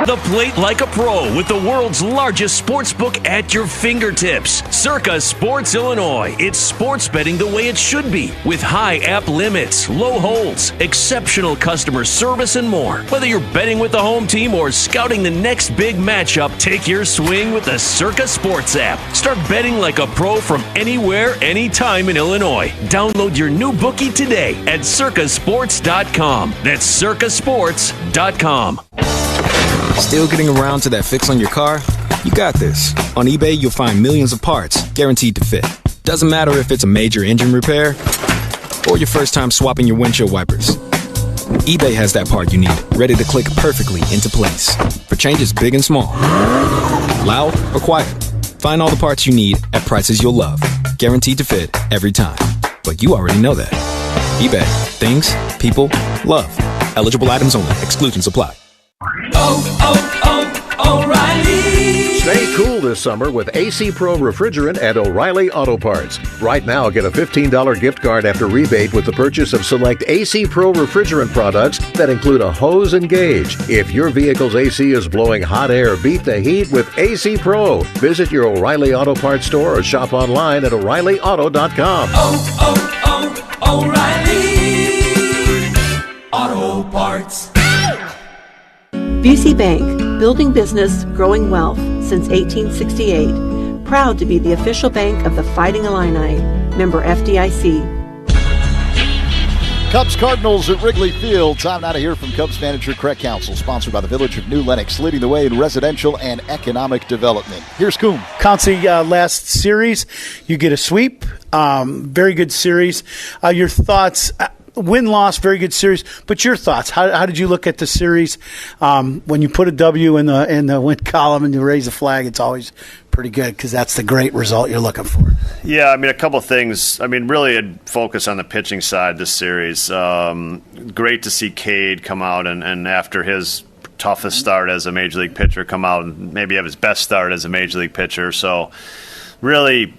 The plate like a pro with the world's largest sports book at your fingertips. Circa Sports Illinois. It's sports betting the way it should be, with high app limits, low holds, exceptional customer service, and more. Whether you're betting with the home team or scouting the next big matchup, take your swing with the Circa Sports app. Start betting like a pro from anywhere, anytime in Illinois. Download your new bookie today at circasports.com. That's circasports.com. Still getting around to that fix on your car? You got this. On eBay, you'll find millions of parts guaranteed to fit. Doesn't matter if it's a major engine repair or your first time swapping your windshield wipers. eBay has that part you need, ready to click perfectly into place for changes big and small. Loud or quiet, find all the parts you need at prices you'll love. Guaranteed to fit every time. But you already know that. eBay. Things, people, love. Eligible items only. Exclusions apply. O'Reilly. Stay cool this summer with AC Pro refrigerant at O'Reilly Auto Parts. Right now, get a $15 gift card after rebate with the purchase of select AC Pro refrigerant products that include a hose and gauge. If your vehicle's AC is blowing hot air, beat the heat with AC Pro. Visit your O'Reilly Auto Parts store or shop online at O'ReillyAuto.com. O'Reilly Auto Parts. BC Bank, building business, growing wealth since 1868. Proud to be the official bank of the Fighting Illini. Member FDIC. Cubs Cardinals at Wrigley Field. Time now to hear from Cubs manager Craig Counsell, sponsored by the Village of New Lenox, leading the way in residential and economic development. Here's Coom. Counsell, last series, you get a sweep. Very good series. Your thoughts? Win-loss, very good series. But your thoughts? How did you look at the series? When you put a W in the win column and you raise a flag, it's always pretty good because that's the great result you're looking for. Yeah, I mean, a couple things. I mean, really a focus on the pitching side this series. Great to see Cade come out and after his toughest start as a major league pitcher, come out and maybe have his best start as a major league pitcher. So really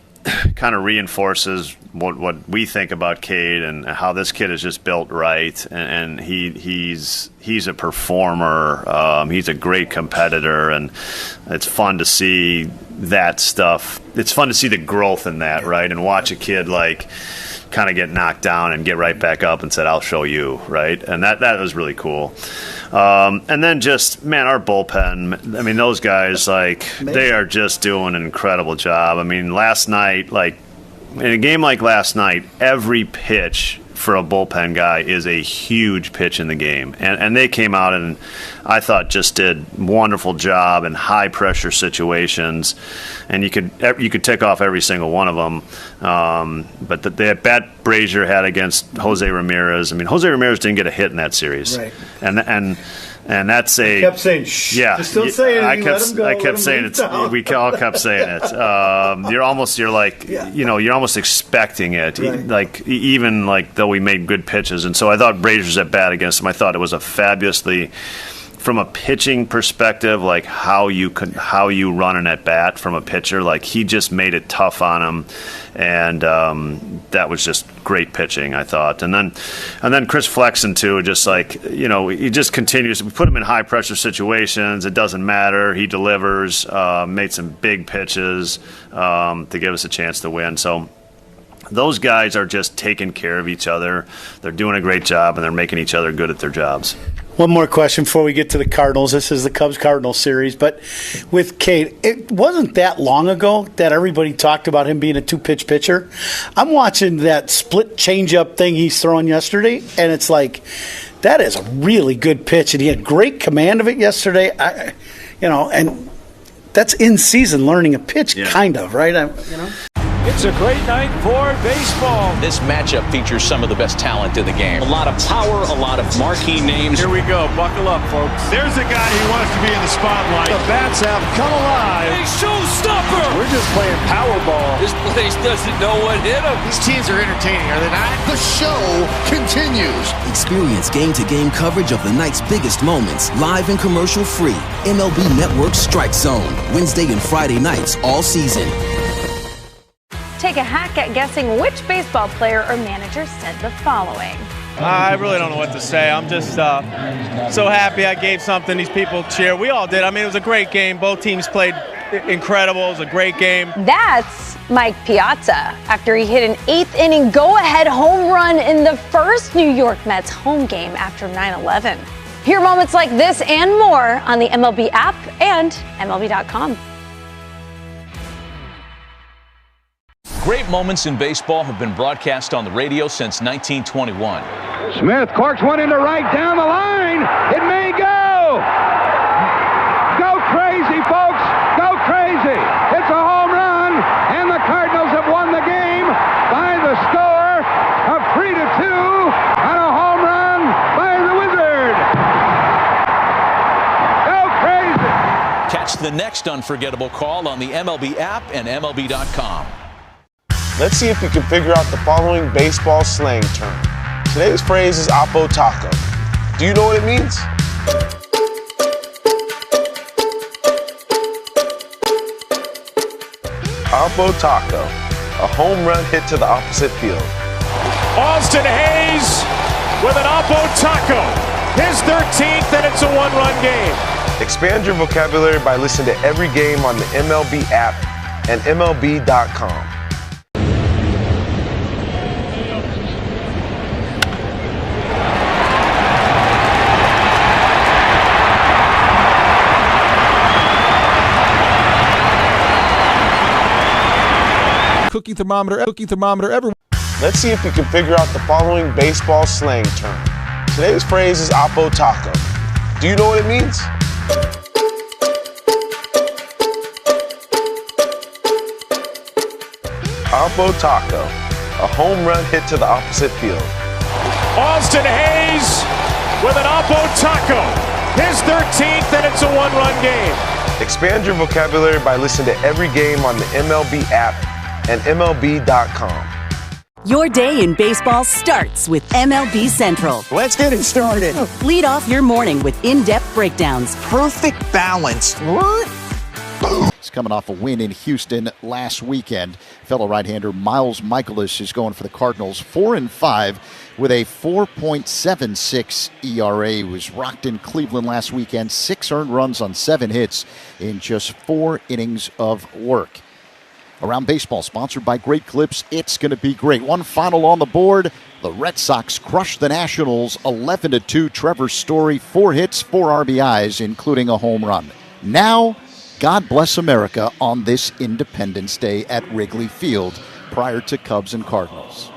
kind of reinforces what we think about Cade and how this kid is just built right, and he's a performer. He's a great competitor, and it's fun to see that stuff. It's fun to see the growth in that, right, and watch a kid like kind of get knocked down and get right back up and said, "I'll show you," right, and that was really cool. And then just, man, our bullpen, I mean, those guys, like, they are just doing an incredible job. I mean, last night, like, in a game like last night, every pitch for a bullpen guy is a huge pitch in the game. And they came out and I thought just did a wonderful job in high-pressure situations. And you could tick off every single one of them. But the at-bat Brazier had against Jose Ramirez. I mean, Jose Ramirez didn't get a hit in that series. Right. And that's a... I kept saying, shh, yeah, just don't say anything, I kept saying it. We all kept saying it. You're almost expecting it. Right. Like, even like though we made good pitches. And so I thought Brazier's at bat against him. I thought it was a fabulously... From a pitching perspective, like how you run an at bat from a pitcher, like he just made it tough on him, and that was just great pitching, I thought. And then Chris Flexen too, just like, you know, he just continues. We put him in high pressure situations. It doesn't matter. He delivers. Made some big pitches to give us a chance to win. So those guys are just taking care of each other. They're doing a great job, and they're making each other good at their jobs. One more question before we get to the Cardinals. This is the Cubs-Cardinals series. But with Cade, it wasn't that long ago that everybody talked about him being a two-pitch pitcher. I'm watching that split changeup thing he's throwing yesterday, and it's like, that is a really good pitch. And he had great command of it yesterday. And that's in-season learning a pitch, kind of, right? It's a great night for baseball. This matchup features some of the best talent in the game. A lot of power, a lot of marquee names. Here we go. Buckle up, folks. There's a guy who wants to be in the spotlight. The bats have come alive. A showstopper. We're just playing Powerball. This place doesn't know what hit them. These teams are entertaining, are they not? The show continues. Experience game-to-game coverage of the night's biggest moments, live and commercial-free. MLB Network Strike Zone, Wednesday and Friday nights all season. Take a hack at guessing which baseball player or manager said the following. I really don't know what to say. I'm just so happy I gave something these people cheer. We all did. I mean, it was a great game. Both teams played incredible. It was a great game. That's Mike Piazza after he hit an 8th-inning go-ahead home run in the first New York Mets home game after 9/11. Hear moments like this and more on the MLB app and MLB.com. Great moments in baseball have been broadcast on the radio since 1921. Smith corks one into right down the line. It may go. Go crazy, folks. Go crazy. It's a home run, and the Cardinals have won the game by the score of 3-2 on a home run by the Wizard. Go crazy. Catch the next unforgettable call on the MLB app and MLB.com. Let's see if you can figure out the following baseball slang term. Today's phrase is Oppo Taco. Do you know what it means? Oppo Taco, a home run hit to the opposite field. Austin Hayes with an Oppo Taco. His 13th, and it's a one-run game. Expand your vocabulary by listening to every game on the MLB app and MLB.com. Cookie thermometer, everyone. Let's see if you can figure out the following baseball slang term. Today's phrase is Oppo Taco. Do you know what it means? Oppo Taco, a home run hit to the opposite field. Austin Hayes with an Oppo Taco. His 13th, and it's a one-run game. Expand your vocabulary by listening to every game on the MLB app and MLB.com. Your day in baseball starts with MLB Central. Let's get it started. Lead off your morning with in-depth breakdowns. Perfect balance. He's coming off a win in Houston last weekend. Fellow right-hander Miles Michaelis is going for the Cardinals 4-5 with a 4.76 ERA. He was rocked in Cleveland last weekend. 6 earned runs on 7 hits in just 4 innings of work. Around Baseball, sponsored by Great Clips, it's going to be great. One final on the board. The Red Sox crushed the Nationals 11-2. Trevor Story, 4 hits, 4 RBIs, including a home run. Now, God bless America on this Independence Day at Wrigley Field prior to Cubs and Cardinals.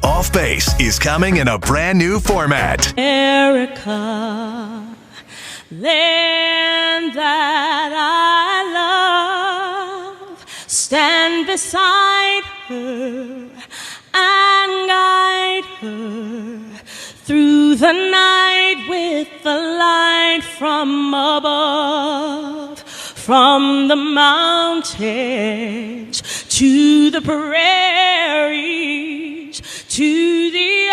Off Base is coming in a brand new format. America, land that I love, stand beside her and guide her through the night with the light from above, from the mountains to the prairies to the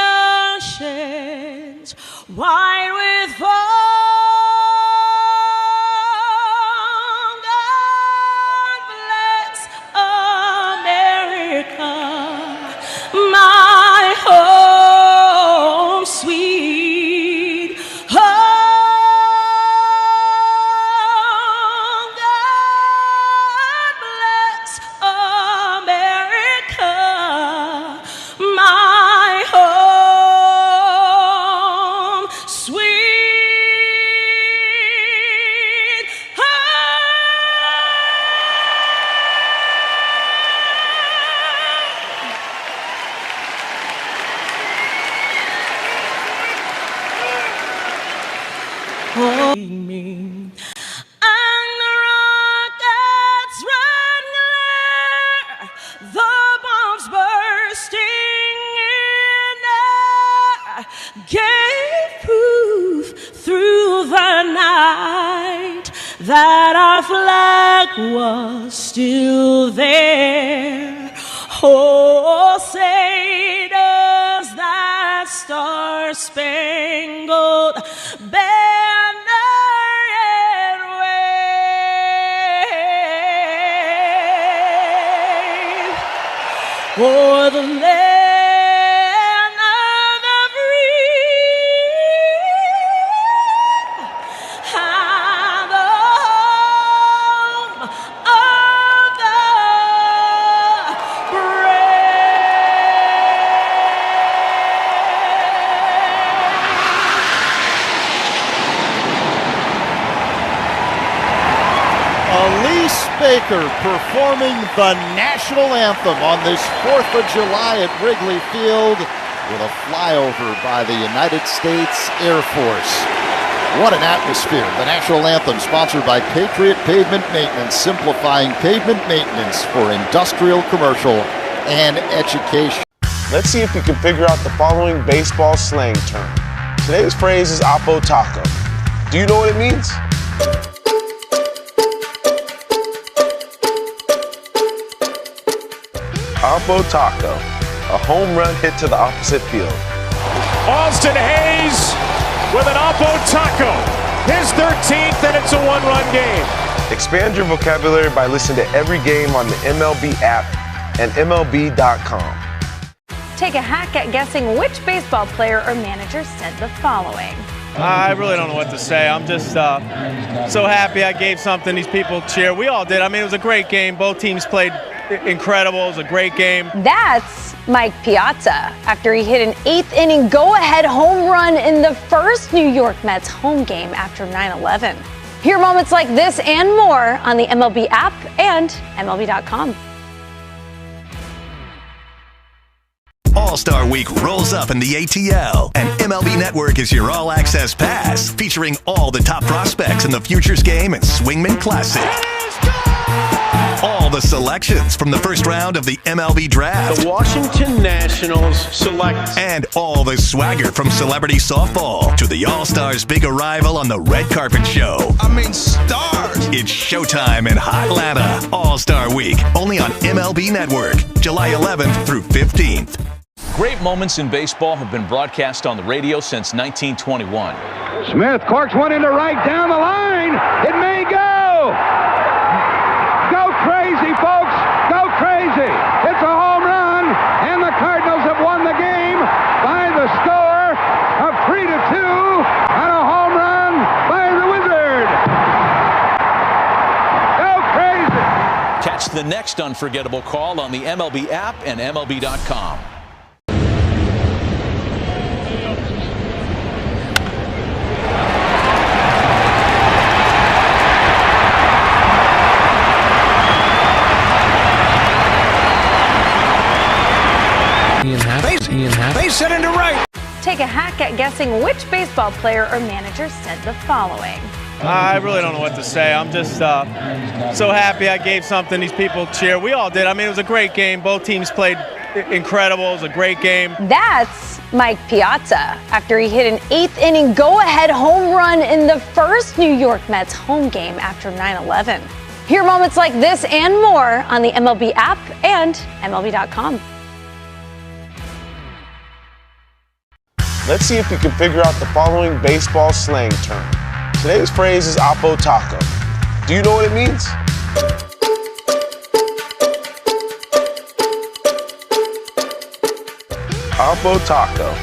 oceans wide with foam. God bless America, my home sweet home. God bless America, my home sweet home. Me and the rockets red glare, the bombs bursting in air gave proof through the night that our flag was still there. Oh, say does that star-spangled banner yet the land of the free and the home of the Elise Baker performing the national anthem on this 4th of July at Wrigley Field with a flyover by the United States Air Force. What an atmosphere. The national anthem sponsored by Patriot Pavement Maintenance, simplifying pavement maintenance for industrial, commercial, and education. Let's see if you can figure out the following baseball slang term. Today's phrase is Oppo Taco. Do you know what it means? Oppo Taco, a home run hit to the opposite field. Austin Hayes with an Oppo Taco. His 13th, and it's a one-run game. Expand your vocabulary by listening to every game on the MLB app and MLB.com. Take a hack at guessing which baseball player or manager said the following. I really don't know what to say. I'm just so happy I gave something these people cheer. We all did. I mean, it was a great game. Both teams played incredible. It was a great game. That's Mike Piazza after he hit an 8th inning go-ahead home run in the first New York Mets home game after 9/11. Hear moments like this and more on the MLB app and MLB.com. All-Star Week rolls up in the ATL, and MLB Network is your all-access pass, featuring all the top prospects in the Futures Game and Swingman Classic. All the selections from the first round of the MLB Draft. The Washington Nationals select. And all the swagger from celebrity softball to the All-Stars' big arrival on the red carpet show. I mean, stars! It's showtime in Hotlanta. All-Star Week, only on MLB Network, July 11th through 15th. Great moments in baseball have been broadcast on the radio since 1921. Smith corks one into right down the line. It may go. Go crazy, folks. Go crazy. It's a home run, and the Cardinals have won the game by the score of 3-2 on a home run by the Wizard. Go crazy. Catch the next unforgettable call on the MLB app and MLB.com. Base hit into right. Take a hack at guessing which baseball player or manager said the following. I really don't know what to say. I'm just so happy I gave something these people cheer. We all did. I mean, it was a great game. Both teams played incredible. It was a great game. That's Mike Piazza after he hit an 8th inning go-ahead home run in the first New York Mets home game after 9/11. Hear moments like this and more on the MLB app and MLB.com. Let's see if you can figure out the following baseball slang term. Today's phrase is Oppo Taco. Do you know what it means? Oppo Taco,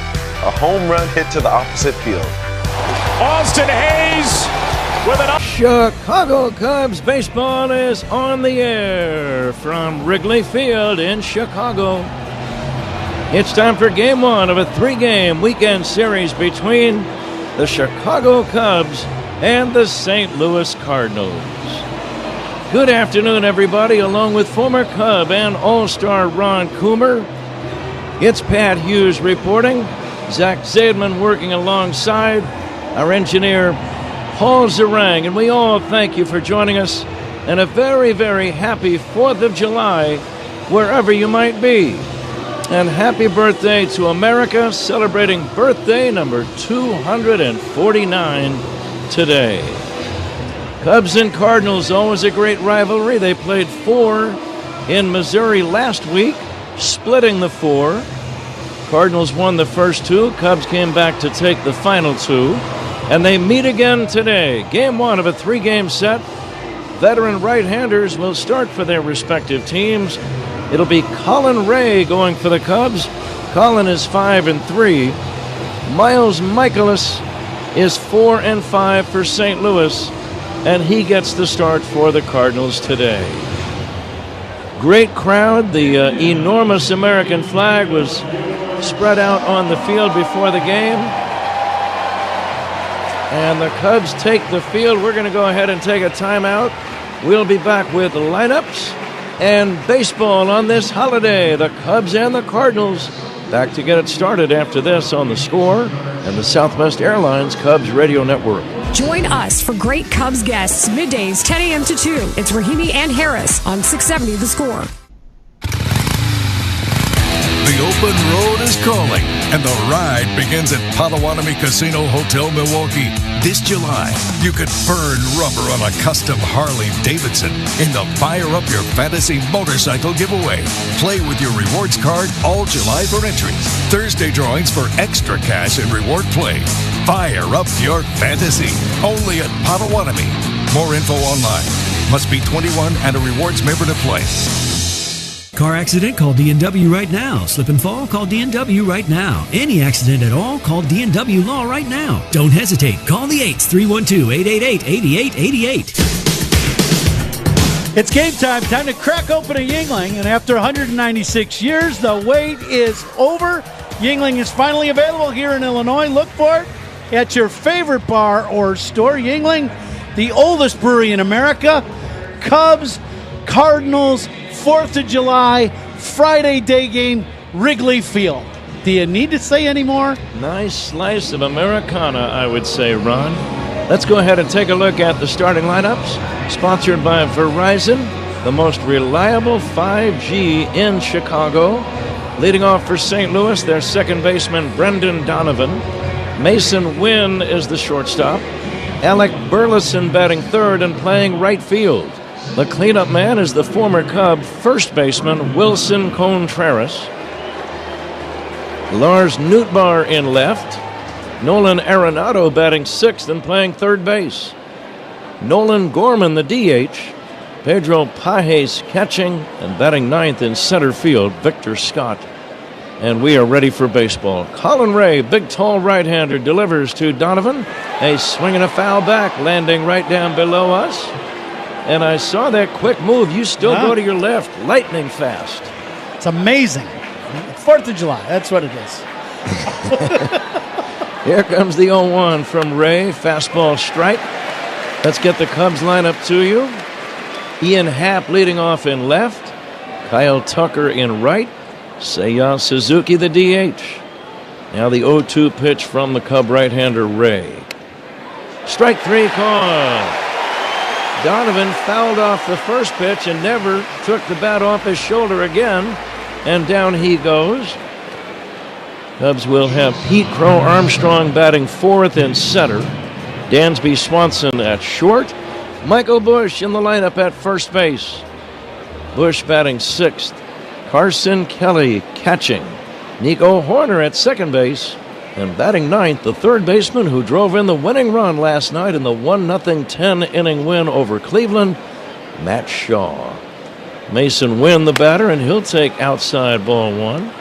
a home run hit to the opposite field. Austin Hayes with an Chicago Cubs baseball is on the air from Wrigley Field in Chicago. It's time for game one of a 3-game weekend series between the Chicago Cubs and the St. Louis Cardinals. Good afternoon, everybody, along with former Cub and All-Star Ron Coomer. It's Pat Hughes reporting. Zach Zaidman working alongside our engineer, Paul Zarang. And we all thank you for joining us. And a very, very happy 4th of July, wherever you might be. And happy birthday to America, celebrating birthday number 249 today. Cubs and Cardinals, always a great rivalry. They played 4 in Missouri last week, splitting the 4. Cardinals won the first 2. Cubs came back to take the final 2. And they meet again today. Game 1 of a 3-game set. Veteran right-handers will start for their respective teams. It'll be Colin Ray going for the Cubs. Colin is 5-3. Miles Michaelis is 4-5 for St. Louis, and he gets the start for the Cardinals today. Great crowd. The enormous American flag was spread out on the field before the game. And the Cubs take the field. We're going to go ahead and take a timeout. We'll be back with lineups and baseball on this holiday. The Cubs and the Cardinals back to get it started after this on The Score and the Southwest Airlines Cubs Radio Network. Join us for great Cubs guests, middays 10 a.m. to 2. It's Rahimi and Harris on 670 The Score. The open road is calling, and the ride begins at Potawatomi Casino Hotel Milwaukee. This July, you could burn rubber on a custom Harley-Davidson in the Fire Up Your Fantasy motorcycle giveaway. Play with your rewards card all July for entries. Thursday drawings for extra cash and reward play. Fire up your fantasy. Only at Potawatomi. More info online. Must be 21 and a rewards member to play. Car accident? Call D&W right now. Slip and fall? Call D&W right now. Any accident at all? Call D&W Law right now. Don't hesitate. Call the 8s, 312-888-8888. It's game time. Time to crack open a Yuengling. And after 196 years, the wait is over. Yuengling is finally available here in Illinois. Look for it at your favorite bar or store. Yuengling, the oldest brewery in America. Cubs, Cardinals, 4th of July, Friday day game, Wrigley Field. Do you need to say any more? Nice slice of Americana, I would say, Ron. Let's go ahead and take a look at the starting lineups. Sponsored by Verizon, the most reliable 5G in Chicago. Leading off for St. Louis, their second baseman, Brendan Donovan. Mason Wynn is the shortstop. Alec Burleson batting third and playing right field. The cleanup man is the former Cub first baseman, Wilson Contreras. Lars Nootbaar in left. Nolan Arenado batting sixth and playing third base. Nolan Gorman, the DH. Pedro Pajes catching and batting ninth in center field, Victor Scott. And we are ready for baseball. Colin Ray, big tall right-hander, delivers to Donovan. A swing and a foul back, landing right down below us. And I saw that quick move. You still go to your left, lightning fast. It's amazing. 4th of July, that's what it is. Here comes the 0-1 from Ray. Fastball strike. Let's get the Cubs lineup to you. Ian Happ leading off in left. Kyle Tucker in right. Seiya Suzuki, the DH. Now the 0-2 pitch from the Cub right-hander Ray. Strike three called. Donovan fouled off the first pitch and never took the bat off his shoulder again. And down he goes. Cubs will have Pete Crow Armstrong batting fourth in center. Dansby Swanson at short. Michael Busch in the lineup at first base. Busch batting sixth. Carson Kelly catching. Nico Horner at second base. And batting ninth, the third baseman who drove in the winning run last night in the 1-0 10-inning win over Cleveland, Matt Shaw. Mason Wynn the batter, and he'll take outside ball one.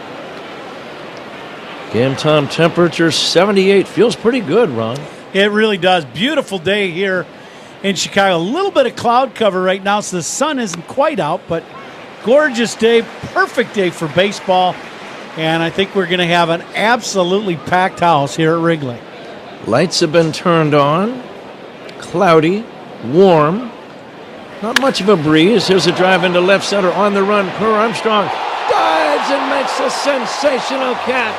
Game time temperature 78. Feels pretty good, Ron. It really does. Beautiful day here in Chicago. A little bit of cloud cover right now, so the sun isn't quite out, but gorgeous day. Perfect day for baseball. And I think we're going to have an absolutely packed house here at Wrigley. Lights have been turned on. Cloudy, warm. Not much of a breeze. Here's a drive into left center on the run. Crow Armstrong dives and makes a sensational catch.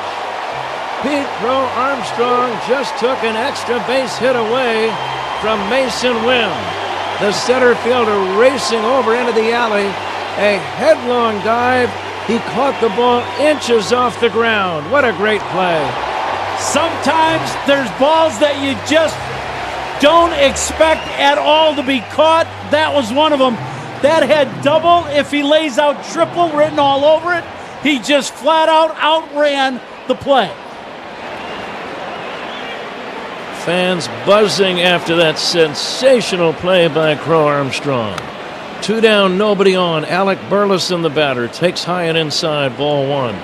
Pete Crow Armstrong just took an extra base hit away from Mason Wynn. The center fielder racing over into the alley. A headlong dive. He caught the ball inches off the ground. What a great play. Sometimes there's balls that you just don't expect at all to be caught. That was one of them. That had double, if he lays out triple written all over it. He just flat out outran the play. Fans buzzing after that sensational play by Crow Armstrong. 2 down, nobody on. Alec Burleson, the batter, takes high and inside, ball 1.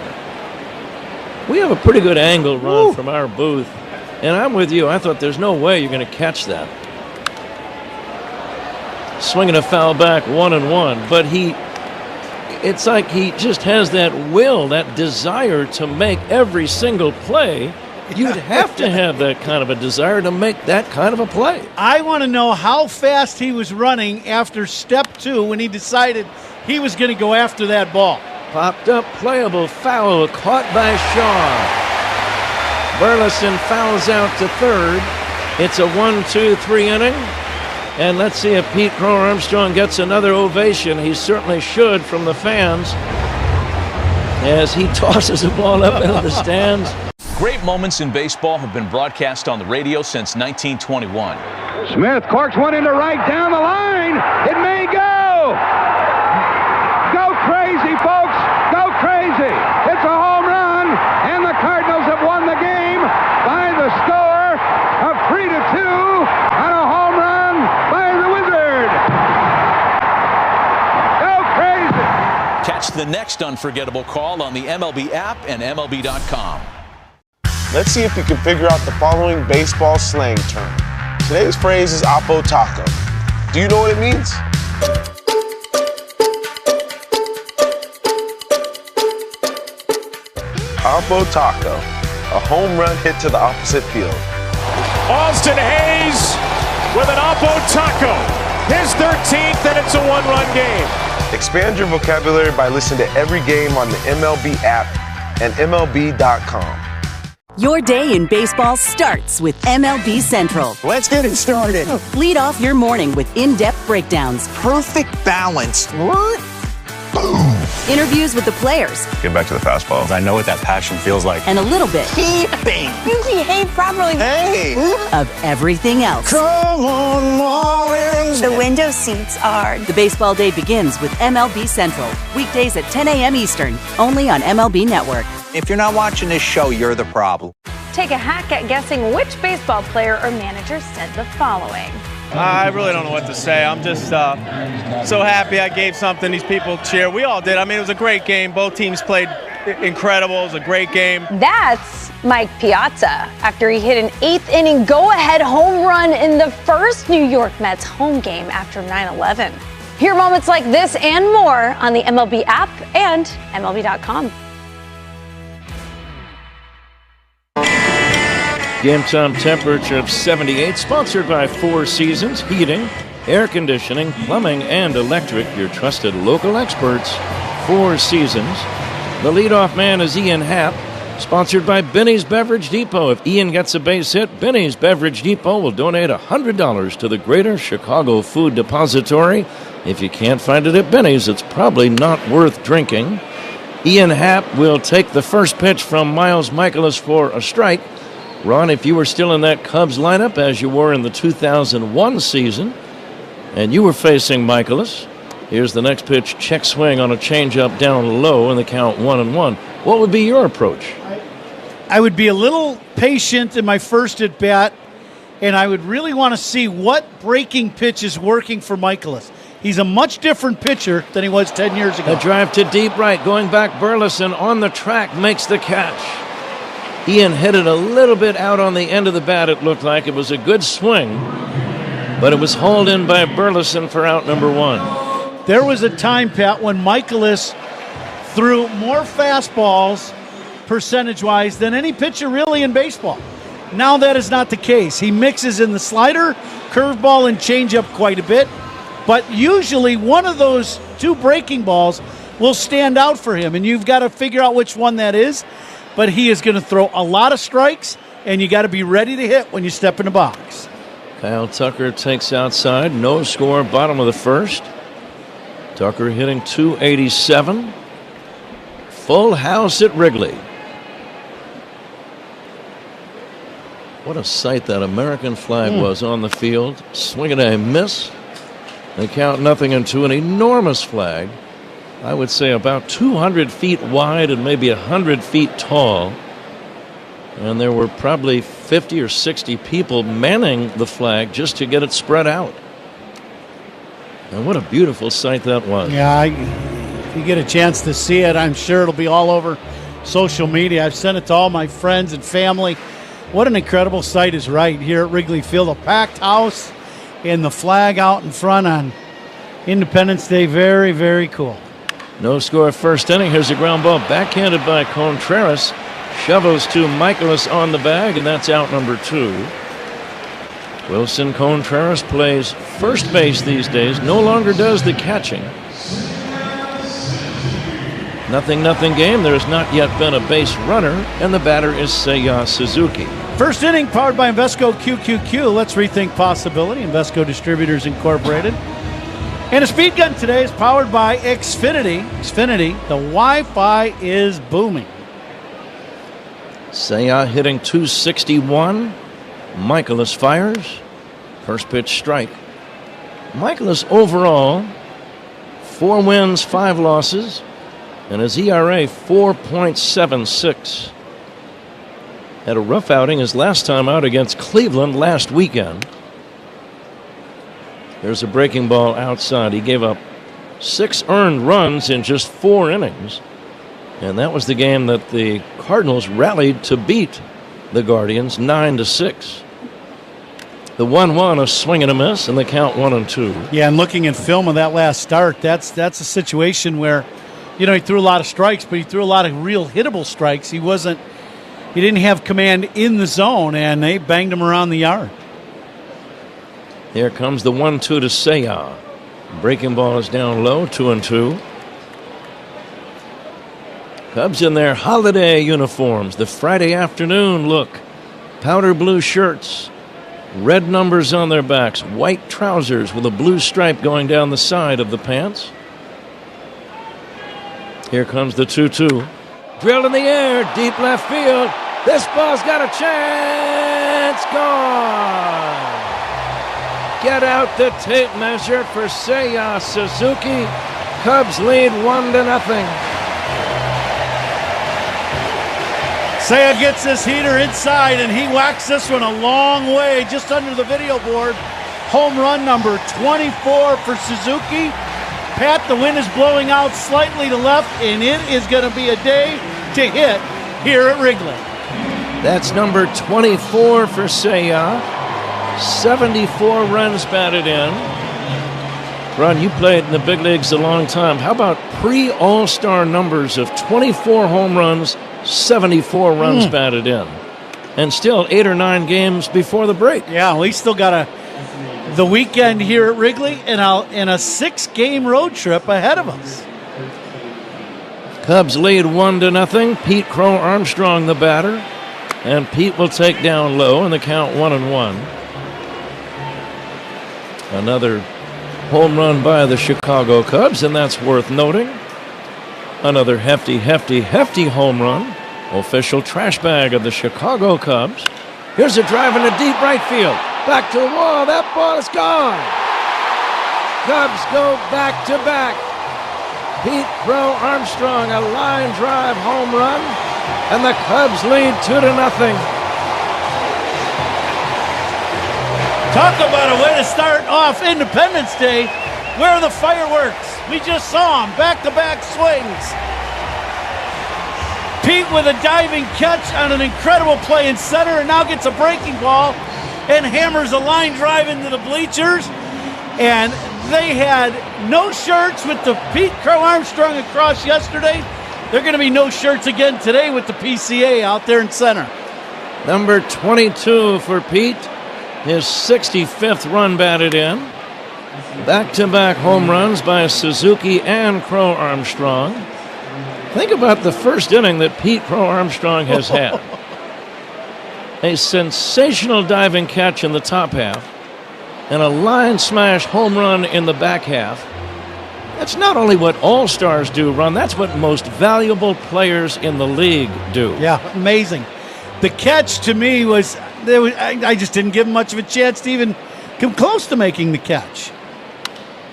We have a pretty good angle, Ron, from our booth. And I'm with you. I thought there's no way you're going to catch that. Swinging a foul back, 1-1. But it's like he just has that will, that desire to make every single play. You'd have to have that kind of a desire to make that kind of a play. I want to know how fast he was running after step 2 when he decided he was going to go after that ball. Popped up, playable foul, caught by Shaw. Burleson fouls out to third. It's a 1-2-3 inning. And let's see if Pete Crow Armstrong gets another ovation. He certainly should from the fans as he tosses the ball up into the stands. Great moments in baseball have been broadcast on the radio since 1921. Smith corks one into right down the line. It may go. Go crazy, folks. Go crazy. It's a home run, and the Cardinals have won the game by the score of 3-2 on a home run by the Wizard. Go crazy. Catch the next unforgettable call on the MLB app and MLB.com. Let's see if you can figure out the following baseball slang term. Today's phrase is Oppo Taco. Do you know what it means? Oppo Taco, a home run hit to the opposite field. Austin Hayes with an Oppo Taco. His 13th, and it's a 1-run game. Expand your vocabulary by listening to every game on the MLB app and MLB.com. Your day in baseball starts with MLB Central. Let's get it started. Lead off your morning with in-depth breakdowns. Perfect balance. What? Boom. Interviews with the players. Get back to the fastballs. I know what that passion feels like. And a little bit. Keeping. You behave properly. Hey. Of everything else. Come on, Marlins. The window seats are. The baseball day begins with MLB Central. Weekdays at 10 a.m. Eastern. Only on MLB Network. If you're not watching this show, you're the problem. Take a hack at guessing which baseball player or manager said the following. I really don't know what to say. I'm just so happy I gave something these people cheer. We all did. I mean, it was a great game. Both teams played incredible. It was a great game. That's Mike Piazza after he hit an 8th inning go-ahead home run in the first New York Mets home game after 9/11. Hear moments like this and more on the MLB app and MLB.com. Game time temperature of 78, sponsored by Four Seasons Heating, Air Conditioning, Plumbing, and Electric, your trusted local experts. Four Seasons. The leadoff man is Ian Happ, sponsored by Benny's Beverage Depot. If Ian gets a base hit, Benny's Beverage Depot will donate $100 to the Greater Chicago Food Depository. If you can't find it at Benny's, it's probably not worth drinking. Ian Happ will take the first pitch from Miles Michaelis for a strike. Ron, if you were still in that Cubs lineup as you were in the 2001 season, and you were facing Michaelis, here's the next pitch, check swing on a changeup down low, and the count 1-1. What would be your approach? I would be a little patient in my first at bat, and I would really want to see what breaking pitch is working for Michaelis. He's a much different pitcher than he was 10 years ago. A drive to deep right, going back, Burleson on the track makes the catch. Ian hit it a little bit out on the end of the bat, it looked like. It was a good swing, but it was hauled in by Burleson for out number 1. There was a time, Pat, when Michaelis threw more fastballs percentage-wise than any pitcher really in baseball. Now that is not the case. He mixes in the slider, curveball, and changeup quite a bit, but usually one of those two breaking balls will stand out for him, and you've got to figure out which one that is. But he is going to throw a lot of strikes, and you got to be ready to hit when you step in the box. Kyle Tucker takes outside. No score, bottom of the first. Tucker hitting .287. Full house at Wrigley. What a sight that American flag was on the field. Swing and a miss. They count nothing into an enormous flag. I would say about 200 feet wide and maybe 100 feet tall. And there were probably 50 or 60 people manning the flag just to get it spread out. And what a beautiful sight that was. Yeah, if you get a chance to see it, I'm sure it'll be all over social media. I've sent it to all my friends and family. What an incredible sight is right here at Wrigley Field. A packed house and the flag out in front on Independence Day. Very, very cool. No score first inning. Here's a ground ball backhanded by Contreras. Shovels to Michaelis on the bag, and that's out number 2. Wilson Contreras plays first base these days. No longer does the catching. 0-0 game. There has not yet been a base runner, and the batter is Seiya Suzuki. First inning powered by Invesco QQQ. Let's rethink possibility. Invesco Distributors Incorporated. And a speed gun today is powered by Xfinity. Xfinity, the Wi-Fi is booming. Seiya hitting .261. Michaelis fires. First pitch strike. Michaelis overall 4 wins, 5 losses, and his ERA 4.76. Had a rough outing his last time out against Cleveland last weekend. There's a breaking ball outside. He gave up 6 earned runs in just 4 innings. And that was the game that the Cardinals rallied to beat the Guardians 9-6. The 1-1, a swing and a miss, and the count 1-2. Yeah, and looking at film of that last start, that's a situation where, he threw a lot of strikes, but he threw a lot of real hittable strikes. He didn't have command in the zone, and they banged him around the yard. Here comes the 1-2 to Seiya. Breaking ball is down low, 2-2. Cubs in their holiday uniforms, the Friday afternoon look. Powder blue shirts, red numbers on their backs, white trousers with a blue stripe going down the side of the pants. Here comes the 2-2. Drilled in the air, deep left field. This ball's got a chance. Gone. Get out the tape measure for Seiya Suzuki. Cubs lead 1-0. Seiya gets this heater inside, and he whacks this one a long way, just under the video board. Home run number 24 for Suzuki. Pat, the wind is blowing out slightly to left, and it is going to be a day to hit here at Wrigley. That's number 24 for Seiya. 74 runs batted in. Ron, you played in the big leagues a long time. How about pre-All-Star numbers of 24 home runs, 74 runs batted in? And still 8 or 9 games before the break. Yeah, we still got the weekend here at Wrigley and a 6-game road trip ahead of us. Cubs lead 1-0. Pete Crow Armstrong the batter. And Pete will take down low in the count 1-1. Another home run by the Chicago Cubs, and that's worth noting. Another hefty home run. Official trash bag of the Chicago Cubs. Here's a drive into deep right field. Back to the wall. That ball is gone. Cubs go back to back. Pete Crow Armstrong, a line drive home run, and the Cubs lead 2-0. Talk about a way to start off Independence Day. Where are the fireworks? We just saw them, back-to-back swings. Pete with a diving catch on an incredible play in center, and now gets a breaking ball and hammers a line drive into the bleachers. And they had no shirts with the Pete Crow Armstrong across yesterday. They're going to be no shirts again today with the PCA out there in center. Number 22 for Pete. His 65th run batted in. Back-to-back home runs by Suzuki and Crow Armstrong. Think about the first inning that Pete Crow Armstrong has had. A sensational diving catch in the top half and a line smash home run in the back half. That's not only what all-stars do, Ron, that's what most valuable players in the league do. Yeah, amazing. The catch to me was I just didn't give him much of a chance to even come close to making the catch.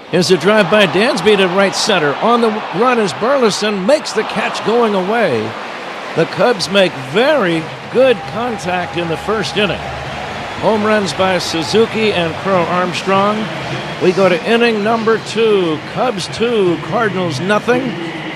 Here's a drive by Dansby to right center. On the run is Burleson, makes the catch going away. The Cubs make very good contact in the first inning. Home runs by Suzuki and Crow Armstrong. We go to inning number 2. Cubs 2, Cardinals nothing.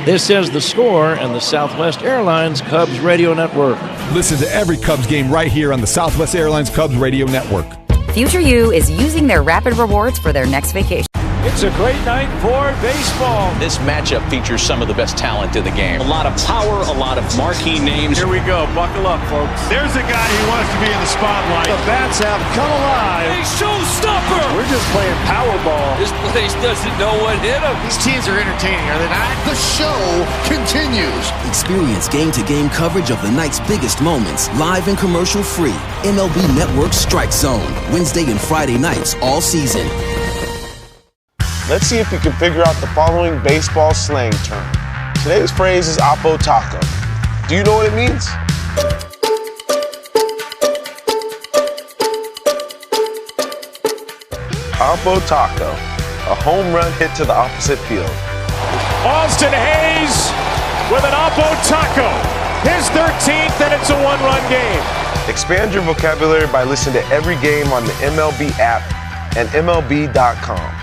This is The Score and the Southwest Airlines Cubs Radio Network. Listen to every Cubs game right here on the Southwest Airlines Cubs Radio Network. Future You is using their Rapid Rewards for their next vacation. It's a great night for baseball. This matchup features some of the best talent in the game. A lot of power, a lot of marquee names. Here we go. Buckle up, folks. There's a guy who wants to be in the spotlight. The bats have come alive. A showstopper. We're just playing Powerball. This place doesn't know what hit him. These teams are entertaining, are they not? The show continues. Experience game-to-game coverage of the night's biggest moments, live and commercial-free. MLB Network Strike Zone, Wednesday and Friday nights all season. Let's see if you can figure out the following baseball slang term. Today's phrase is Oppo Taco. Do you know what it means? Oppo Taco, a home run hit to the opposite field. Austin Hayes with an Oppo Taco. His 13th, and it's a one-run game. Expand your vocabulary by listening to every game on the MLB app and MLB.com.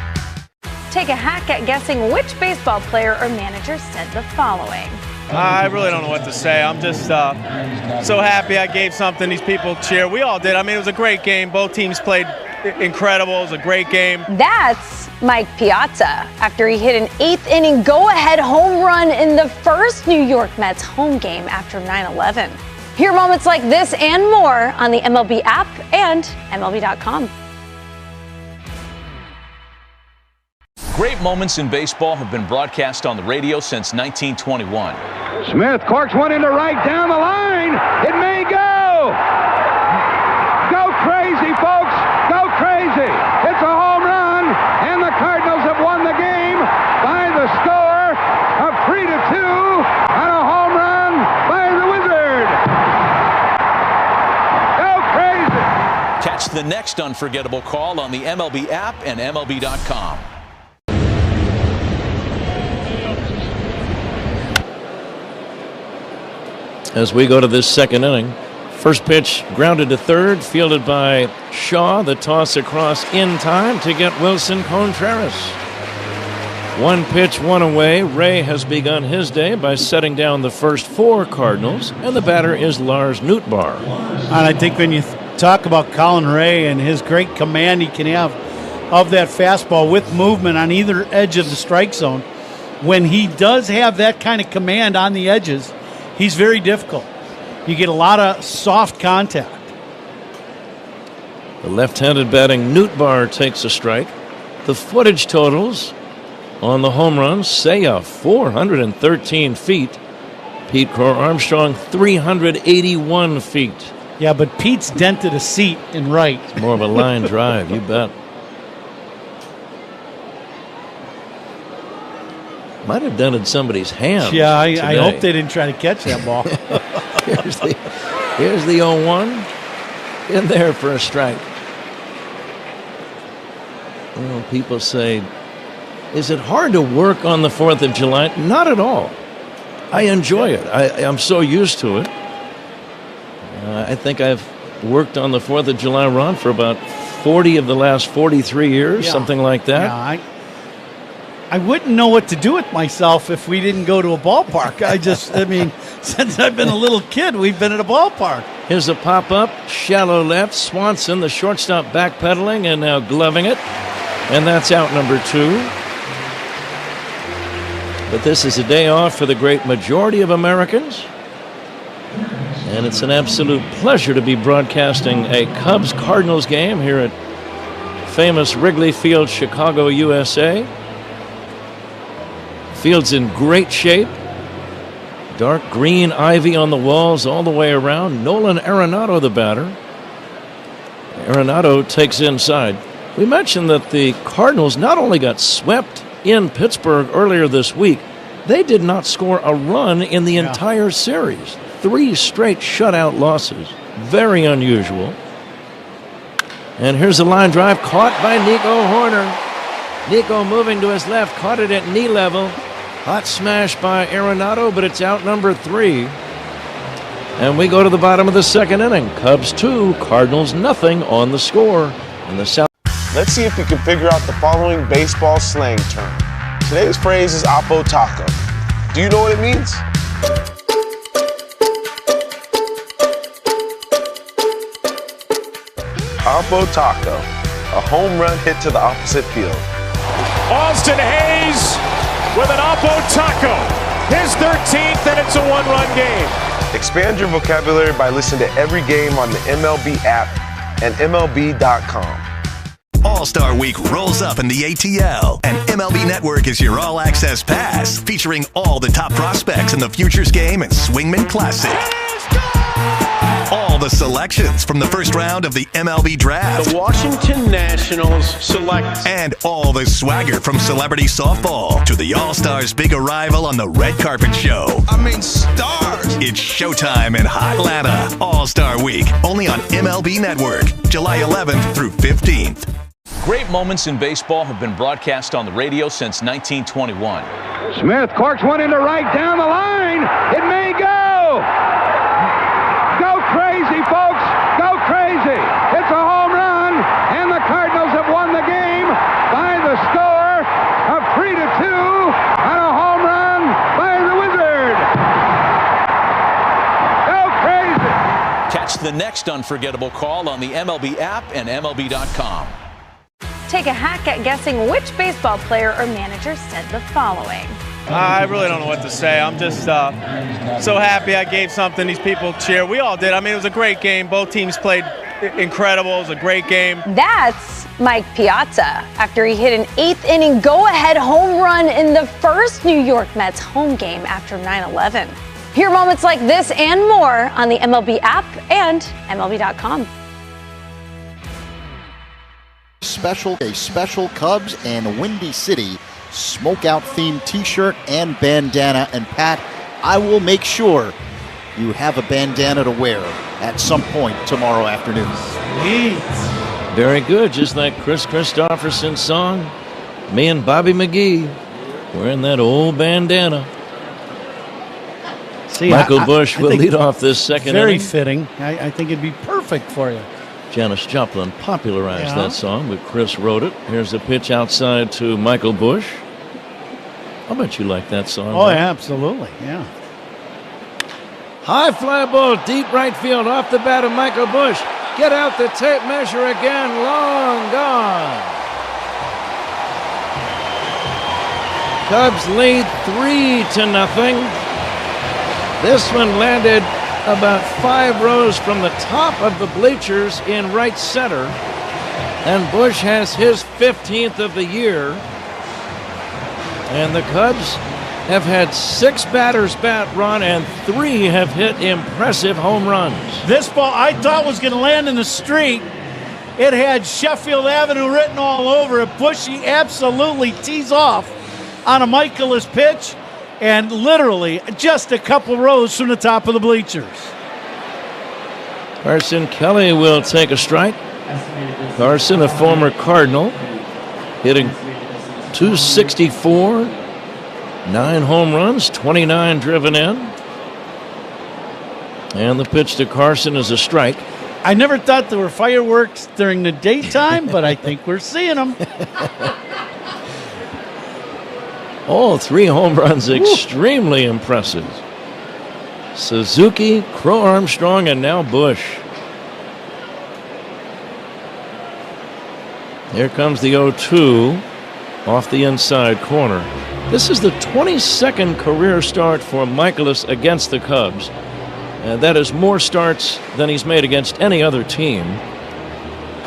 Take a hack at guessing which baseball player or manager said the following. I really don't know what to say. I'm just so happy I gave something these people cheer. We all did. I mean, it was a great game. Both teams played incredible. It was a great game. That's Mike Piazza after he hit an 8th inning go-ahead home run in the first New York Mets home game after 9/11. Hear moments like this and more on the MLB app and MLB.com. Great moments in baseball have been broadcast on the radio since 1921. Smith corks one into right down the line. It may go. Go crazy, folks. Go crazy. It's a home run, and the Cardinals have won the game by the score of 3-2 on a home run by the Wizard. Go crazy. Catch the next unforgettable call on the MLB app and MLB.com. As we go to this second inning, first pitch grounded to third, fielded by Shaw. The toss across in time to get Wilson Contreras. One pitch, one away. Ray has begun his day by setting down the first 4 Cardinals, and the batter is Lars Nootbaar. And I think when you talk about Colin Ray and his great command he can have of that fastball with movement on either edge of the strike zone, when he does have that kind of command on the edges, he's very difficult. You get a lot of soft contact. The left-handed batting Nootbaar takes a strike. The footage totals on the home runs: Seiya 413 feet. Pete Crow Armstrong 381 feet. Yeah, but Pete's dented a seat in right. It's more of a line drive, you bet. Might have dented somebody's hand. Yeah, I hope they didn't try to catch that ball. Here's the 0-1. In there for a strike. Well, people say, is it hard to work on the 4th of July? Not at all. I enjoy it. I'm so used to it. I think I've worked on the 4th of July, Ron, for about 40 of the last 43 years, something like that. Yeah, I wouldn't know what to do with myself if we didn't go to a ballpark. I mean, since I've been a little kid, we've been at a ballpark. Here's a pop-up, shallow left. Swanson, the shortstop, backpedaling and now gloving it. And that's out number 2. But this is a day off for the great majority of Americans. And it's an absolute pleasure to be broadcasting a Cubs-Cardinals game here at famous Wrigley Field, Chicago, USA. Field's in great shape. Dark green ivy on the walls all the way around. Nolan Arenado, the batter. Arenado takes inside. We mentioned that the Cardinals not only got swept in Pittsburgh earlier this week, they did not score a run in the entire series. 3 straight shutout losses. Very unusual. And here's a line drive caught by Nico Horner. Nico moving to his left, caught it at knee level. Hot smash by Arenado, but it's out number 3. And we go to the bottom of the second inning. Cubs 2, Cardinals nothing on the score in the South. Let's see if you can figure out the following baseball slang term. Today's phrase is oppo taco. Do you know what it means? Oppo taco, a home run hit to the opposite field. Austin Hayes with an oppo taco. His 13th, and it's a one-run game. Expand your vocabulary by listening to every game on the MLB app and MLB.com. All-Star Week rolls up in the ATL, and MLB Network is your all-access pass, featuring all the top prospects in the Futures Game and Swingman Classic. All the selections from the first round of the MLB Draft. The Washington Nationals select. And all the swagger from celebrity softball to the All-Stars' big arrival on the red carpet show. I mean, stars! It's showtime in Hotlanta. All-Star Week, only on MLB Network, July 11th through 15th. Great moments in baseball have been broadcast on the radio since 1921. Smith corks one into right down the line. It may go. Go crazy, folks. Go crazy. It's a home run, and the Cardinals have won the game by the score of 3-2 on a home run by the Wizard. Go crazy. Catch the next unforgettable call on the MLB app and MLB.com. Take a hack at guessing which baseball player or manager said the following. I really don't know what to say. I'm just so happy I gave something these people cheer. We all did. I mean, it was a great game. Both teams played incredible. It was a great game. That's Mike Piazza after he hit an eighth-inning go-ahead home run in the first New York Mets home game after 9/11. Hear moments like this and more on the MLB app and MLB.com. A special Cubs and Windy City smokeout themed t-shirt and bandana. And Pat, I will make sure you have a bandana to wear at some point tomorrow afternoon. Sweet. Very good. Just like Chris Christopherson's song, me and Bobby McGee wearing that old bandana. See, Michael Busch will lead off this second very inning. fitting. I think it'd be perfect for you. Janis Joplin popularized that song, but Chris wrote it. Here's the pitch outside to Michael Busch. I'll bet you like that song. Oh, yeah, absolutely, yeah. High fly ball, deep right field, off the bat of Michael Busch. Get out the tape measure again, long gone. Cubs lead 3-0. This one landed about 5 rows from the top of the bleachers in right center. And Busch has his 15th of the year. And the Cubs have had 6 batters bat run, and 3 have hit impressive home runs. This ball I thought was going to land in the street. It had Sheffield Avenue written all over it. Bushy absolutely tees off on a Michaelis pitch, and literally just a couple rows from the top of the bleachers. Carson Kelly will take a strike. Carson, a former Cardinal, hitting .264, 9 home runs, 29 driven in. And the pitch to Carson is a strike. I never thought there were fireworks during the daytime, but I think we're seeing them. All 3 home runs, extremely impressive. Suzuki, Crow Armstrong, and now Busch. Here comes the 0-2 off the inside corner. This is the 22nd career start for Michaelis against the Cubs. That is more starts than he's made against any other team.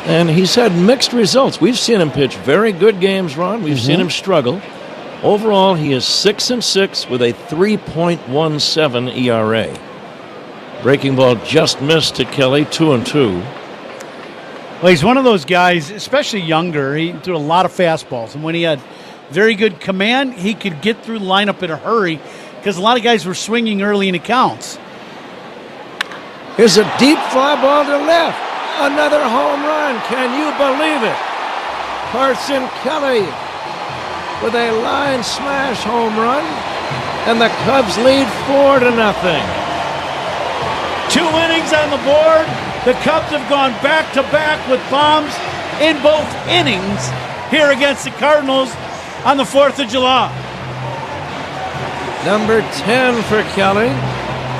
And he's had mixed results. We've seen him pitch very good games, Ron. We've seen him struggle. Overall, he is 6-6 with a 3.17 ERA. Breaking ball just missed to Kelly, 2-2. Well, he's one of those guys, especially younger. He threw a lot of fastballs, and when he had very good command, he could get through the lineup in a hurry because a lot of guys were swinging early in accounts. Here's a deep fly ball to left. Another home run. Can you believe it? Carson Kelly with a line smash home run, and the Cubs lead 4-0. 2 innings on the board. The Cubs have gone back-to-back with bombs in both innings here against the Cardinals on the 4th of July. Number 10 for Kelly.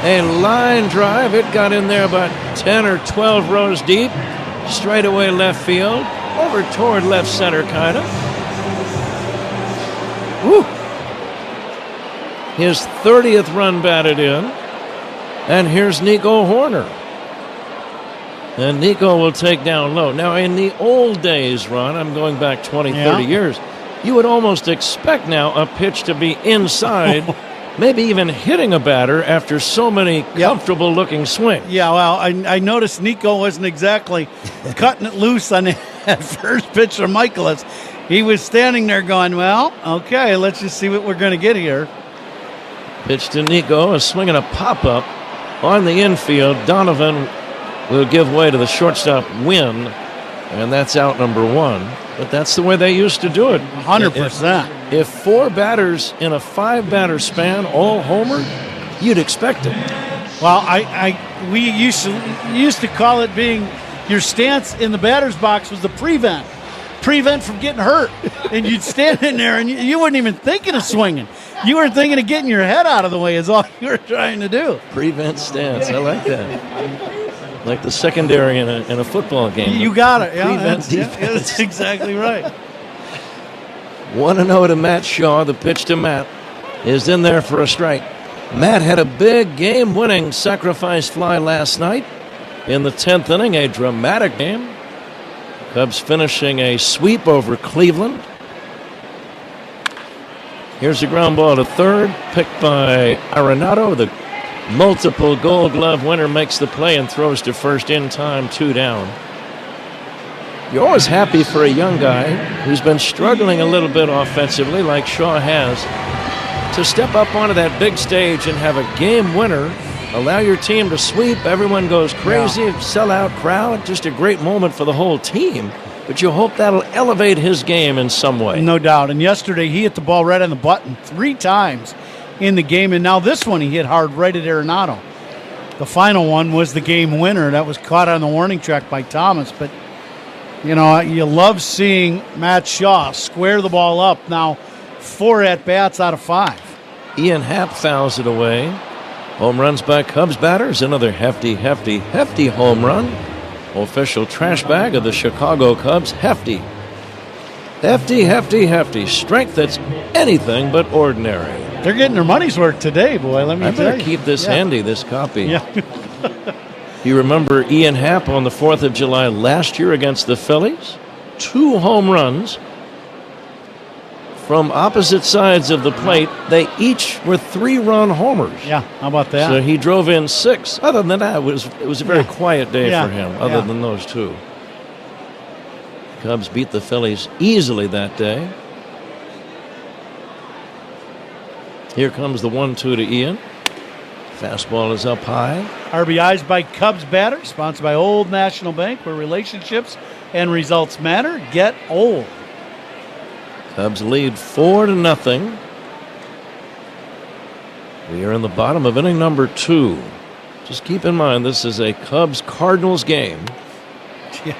A line drive. It got in there about 10 or 12 rows deep. Straight away left field. Over toward left center, kind of. Woo! His 30th run batted in. And here's Nico Horner. And Nico will take down low. Now, in the old days, Ron, I'm going back 20, 30 years, you would almost expect now a pitch to be inside, maybe even hitting a batter after so many comfortable-looking swings. Yeah, well, I noticed Nico wasn't exactly cutting it loose on that first pitch from Michaelis. He was standing there going, well, okay, let's just see what we're going to get here. Pitch to Nico, a swing and a pop-up on the infield. Donovan will give way to the shortstop Wynn, and that's out number 1. But that's the way they used to do it. 100%. If 4 batters in a 5-batter span all homered, you'd expect it. Well, we used to call it being your stance in the batter's box was the prevent from getting hurt. And you'd stand in there and you weren't even thinking of swinging. You were thinking of getting your head out of the way is all you were trying to do. Prevent stance. I like that. Like the secondary in a football game. You got it. Yeah, prevent defense. Yeah, that's exactly right. 1-0 to Matt Shaw. The pitch to Matt is in there for a strike. Matt had a big game-winning sacrifice fly last night in the 10th inning, a dramatic game. Cubs finishing a sweep over Cleveland. Here's a ground ball to third, picked by Arenado. The multiple Gold Glove winner makes the play and throws to first in time, 2 down. You're always happy for a young guy who's been struggling a little bit offensively like Shaw has to step up onto that big stage and have a game winner, allow your team to sweep, everyone goes crazy, sellout crowd, just a great moment for the whole team. But you hope that'll elevate his game in some way. No doubt. And yesterday he hit the ball right on the button 3 times in the game, and now this one he hit hard right at Arenado. The final one was the game winner. That was caught on the warning track by Thomas. But, you know, you love seeing Matt Shaw square the ball up. Now 4 at-bats out of 5. Ian Happ fouls it away. Home runs by Cubs batters. Another hefty home run. Official trash bag of the Chicago Cubs. Hefty. Strength that's anything but ordinary. They're getting their money's worth today, boy. Let me tell you. I better keep this handy, this copy. Yeah. You remember Ian Happ on the 4th of July last year against the Phillies? 2 home runs from opposite sides of the plate. They each were 3-run homers. Yeah, how about that? So he drove in 6. Other than that, it was a very quiet day for him, other than those 2. Cubs beat the Phillies easily that day. Here comes the 1-2 to Ian. Fastball is up high. RBIs by Cubs batter, sponsored by Old National Bank, where relationships and results matter. Get old. Cubs lead 4-0. We are in the bottom of inning number 2. Just keep in mind this is a Cubs-Cardinals game. Yeah.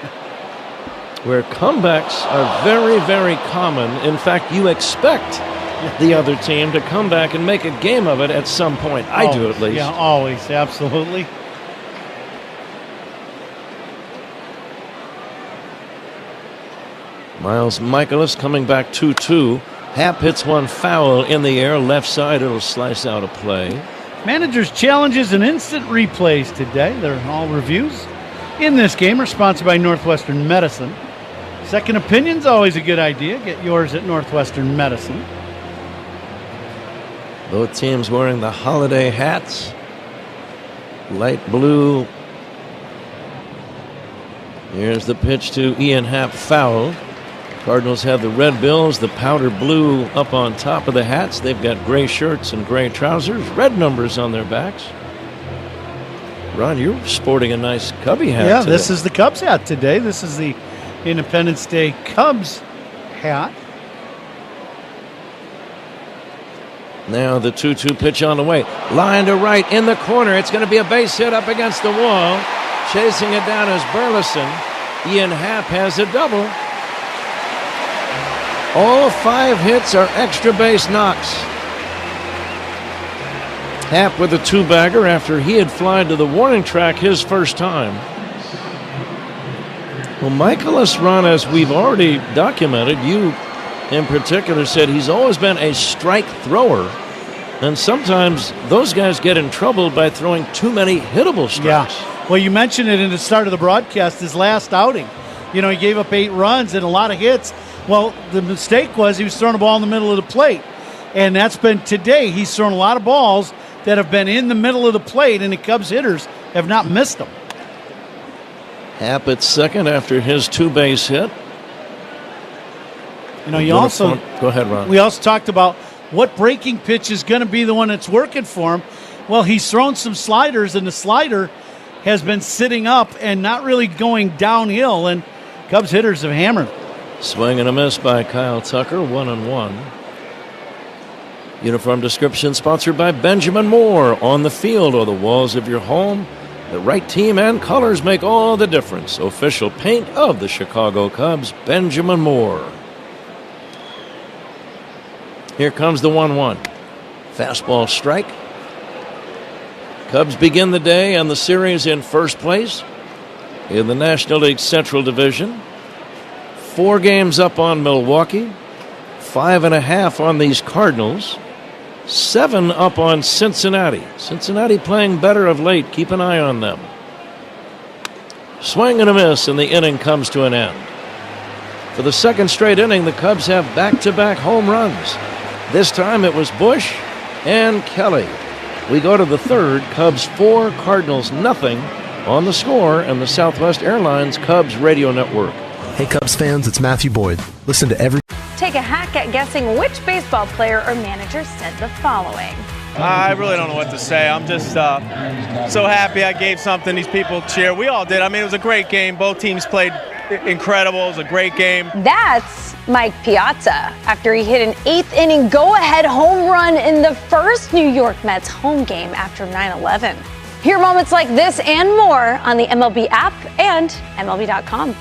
Where comebacks are very, very common. In fact, you expect the other team to come back and make a game of it at some point. I do, at least. Yeah, always. Absolutely. Miles Michaelis coming back 2-2. Happ hits one foul in the air. Left side, it'll slice out a play. Managers' challenges and instant replays today. They're all reviews in this game are sponsored by Northwestern Medicine. Second opinion's always a good idea. Get yours at Northwestern Medicine. Both teams wearing the holiday hats. Light blue. Here's the pitch to Ian Happ, foul. Cardinals have the red bills, the powder blue up on top of the hats. They've got gray shirts and gray trousers, red numbers on their backs. Ron, you're sporting a nice Cubby hat today. This is the Cubs hat today. This is the Independence Day Cubs hat. Now the 2-2 pitch on the way. Line to right in the corner. It's going to be a base hit up against the wall. Chasing it down is Burleson. Ian Happ has a double. All 5 hits are extra base knocks. Happ with a 2-bagger after he had flied to the warning track his first time. Well, Michaelis run, as we've already documented, you in particular said he's always been a strike thrower. And sometimes those guys get in trouble by throwing too many hittable strikes. Yeah. Well, you mentioned it in the start of the broadcast, his last outing. You know, he gave up 8 runs and a lot of hits. Well, the mistake was he was throwing a ball in the middle of the plate. And that's been today. He's thrown a lot of balls that have been in the middle of the plate, and the Cubs hitters have not missed them. Happ at second after his 2-base hit. You know, you also go ahead, Ron. We also talked about what breaking pitch is going to be the one that's working for him. Well, he's thrown some sliders, and the slider has been sitting up and not really going downhill, and Cubs hitters have hammered. Swing and a miss by Kyle Tucker, 1-1. Uniform description sponsored by Benjamin Moore. On the field or the walls of your home, the right team and colors make all the difference. Official paint of the Chicago Cubs, Benjamin Moore. Here comes the 1-1. Fastball strike. Cubs begin the day and the series in first place in the National League Central Division. 4 games up on Milwaukee. 5.5 on these Cardinals. 7 up on Cincinnati. Cincinnati playing better of late. Keep an eye on them. Swing and a miss, and the inning comes to an end. For the second straight inning, the Cubs have back-to-back home runs. This time it was Bush and Kelly. We go to the third. Cubs 4, Cardinals nothing on the score and the Southwest Airlines Cubs radio network. Hey Cubs fans, it's Matthew Boyd. Listen to every... Take a hack at guessing which baseball player or manager said the following. I really don't know what to say. I'm just so happy I gave something these people cheer. We all did. I mean, it was a great game. Both teams played incredible. It was a great game. That's Mike Piazza after he hit an 8th inning go-ahead home run in the first New York Mets home game after 9/11. Hear moments like this and more on the MLB app and MLB.com.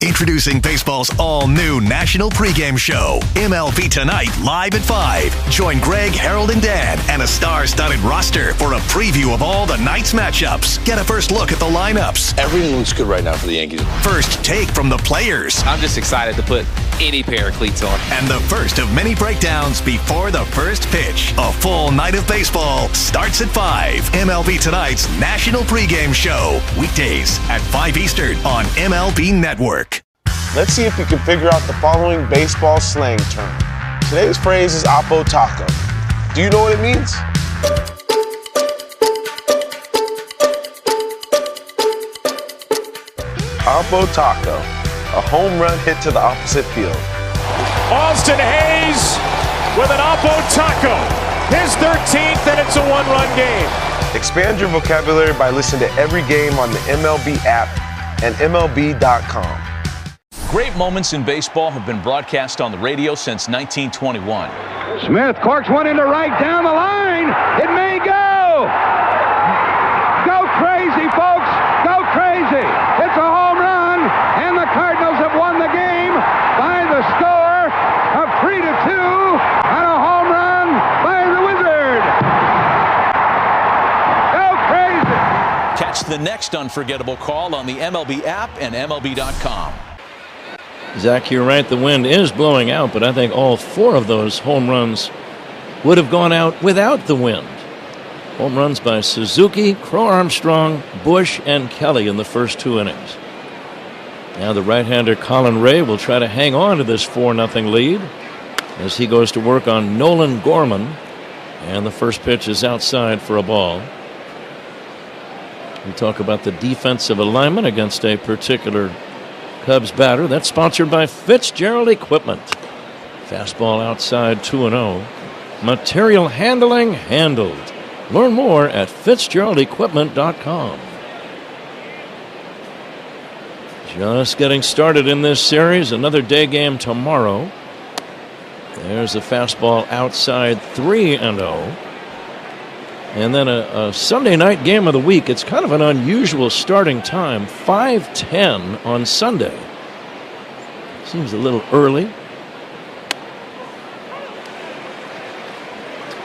Introducing baseball's all-new national pregame show, MLB Tonight, live at 5. Join Greg, Harold, and Dan and a star-studded roster for a preview of all the night's matchups. Get a first look at the lineups. Everything looks good right now for the Yankees. First take from the players. I'm just excited to put any pair of cleats on. And the first of many breakdowns before the first pitch. A full night of baseball starts at 5. MLB Tonight's national pregame show. Weekdays at 5 Eastern on MLB Network. Let's see if you can figure out the following baseball slang term. Today's phrase is Oppo Taco. Do you know what it means? Oppo Taco, a home run hit to the opposite field. Austin Hayes with an Oppo Taco. His 13th, and it's a 1-run game. Expand your vocabulary by listening to every game on the MLB app and MLB.com. Great moments in baseball have been broadcast on the radio since 1921. Smith corks one into right down the line. It may go. Go crazy, folks. Go crazy. It's a home run, and the Cardinals have won the game by the score of 3-2 on a home run by the Wizard. Go crazy. Catch the next unforgettable call on the MLB app and MLB.com. Zach, you're right. The wind is blowing out, but I think all 4 of those home runs would have gone out without the wind. Home runs by Suzuki, Crow Armstrong, Bush, and Kelly in the first 2 innings. Now the right-hander Colin Ray will try to hang on to this 4-0 lead as he goes to work on Nolan Gorman. And the first pitch is outside for a ball. We talk about the defensive alignment against a particular Cubs batter. That's sponsored by Fitzgerald Equipment. Fastball outside, 2-0. Material handling handled. Learn more at FitzgeraldEquipment.com. Just getting started in this series. Another day game tomorrow. There's a fastball outside, 3-0. And then a Sunday night game of the week. It's kind of an unusual starting time, 5:10 on Sunday. Seems a little early.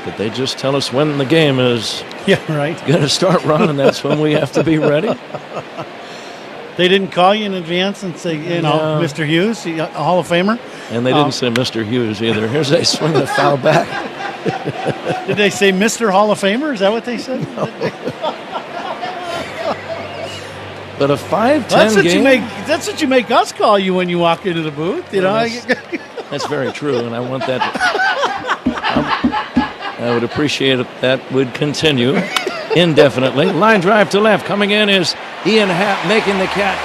But they just tell us when the game is going to start running. That's when we have to be ready. They didn't call you in advance and say, Mr. Hughes, a Hall of Famer? And they didn't say Mr. Hughes either. Here's a swing and a foul back. Did they say Mr. Hall of Famer? Is that what they said? No. But a 5-10 game? That's what you make us call you when you walk into the booth. That's very true, and I want that. I would appreciate it. That would continue indefinitely. Line drive to left. Coming in is Ian Happ making the catch.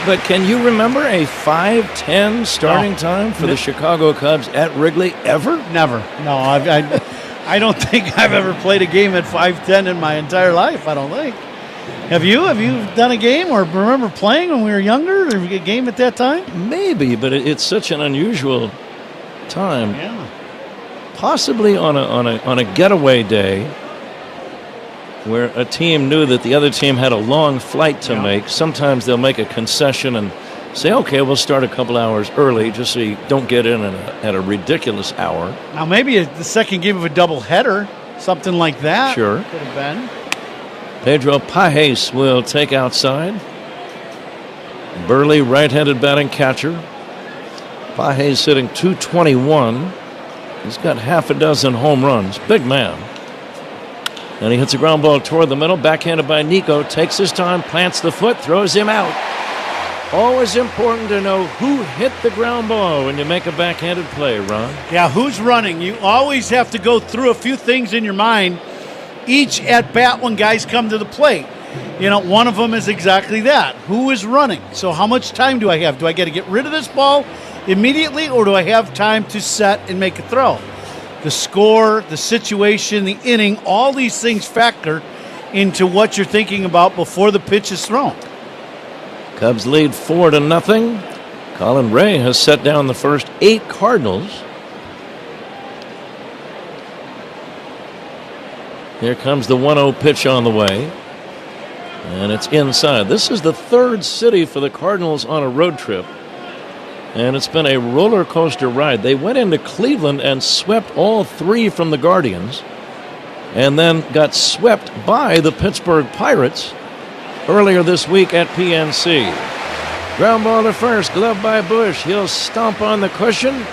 But can you remember a 5:10 starting time for the Chicago Cubs at Wrigley ever? Never. No, I don't think I've ever played a game at 5:10 in my entire life. I don't think. Have you? Have you done a game or remember playing when we were younger? Or a game at that time? Maybe, but it's such an unusual time. Yeah. Possibly on a getaway day, where a team knew that the other team had a long flight to make. Sometimes they'll make a concession and say, okay, we'll start a couple hours early just so you don't get in at a ridiculous hour. Now, maybe the second game of a doubleheader, something like that. Sure. Could have been. Pedro Pajes will take outside. Burley, right-handed batting catcher. Pajes hitting .221. He's got half a dozen home runs. Big man. And he hits a ground ball toward the middle, backhanded by Nico, takes his time, plants the foot, throws him out. Always important to know who hit the ground ball when you make a backhanded play, Ron. Yeah, who's running? You always have to go through a few things in your mind each at bat when guys come to the plate. One of them is exactly that. Who is running? So how much time do I have? Do I get to get rid of this ball immediately, or do I have time to set and make a throw? The score, the situation, the inning, all these things factor into what you're thinking about before the pitch is thrown. Cubs lead 4-0. Colin Ray has set down the first 8 Cardinals. Here comes the 1-0 pitch on the way. And it's inside. This is the third city for the Cardinals on a road trip. And it's been a roller coaster ride. They went into Cleveland and swept all 3 from the Guardians, and then got swept by the Pittsburgh Pirates earlier this week at PNC. Ground ball to first, glove by Bush. He'll stomp on the cushion.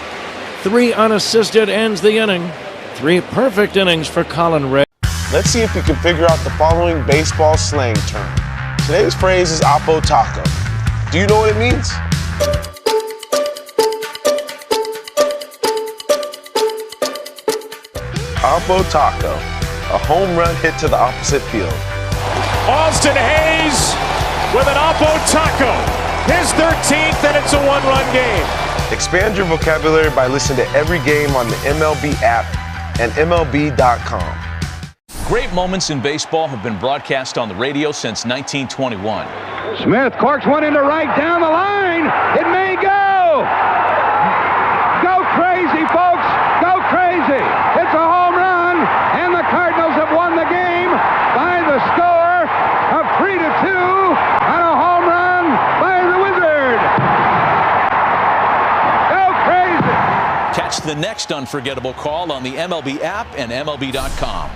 3 unassisted ends the inning. 3 perfect innings for Colin Ray. Let's see if you can figure out the following baseball slang term. Today's phrase is Oppo Taco. Do you know what it means? Oppo Taco, a home run hit to the opposite field. Austin Hayes with an Oppo Taco, his 13th, and it's a 1-run game. Expand your vocabulary by listening to every game on the MLB app and MLB.com. Great moments in baseball have been broadcast on the radio since 1921. Smith corks one into right down the line. It may go. Go crazy, folks. Go crazy. It's a home run, and the Cardinals have won the game by the score of 3-2 on a home run by the Wizard. Go crazy. Catch the next unforgettable call on the MLB app and MLB.com.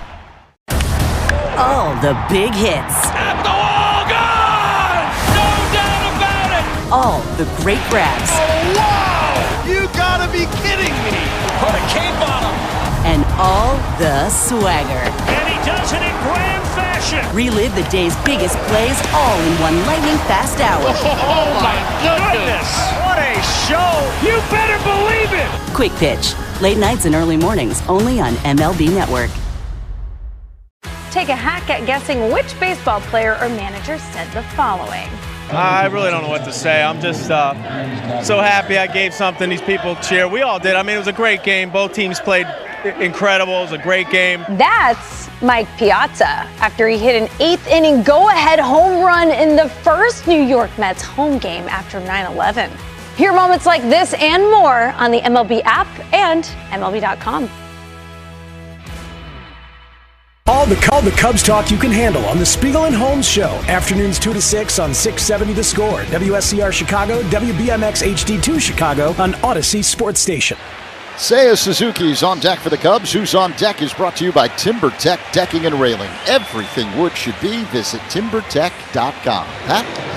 All the big hits. At the wall, gone! No doubt about it! All the great grabs. Oh, wow! You gotta be kidding me! Put a cape on him! And all the swagger. And he does it in grand fashion! Relive the day's biggest plays all in one lightning-fast hour. Oh, my goodness! What a show! You better believe it! Quick Pitch. Late nights and early mornings, only on MLB Network. Take a hack at guessing which baseball player or manager said the following. I really don't know what to say. I'm just so happy I gave something these people cheer. We all did. I mean, it was a great game. Both teams played incredible. It was a great game. That's Mike Piazza after he hit an 8th-inning go-ahead home run in the first New York Mets home game after 9/11. Hear moments like this and more on the MLB app and MLB.com. All the Cubs talk you can handle on the Spiegel and Holmes Show. Afternoons 2 to 6 on 670 The Score. WSCR Chicago, WBMX HD2 Chicago on Odyssey Sports Station. Seiya Suzuki's on deck for the Cubs. Who's on deck is brought to you by TimberTech Decking and Railing. Everything wood should be. Visit TimberTech.com. Pat?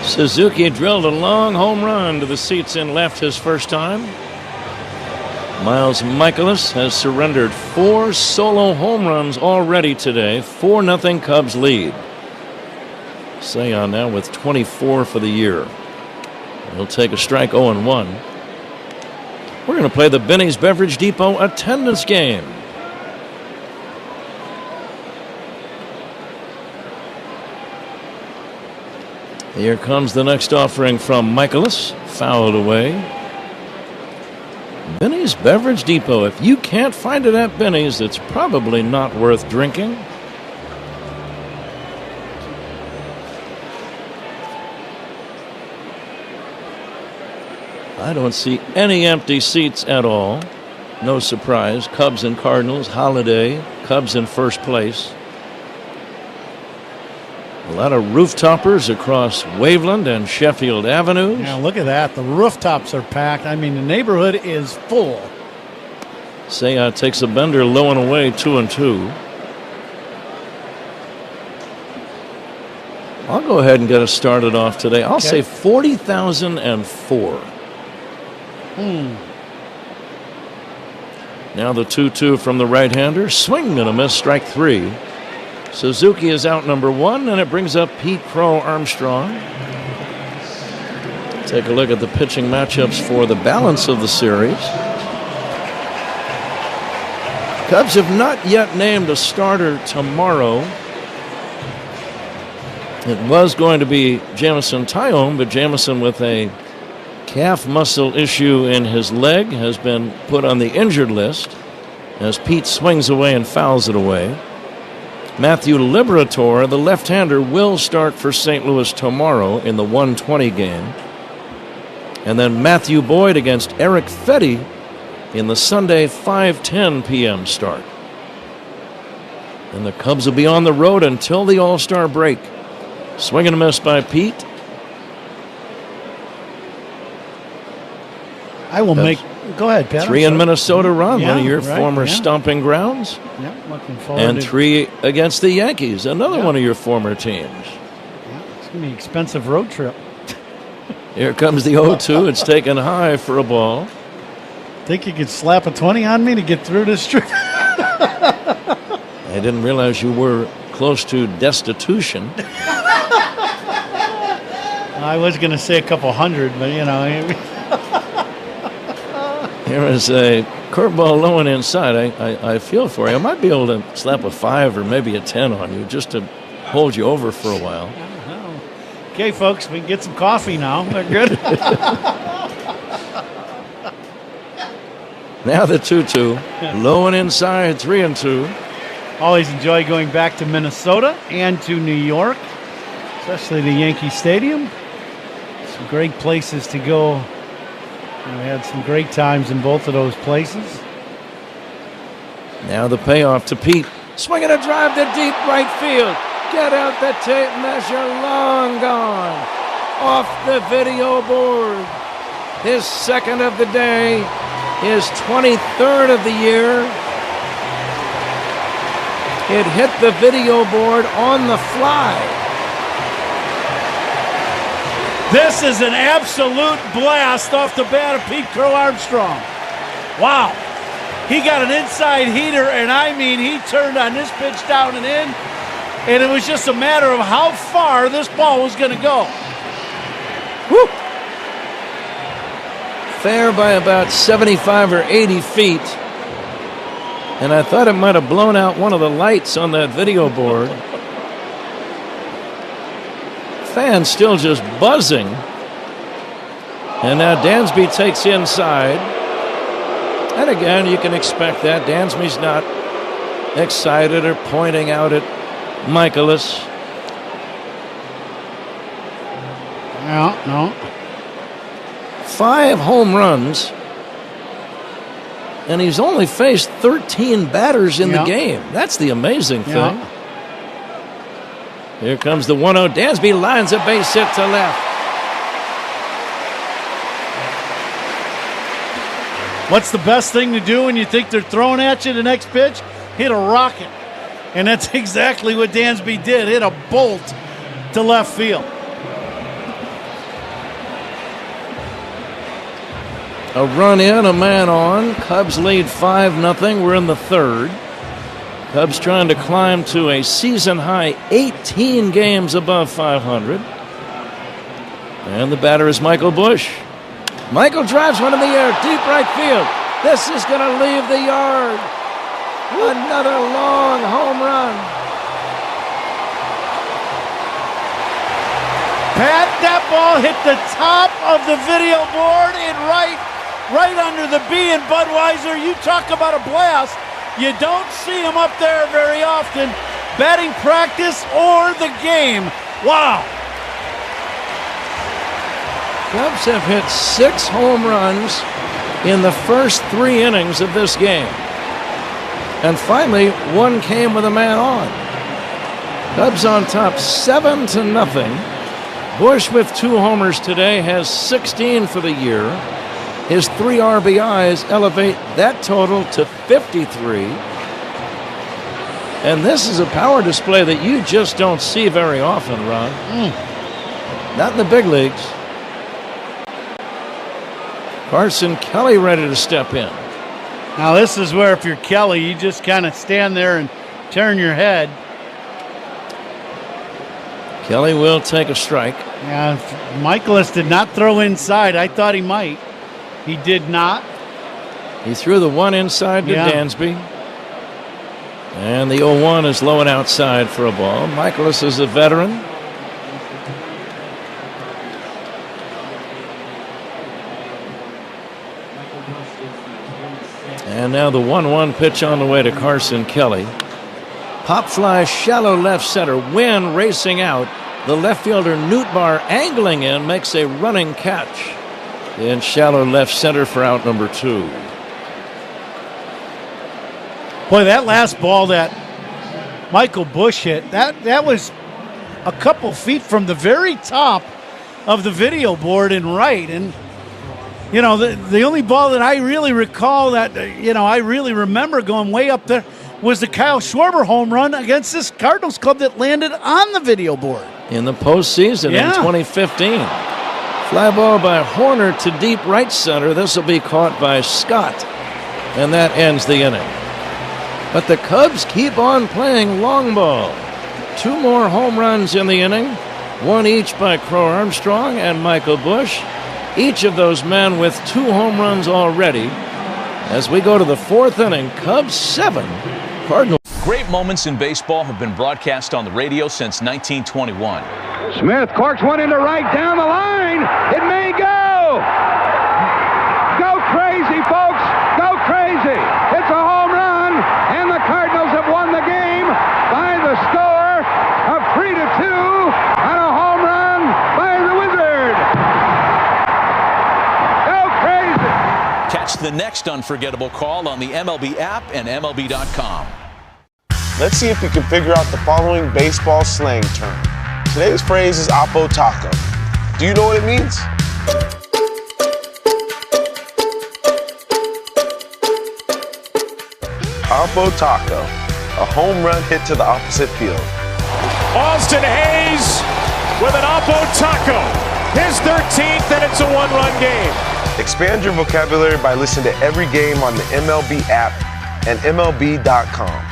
Suzuki drilled a long home run to the seats in left his first time. Miles Michaelis has surrendered 4 solo home runs already today. 4-0 Cubs lead. Seiya now with 24 for the year. He'll take a strike 0-1. We're going to play the Benny's Beverage Depot attendance game. Here comes the next offering from Michaelis. Fouled away. Benny's Beverage Depot. If you can't find it at Benny's, it's probably not worth drinking. I don't see any empty seats at all. No surprise. Cubs and Cardinals, holiday. Cubs in first place. A lot of rooftoppers across Waveland and Sheffield Avenues. Yeah, look at that. The rooftops are packed. I mean, the neighborhood is full. Seiya takes a bender low and away, 2-2. I'll go ahead and get us started off today. I'll say 40,004. Now the 2-2 from the right-hander. Swing and a miss, strike 3. Suzuki is out number 1, and it brings up Pete Crow Armstrong. Take a look at the pitching matchups for the balance of the series. Cubs have not yet named a starter tomorrow. It was going to be Jamison Tyone, but Jamison, with a calf muscle issue in his leg, has been put on the injured list as Pete swings away and fouls it away. Matthew Liberatore, the left-hander, will start for St. Louis tomorrow in the 1:20 game. And then Matthew Boyd against Eric Fetty in the Sunday 5:10 p.m. start. And the Cubs will be on the road until the All-Star break. Swing and a miss by Pete. I will make. Go ahead, Pat. 3 in Minnesota, Ron, one of your former stomping grounds. Yeah, looking forward. And to 3 against the Yankees, another one of your former teams. Yeah, it's going to be an expensive road trip. Here comes the 0-2. It's taken high for a ball. Think you could slap a 20 on me to get through this trip? I didn't realize you were close to destitution. I was going to say a couple hundred, but you know. Here is a curveball low and inside. I feel for you. I might be able to slap a 5 or maybe a 10 on you just to hold you over for a while. Okay, folks, we can get some coffee now. They're good. Now the 2-2. Low and inside, 3-2. Always enjoy going back to Minnesota and to New York, especially the Yankee Stadium. Some great places to go. We had some great times in both of those places. Now the payoff to Pete. Swinging a drive to deep right field. Get out the tape measure, long gone. Off the video board. His second of the day. His 23rd of the year. It hit the video board on the fly. This is an absolute blast off the bat of Pete Crow Armstrong. Wow. He got an inside heater, and I mean, he turned on this pitch down and in, and it was just a matter of how far this ball was going to go. Woo! Fair by about 75 or 80 feet. And I thought it might have blown out one of the lights on that video board. Fans still just buzzing. And now Dansby takes inside. And again, you can expect that. Dansby's not excited or pointing out at Michaelis. No. 5 home runs, and he's only faced 13 batters in the game. That's the amazing thing. Here comes the 1-0. Dansby lines a base hit to left. What's the best thing to do when you think they're throwing at you the next pitch? Hit a rocket. And that's exactly what Dansby did. Hit a bolt to left field. A run in, a man on. Cubs lead 5-0. We're in the third. Cubs trying to climb to a season-high 18 games above 500. And the batter is Michael Busch. Michael drives one in the air, deep right field. This is going to leave the yard. Another long home run. Pat, that ball hit the top of the video board and right under the B in Budweiser. You talk about a blast. You don't see him up there very often. Batting practice or the game. Wow. Cubs have hit 6 home runs in the first 3 innings of this game. And finally, one came with a man on. Cubs on top 7-0. Busch with 2 homers today has 16 for the year. His 3 RBIs elevate that total to 53. And this is a power display that you just don't see very often, Ron. Not in the big leagues. Carson Kelly ready to step in. Now this is where if you're Kelly, you just kind of stand there and turn your head. Kelly will take a strike. Yeah, Michaelis did not throw inside. I thought he might. He did not. He threw the one inside to Dansby. And the 0-1 is low and outside for a ball. Michaelis is a veteran. And now the 1-1 pitch on the way to Carson Kelly. Pop fly shallow left center. Wynn racing out. The left fielder Nootbaar angling in makes a running catch in shallow left center for out number 2. Boy, that last ball that Michael Busch hit, that was a couple feet from the very top of the video board and right. And, you know, the only ball that I really recall that, I really remember going way up there was the Kyle Schwarber home run against this Cardinals club that landed on the video board. In the postseason in 2015. Fly ball by Horner to deep right center. This will be caught by Scott. And that ends the inning. But the Cubs keep on playing long ball. 2 more home runs in the inning. 1 each by Crow Armstrong and Michael Busch. Each of those men with 2 home runs already. As we go to the 4th inning, Cubs 7, Cardinals. Great moments in baseball have been broadcast on the radio since 1921. Smith corks one into right down the line. It may go. Go crazy, folks. Go crazy. It's a home run, and the Cardinals have won the game by the score of 3-2 on a home run by the Wizard. Go crazy. Catch the next unforgettable call on the MLB app and MLB.com. Let's see if you can figure out the following baseball slang term. Today's phrase is Oppo Taco. Do you know what it means? Oppo Taco, a home run hit to the opposite field. Austin Hayes with an Oppo Taco. His 13th, and it's a 1-run game. Expand your vocabulary by listening to every game on the MLB app and MLB.com.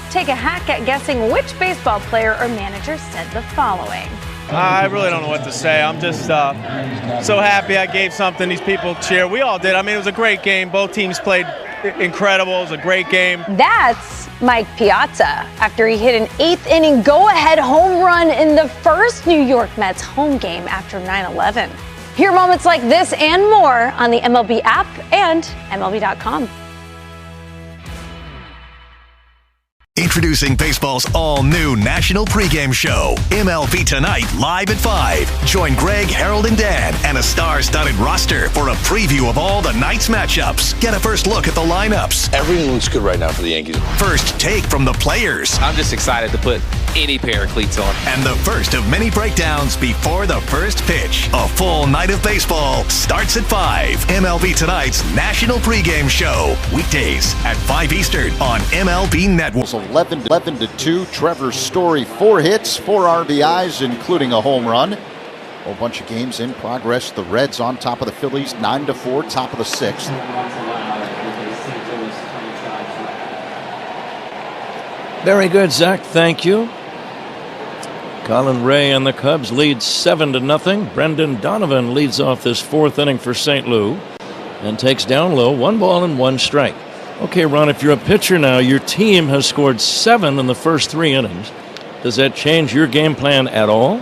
Take a hack at guessing which baseball player or manager said the following. I really don't know what to say. I'm just so happy I gave something these people cheer. We all did. I mean, it was a great game. Both teams played incredible. It was a great game. That's Mike Piazza after he hit an 8th inning go-ahead home run in the first New York Mets home game after 9/11. Hear moments like this and more on the MLB app and MLB.com. Introducing baseball's all-new national pregame show, MLB Tonight, live at 5. Join Greg, Harold, and Dan and a star-studded roster for a preview of all the night's matchups. Get a first look at the lineups. Everything looks good right now for the Yankees. First take from the players. I'm just excited to put any pair of cleats on. And the first of many breakdowns before the first pitch. A full night of baseball starts at 5. MLB Tonight's national pregame show. Weekdays at 5 Eastern on MLB Network. 11-2. Trevor Story, 4 hits, 4 RBIs, including a home run. A whole bunch of games in progress. The Reds on top of the Phillies, 9-4, top of the 6th. Very good, Zach. Thank you. Colin Ray and the Cubs lead 7-0. Brendan Donovan leads off this 4th inning for St. Louis and takes down low, 1 ball and 1 strike. Okay, Ron, if you're a pitcher now, your team has scored 7 in the first 3 innings. Does that change your game plan at all?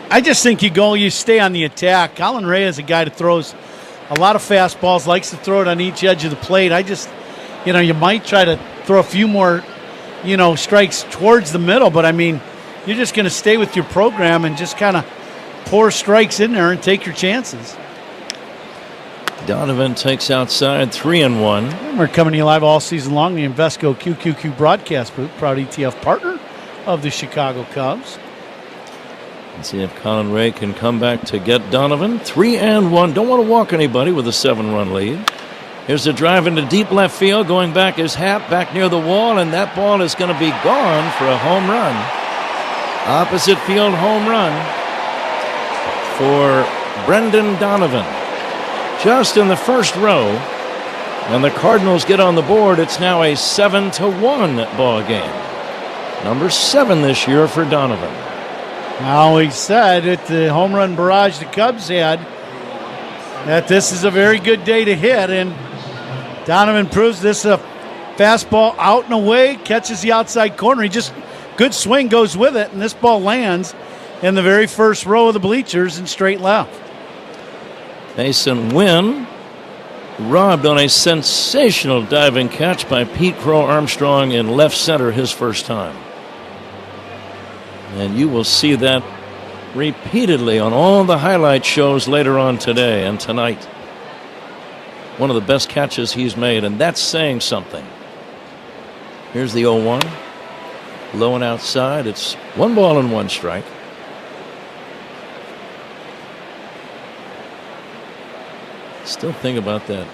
I just think you stay on the attack. Colin Ray is a guy that throws a lot of fastballs, likes to throw it on each edge of the plate. You might try to throw a few more, strikes towards the middle, but you're just going to stay with your program and just kind of pour strikes in there and take your chances. Donovan takes outside, 3-1. We're coming to you live all season long. The Invesco QQQ broadcast booth, proud ETF partner of the Chicago Cubs. Let's see if Colin Ray can come back to get Donovan. 3-1. Don't want to walk anybody with a 7-run lead. Here's a drive into deep left field. Going back is Happ, back near the wall, and that ball is going to be gone for a home run. Opposite field home run for Brendan Donovan. Just in the first row, and the Cardinals get on the board. It's now a 7-1 ball game. Number 7 this year for Donovan. Now, we said at the home run barrage the Cubs had that this is a very good day to hit, and Donovan proves this. A fastball out and away, catches the outside corner. Good swing goes with it, and this ball lands in the very first row of the bleachers in straight left. Mason Wynn robbed on a sensational diving catch by Pete Crow Armstrong in left center his first time. And you will see that repeatedly on all the highlight shows later on today and tonight. One of the best catches he's made, and that's saying something. Here's the 0-1. Low and outside. It's 1 ball and 1 strike. Still think about that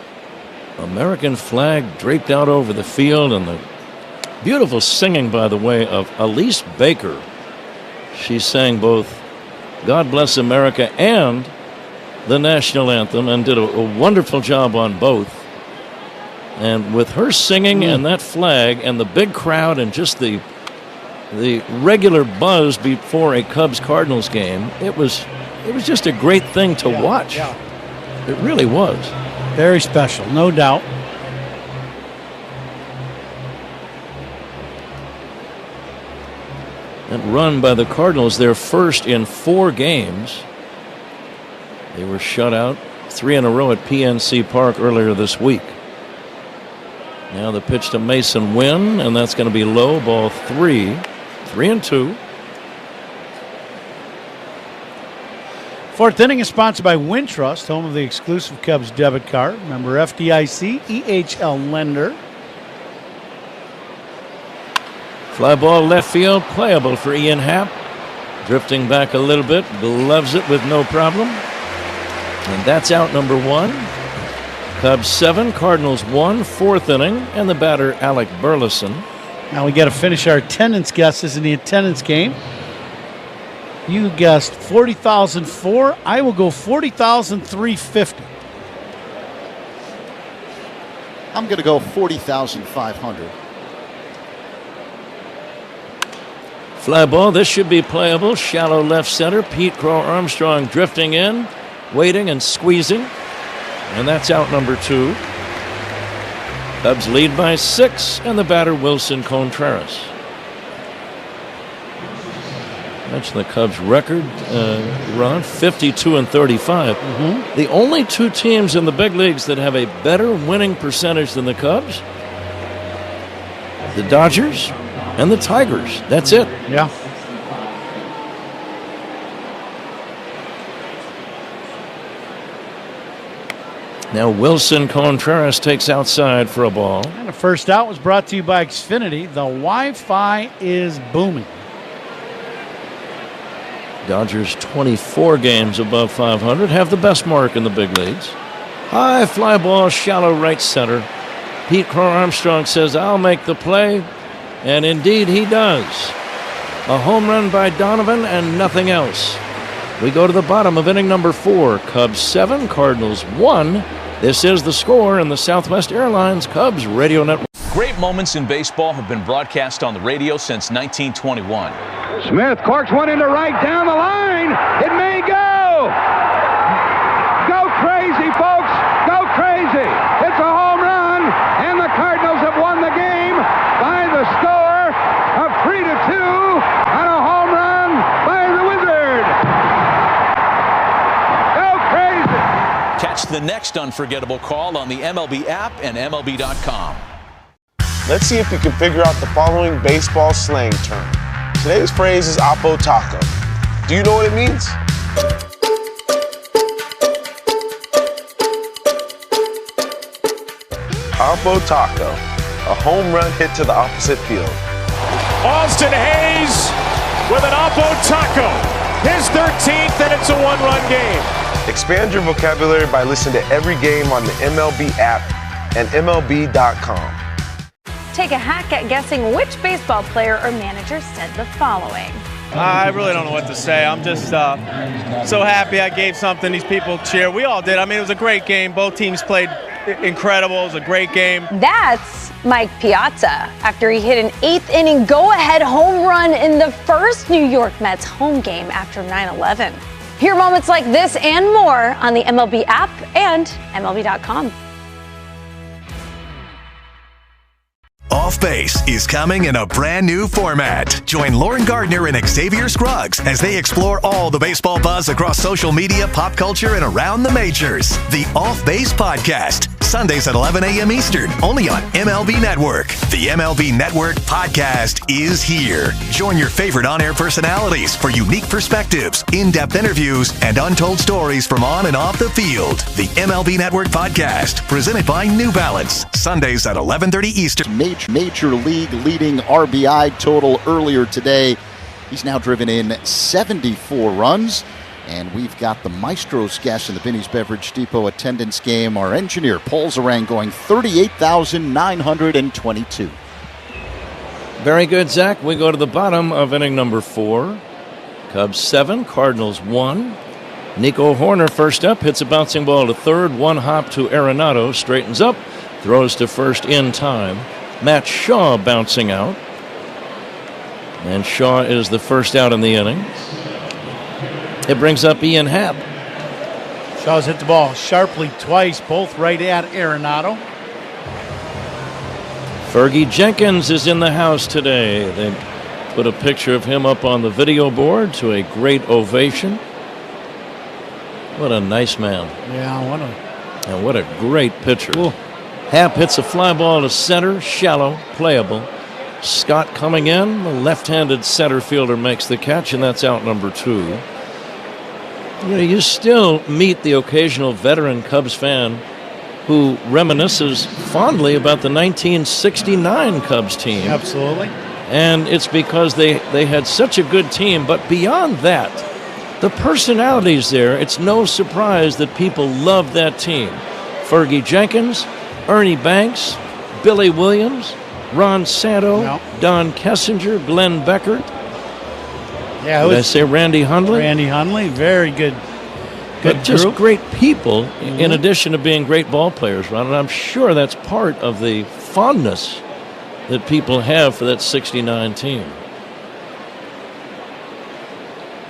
American flag draped out over the field, and the beautiful singing, by the way, of Elise Baker. She sang both God Bless America and the national anthem and did a wonderful job on both. And with her singing and that flag and the big crowd and just the regular buzz before a Cubs-Cardinals game, it was just a great thing to watch. Yeah. It really was. Very special, no doubt. And run by the Cardinals, their first in 4 games. They were shut out 3 in a row at PNC Park earlier this week. Now the pitch to Mason Wynn, and that's going to be low, ball 3. 3-2. 4th inning is sponsored by Wintrust, home of the exclusive Cubs debit card. Member FDIC, EHL lender. Fly ball left field, playable for Ian Happ. Drifting back a little bit, gloves it with no problem. And that's out number 1. Cubs 7, Cardinals 1, 4th inning, and the batter Alec Burleson. Now we got to finish our attendance guesses in the attendance game. You guessed 40,004. I will go 40,350. I'm going to go 40,500. Fly ball, this should be playable. Shallow left center. Pete Crow Armstrong drifting in, waiting and squeezing. And that's out number 2. Cubs lead by 6, and the batter Wilson Contreras. That's the Cubs record, Ron, 52-35. The only 2 teams in the big leagues that have a better winning percentage than the Cubs, the Dodgers and the Tigers. That's it. Yeah. Now Wilson Contreras takes outside for a ball. And the first out was brought to you by Xfinity. The Wi-Fi is booming. Dodgers 24 games above 500, have the best mark in the big leagues. High fly ball, shallow right center. Pete Crow Armstrong says, I'll make the play. And indeed he does. A home run by Donovan and nothing else. We go to the bottom of inning number 4. Cubs 7, Cardinals 1. This is the score in the Southwest Airlines Cubs Radio Network. Great moments in baseball have been broadcast on the radio since 1921. Smith corks one into right down the line. It may go. Go crazy, folks. Go crazy. It's a home run, and the Cardinals have won the game by the score of 3-2 on a home run by the Wizard. Go crazy. Catch the next unforgettable call on the MLB app and MLB.com. Let's see if we can figure out the following baseball slang term. Today's phrase is Oppo Taco. Do you know what it means? Oppo Taco, a home run hit to the opposite field. Austin Hayes with an Oppo Taco. His 13th, and it's a one-run game. Expand your vocabulary by listening to every game on the MLB app and MLB.com. Take a hack at guessing which baseball player or manager said the following. I really don't know what to say. I'm just so happy I gave something these people cheer. We all did. I mean, it was a great game. Both teams played incredible. It was a great game. That's Mike Piazza after he hit an 8th inning go-ahead home run in the first New York Mets home game after 9/11. Hear moments like this and more on the MLB app and MLB.com. Off Base is coming in a brand new format. Join Lauren Gardner and Xavier Scruggs as they explore all the baseball buzz across social media, pop culture, and around the majors. The Off Base Podcast, Sundays at 11 a.m. Eastern, only on MLB Network. The MLB Network Podcast is here. Join your favorite on-air personalities for unique perspectives, in-depth interviews, and untold stories from on and off the field. The MLB Network Podcast, presented by New Balance, Sundays at 11:30 Eastern. Major League leading RBI total earlier today. He's now driven in 74 runs. And we've got the Maestro's guest in the Vinny's Beverage Depot attendance game. Our engineer, Paul Zarang, going 38,922. Very good, Zach. We go to the bottom of inning number 4. Cubs 7, Cardinals 1. Nico Horner first up, hits a bouncing ball to third. One hop to Arenado, straightens up, throws to first in time. Matt Shaw bouncing out. And Shaw is the first out in the inning. It brings up Ian Happ. Shaw's hit the ball sharply twice, both right at Arenado. Fergie Jenkins is in the house today. They put a picture of him up on the video board to a great ovation. What a nice man. Yeah, and what a great pitcher. Ooh. Happ hits a fly ball to center, shallow, playable. Scott coming in, the left-handed center fielder makes the catch, and that's out number 2. You know, you still meet the occasional veteran Cubs fan who reminisces fondly about the 1969 Cubs team. Absolutely. And it's because they had such a good team. But beyond that, the personalities there, it's no surprise that people love that team. Fergie Jenkins, Ernie Banks, Billy Williams, Ron Santo, Don Kessinger, Glenn Beckert. Yeah, Did I say Randy Hundley? Randy Hundley, very good. But just great people, in addition to being great ball players, Ron. And I'm sure that's part of the fondness that people have for that 69 team.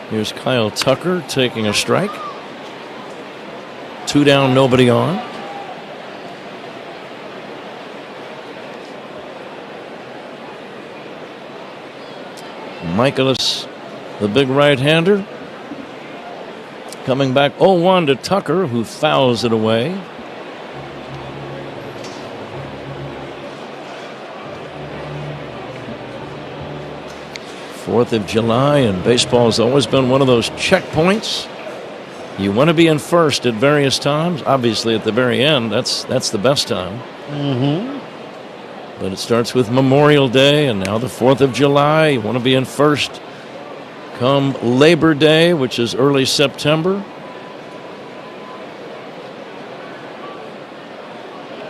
Here's Kyle Tucker taking a strike. 2 down, nobody on. Michaelis, the big right-hander, coming back 0-1 to Tucker, who fouls it away. 4th of July, and baseball has always been one of those checkpoints. You want to be in first at various times. Obviously, at the very end, that's the best time. But it starts with Memorial Day, and now the 4th of July. You want to be in first come Labor Day, which is early September.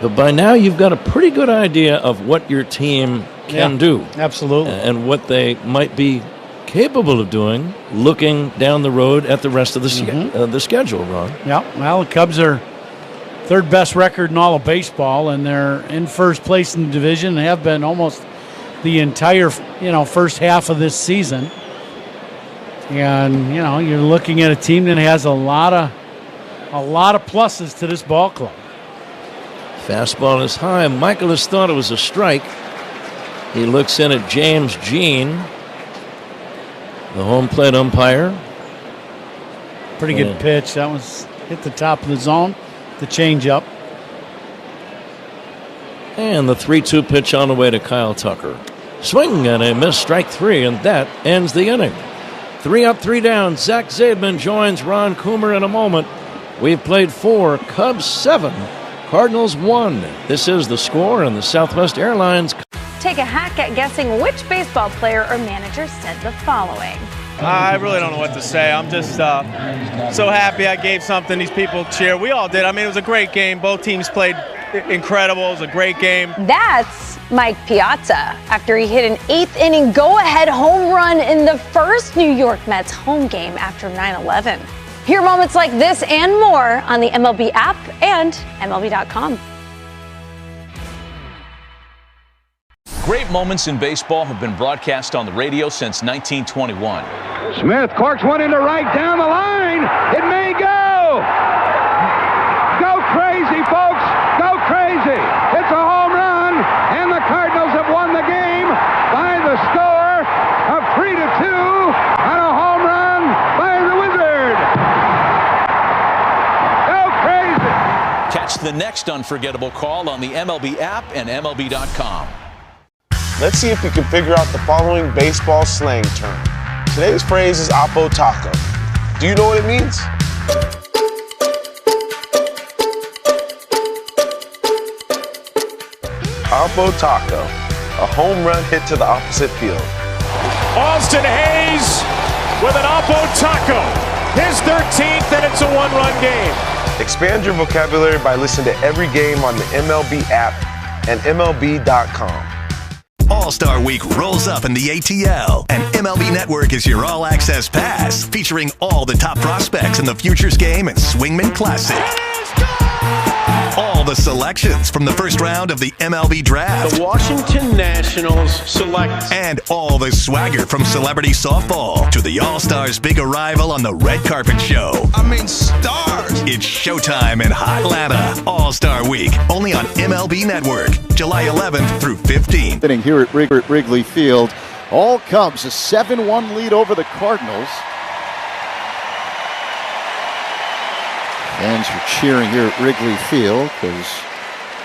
But by now, you've got a pretty good idea of what your team can do. Absolutely. And what they might be capable of doing, looking down the road at the rest of the schedule, Ron. Yeah, well, the Cubs are third best record in all of baseball, and they're in first place in the division and have been almost the entire, first half of this season. And, you're looking at a team that has a lot of pluses to this ball club. Fastball is high. Michaelis thought it was a strike. He looks in at James Jean, the home plate umpire. Pretty good pitch. That was hit the top of the zone, the changeup. And the 3-2 pitch on the way to Kyle Tucker. Swing and a miss, strike 3, and that ends the inning. 3 up, 3 down. Zach Zaidman joins Ron Coomer in a moment. We've played 4, Cubs 7, Cardinals 1. This is the score on the Southwest Airlines. Take a hack at guessing which baseball player or manager said the following. I really don't know what to say. I'm just so happy I gave something these people cheer. We all did. I mean, it was a great game. Both teams played incredible. It was a great game. That's Mike Piazza after he hit an 8th inning go-ahead home run in the first New York Mets home game after 9/11. Hear moments like this and more on the MLB app and MLB.com. Great moments in baseball have been broadcast on the radio since 1921. Smith corks one into right down the line. It may go. Go crazy, folks. Go crazy. It's a home run, and the Cardinals have won the game by the score of 3-2 on a home run by the Wizard. Go crazy. Catch the next unforgettable call on the MLB app and MLB.com. Let's see if we can figure out the following baseball slang term. Today's phrase is Oppo Taco. Do you know what it means? Oppo Taco, a home run hit to the opposite field. Austin Hayes with an Oppo Taco. His 13th, and it's a one-run game. Expand your vocabulary by listening to every game on the MLB app and MLB.com. All-Star Week rolls up in the ATL, and MLB Network is your all-access pass, featuring all the top prospects in the Futures Game and Swingman Classic. All the selections from the first round of the MLB Draft. The Washington Nationals select. And all the swagger from celebrity softball to the All-Stars' big arrival on the red carpet show. Stars! It's showtime in Hotlanta. All-Star Week, only on MLB Network, July 11th through 15th. Sitting here at Wrigley Field, all Cubs, a 7-1 lead over the Cardinals. Fans are cheering here at Wrigley Field because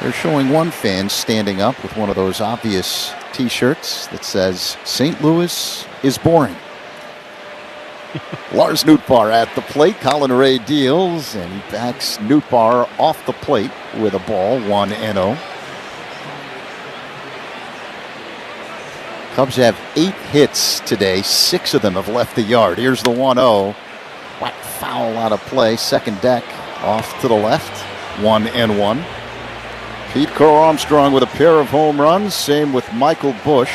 they're showing one fan standing up with one of those obvious T-shirts that says, "St. Louis is boring." Lars Nootbaar at the plate. Colin Ray deals, and he backs Nootbaar off the plate with a ball, 1-0. Cubs have 8 hits today. 6 of them have left the yard. Here's the 1-0. Whack foul out of play. Second deck off to the left. 1-1. Pete Crow Armstrong with a pair of home runs. Same with Michael Busch.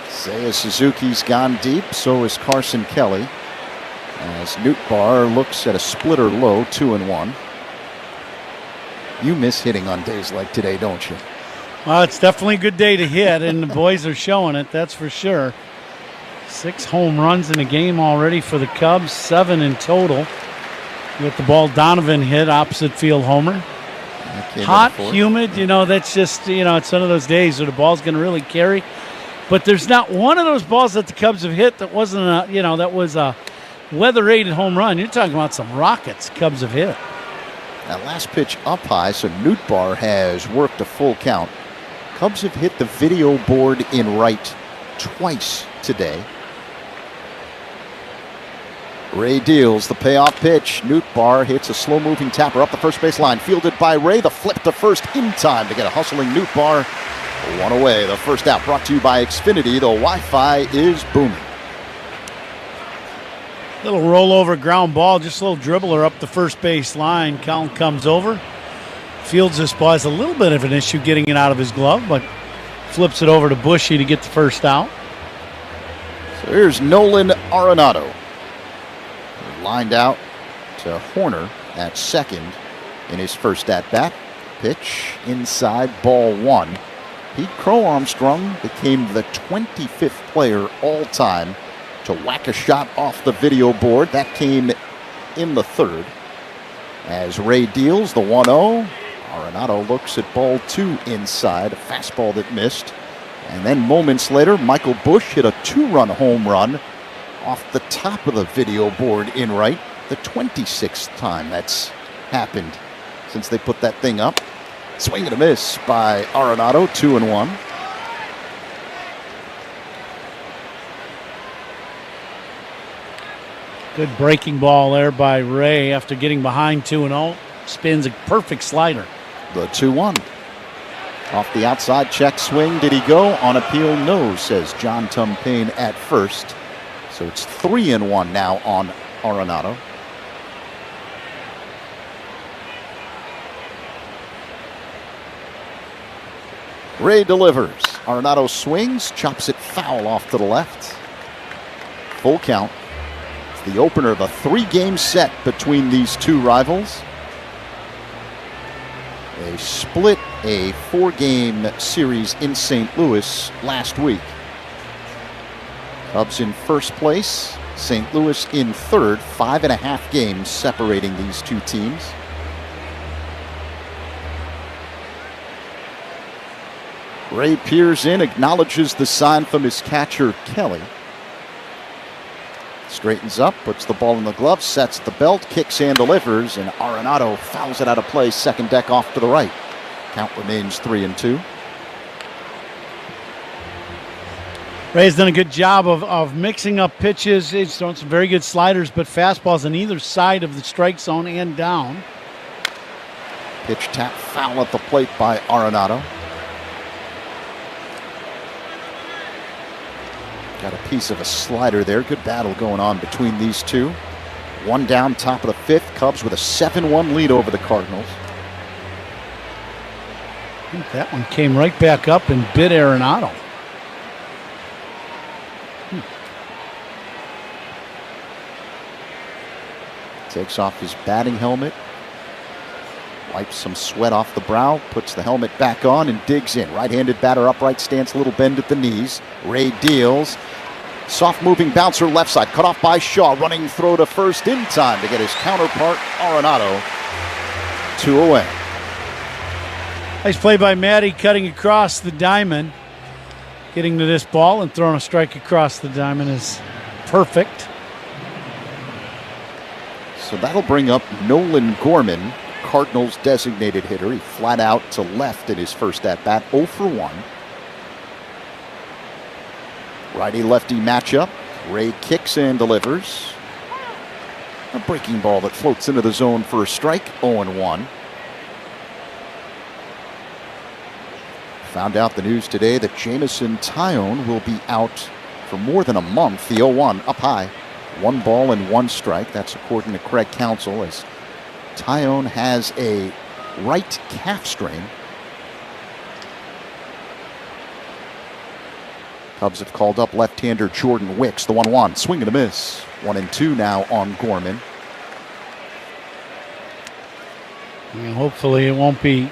Seiya Suzuki's gone deep. So is Carson Kelly. As Nootbaar looks at a splitter low, 2-1. You miss hitting on days like today, don't you? Well, it's definitely a good day to hit, and the boys are showing it, that's for sure. 6 home runs in a game already for the Cubs, 7 in total. With the ball Donovan hit, opposite field homer. Hot, humid, that's just, it's one of those days where the ball's going to really carry. But there's not one of those balls that the Cubs have hit that wasn't that was a weather-rated home run. You're talking about some rockets Cubs have hit. That last pitch up high, so Nootbaar has worked a full count. Cubs have hit the video board in right twice today. Ray deals the payoff pitch. Nootbaar hits a slow-moving tapper up the first base line. Fielded by Ray. The flip to first in time to get a hustling Nootbaar. One away. The first out brought to you by Xfinity. The Wi-Fi is booming. Little rollover ground ball, just a little dribbler up the first base line. Count comes over. Fields this ball. Has a little bit of an issue getting it out of his glove, but flips it over to Bushy to get the first out. So here's Nolan Arenado. Lined out to Horner at second in his first at-bat. Pitch inside, ball one. Pete Crow Armstrong became the 25th player all-time to whack a shot off the video board. That came in the third. As Ray deals the 1-0, Arenado looks at ball two inside, a fastball that missed. And then moments later, Michael Busch hit a two-run home run off the top of the video board in right, the 26th time that's happened since they put that thing up. Swing and a miss by Arenado, 2-1. Good breaking ball there by Ray after getting behind 2-0. Spins a perfect slider. The 2-1. Off the outside check swing. Did he go? On appeal, no, says John Tumpane at first. So it's 3-1 now on Arenado. Ray delivers. Arenado swings, chops it foul off to the left. Full count. It's the opener of a three-game set between these two rivals. They split a four-game series in St. Louis last week. Cubs in first place, St. Louis in third, 5.5 games separating these two teams. Ray peers in, acknowledges the sign from his catcher, Kelly. Straightens up, puts the ball in the glove, sets the belt, kicks and delivers, and Arenado fouls it out of play, second deck off to the right. Count remains 3-2. Ray's done a good job of mixing up pitches. He's thrown some very good sliders, but fastballs on either side of the strike zone and down. Pitch tap foul at the plate by Arenado. Got a piece of a slider there. Good battle going on between these two. One down, top of the fifth. Cubs with a 7-1 lead over the Cardinals. I think that one came right back up and bit Arenado. Takes off his batting helmet. Wipes some sweat off the brow. Puts the helmet back on and digs in. Right-handed batter, upright stance, a little bend at the knees. Ray deals. Soft moving bouncer left side. Cut off by Shaw. Running throw to first in time to get his counterpart, Arenado, 2 away. Nice play by Matty, cutting across the diamond. Getting to this ball and throwing a strike across the diamond is perfect. So that'll bring up Nolan Gorman, Cardinals designated hitter. He flat out to left in his first at-bat, 0 for 1. Righty-lefty matchup. Ray kicks and delivers. A breaking ball that floats into the zone for a strike, 0-1. Found out the news today that Jameson Taillon will be out for more than a month. The 0-1 up high. 1 ball and 1 strike. That's according to Craig Counsell, as Taillon has a right calf strain. Cubs have called up left-hander Jordan Wicks, the 1-1. Swing and a miss. 1-2 now on Gorman. And hopefully it won't be.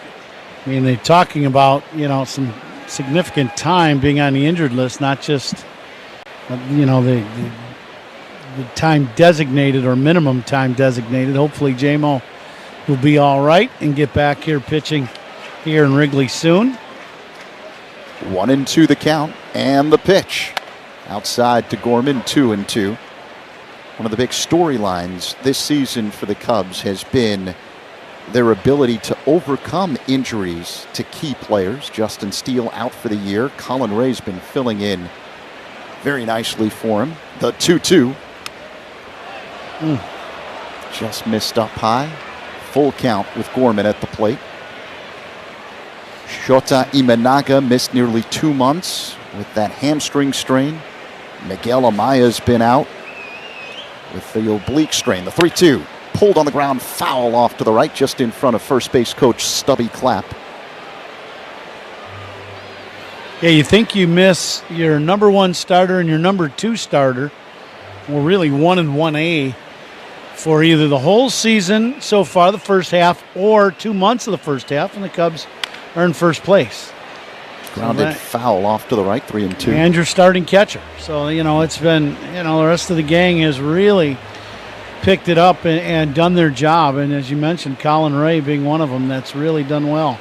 I mean, they're talking about, some significant time being on the injured list, not just, the time designated or minimum time designated. Hopefully J-Mo will be all right and get back here pitching here in Wrigley soon. 1-2 the count and the pitch. Outside to Gorman, 2-2. One of the big storylines this season for the Cubs has been their ability to overcome injuries to key players. Justin Steele out for the year. Colin Ray's been filling in very nicely for him. The 2-2. Just missed up high. Full count with Gorman at the plate. Shota Imanaga missed nearly 2 months with that hamstring strain. Miguel Amaya's been out with the oblique strain. The 3-2 pulled on the ground, foul off to the right, just in front of first base coach Stubby Clapp. Yeah, you think you miss your number 1 starter and your number 2 starter. Well, really 1 and 1A for either the whole season so far, the first half, or 2 months of the first half, and the Cubs are in first place. Grounded foul off to the right, 3-2. And your starting catcher. So, it's been, the rest of the gang has really picked it up and done their job. And as you mentioned, Colin Ray being one of them that's really done well.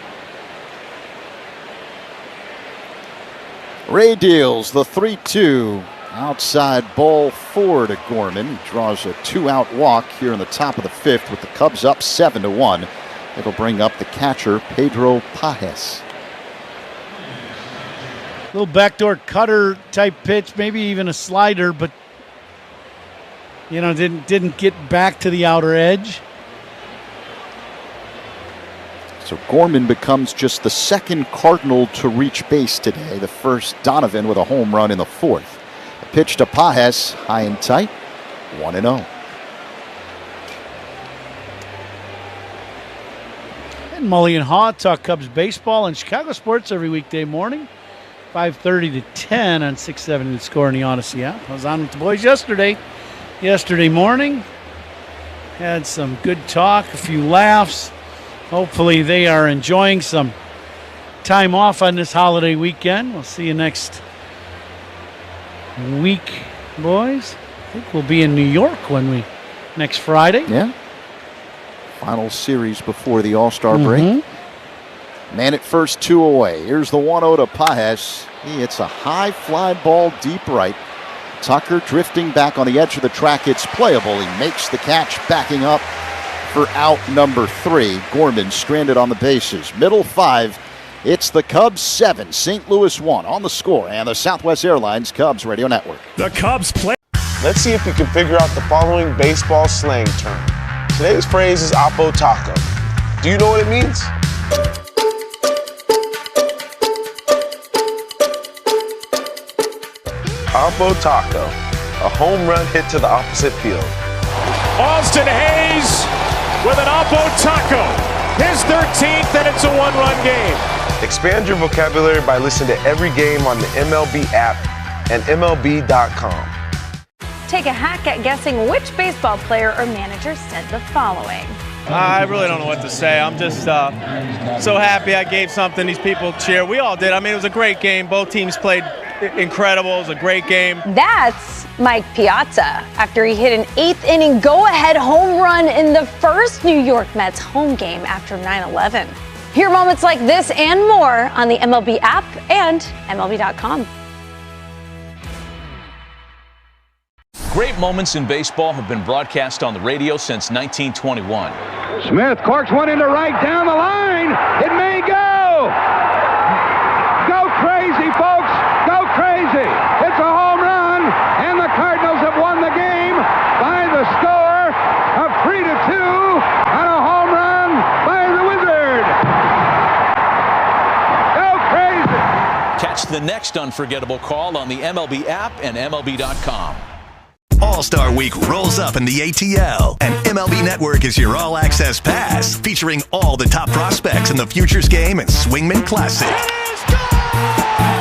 Ray deals the 3-2. Outside ball 4 to Gorman. He draws a 2-out walk here in the top of the 5th with the Cubs up 7-1. It'll bring up the catcher, Pedro Pajes. Little backdoor cutter type pitch, maybe even a slider, but didn't get back to the outer edge. So Gorman becomes just the second Cardinal to reach base today. The first Donovan with a home run in the 4th. A pitch to Pajes, high and tight, 1-0. And Mully and Haw talk Cubs baseball and Chicago sports every weekday morning, 5:30 to 10 on 670 The Score in the Odyssey app. I was on with the boys yesterday morning. Had some good talk, a few laughs. Hopefully they are enjoying some time off on this holiday weekend. We'll see you next week, boys. I think we'll be in New York next Friday. Yeah. Final series before the All-Star break. Man at first, 2 away. Here's the 1-0 to Pajes. He hits a high fly ball deep right. Tucker drifting back on the edge of the track. It's playable. He makes the catch, backing up for out number 3. Gorman stranded on the bases. Middle 5. It's the Cubs 7, St. Louis 1 on The Score and the Southwest Airlines Cubs Radio Network. The Cubs play. Let's see if you can figure out the following baseball slang term. Today's phrase is Oppo Taco. Do you know what it means? Oppo Taco, a home run hit to the opposite field. Austin Hayes with an Oppo Taco. His 13th, and it's a 1-run game. Expand your vocabulary by listening to every game on the MLB app and MLB.com. Take a hack at guessing which baseball player or manager said the following. I really don't know what to say. I'm just so happy I gave something these people cheer. We all did. I mean, it was a great game. Both teams played incredible. It was a great game. That's Mike Piazza after he hit an 8th-inning go-ahead home run in the first New York Mets home game after 9/11. Hear moments like this and more on the MLB app and MLB.com. Great moments in baseball have been broadcast on the radio since 1921. Smith corks one into right down the line. It may go. Go crazy, folks. Go crazy. It's a home run, and the Cardinals have won the game by the score of 3-2 on a home run by the Wizard. Go crazy. Catch the next unforgettable call on the MLB app and MLB.com. All-Star Week rolls up in the ATL, and MLB Network is your all-access pass, featuring all the top prospects in the Futures Game and Swingman Classic.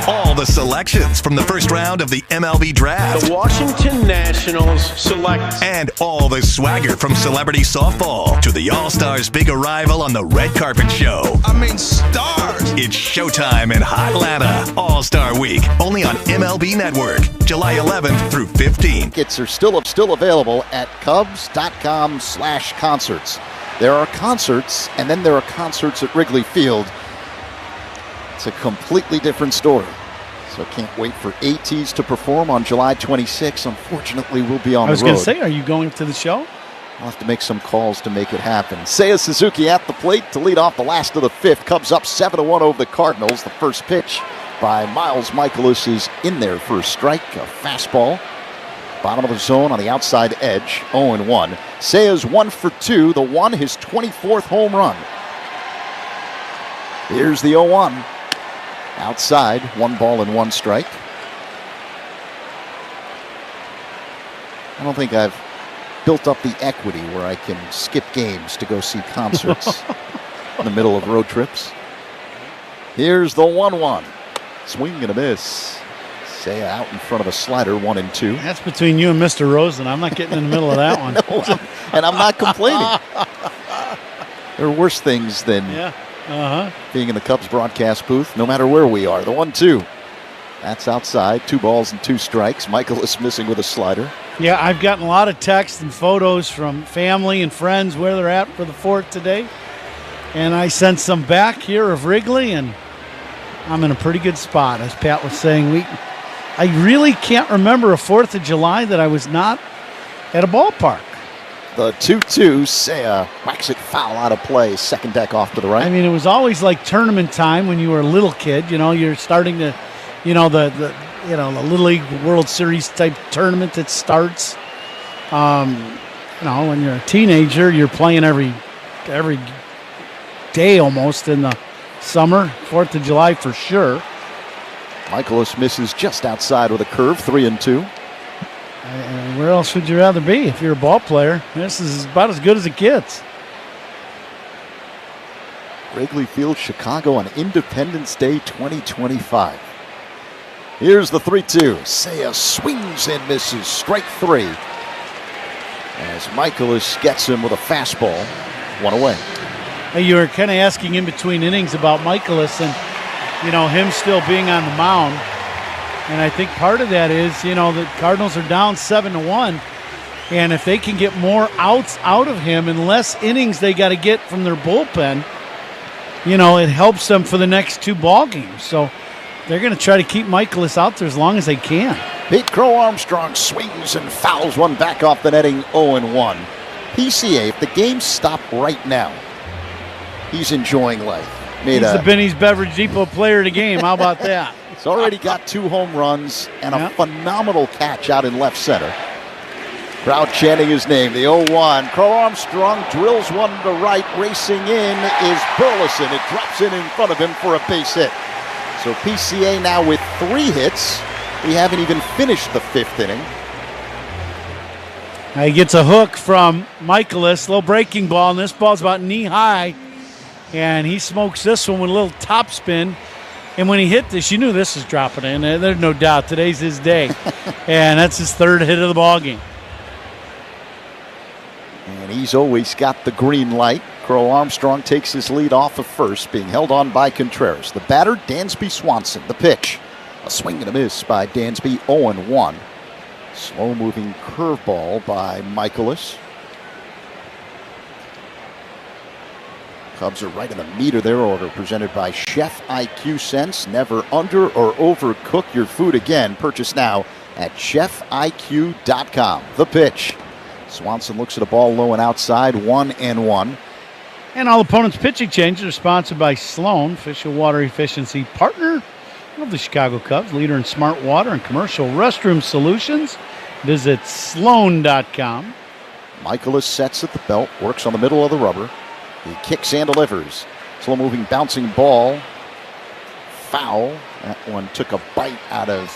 All the selections from the first round of the MLB Draft. The Washington Nationals select. And all the swagger from celebrity softball to the All-Stars' big arrival on the red carpet show. I mean, stars. It's showtime in Hotlanta. All-Star Week, only on MLB Network, July 11th through 15th. Tickets are still available at Cubs.com/concerts. There are concerts, and then there are concerts at Wrigley Field. It's a completely different story. So I can't wait for ATs to perform on July 26th. Unfortunately, we'll be on the road. I was going to say, are you going to the show? I'll have to make some calls to make it happen. Seiya Suzuki at the plate to lead off the last of the 5th. Cubs up 7-1 over the Cardinals. The first pitch by Miles Michaelis is in there for a strike. A fastball. Bottom of the zone on the outside edge. 0-1. Sea's 1 for 2. The 1, his 24th home run. Here's the 0-1. Outside, 1 ball and 1 strike. I don't think I've built up the equity where I can skip games to go see concerts in the middle of road trips. Here's the 1-1. Swing and a miss. Say out in front of a slider, 1-2. That's between you and Mr. Rosen. I'm not getting in the middle of that one. No, and I'm not complaining. There are worse things than being in the Cubs broadcast booth, no matter where we are. The 1-2. That's outside. 2 balls and 2 strikes. Michaelis missing with a slider. Yeah, I've gotten a lot of texts and photos from family and friends where they're at for the 4th today. And I sent some back here of Wrigley, and I'm in a pretty good spot. As Pat was saying, I really can't remember a 4th of July that I was not at a ballpark. The 2-2, Saya whacks it foul out of play. Second deck off to the right. I mean, it was always like tournament time when you were a little kid. You know, you're starting to, the Little League World Series type tournament that starts. When you're a teenager, you're playing every day almost in the summer. 4th of July for sure. Michaelis misses just outside with a curve, 3-2. Where else would you rather be if you're a ball player? This is about as good as it gets. Wrigley Field, Chicago on Independence Day 2025. Here's the 3-2. Saya swings and misses. Strike 3. As Michaelis gets him with a fastball. 1 away. Hey, you were kind of asking in between innings about Michaelis and, him still being on the mound. And I think part of that is, the Cardinals are down 7-1. And if they can get more outs out of him and less innings they got to get from their bullpen, it helps them for the next 2 ball games. So they're going to try to keep Michaelis out there as long as they can. Pete Crow Armstrong swings and fouls one back off the netting, 0-1. PCA, if the game stopped right now, he's enjoying life. He's the Benny's Beverage Depot player of the game. How about that? He's already got 2 home runs and a phenomenal catch out in left center. Crowd chanting his name, the 0-1. Crow Armstrong drills one to right. Racing in is Burleson. It drops in front of him for a base hit. So PCA now with 3 hits. We haven't even finished the 5th inning. He gets a hook from Michaelis. Little breaking ball, and this ball's about knee high. And he smokes this one with a little top spin. And when he hit this, you knew this was dropping in. There's no doubt. Today's his day. And that's his 3rd hit of the ball game. And he's always got the green light. Crow Armstrong takes his lead off of first, being held on by Contreras. The batter, Dansby Swanson. The pitch, a swing and a miss by Dansby, 0-1. Slow-moving curveball by Michaelis. Cubs are right in the meat of their order, presented by Chef IQ Sense. Never under or overcook your food again. Purchase now at chefiq.com. The pitch. Swanson looks at a ball low and outside, 1-1. And all opponents' pitching changes are sponsored by Sloan, official water efficiency partner of the Chicago Cubs, leader in smart water and commercial restroom solutions. Visit Sloan.com. Michaelis sets at the belt, works on the middle of the rubber. He kicks and delivers. Slow-moving, bouncing ball. Foul. That one took a bite out of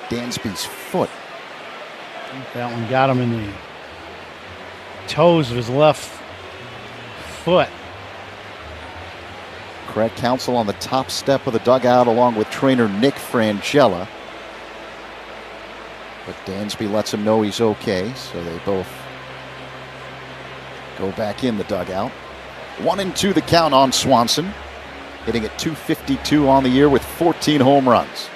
Dansby's foot. I think that one got him in the toes of his left foot. Correct counsel on the top step of the dugout along with trainer Nick Frangella. But Dansby lets him know he's okay, so they both go back in the dugout. 1-2 the count on Swanson, hitting at .252 on the year with 14 home runs.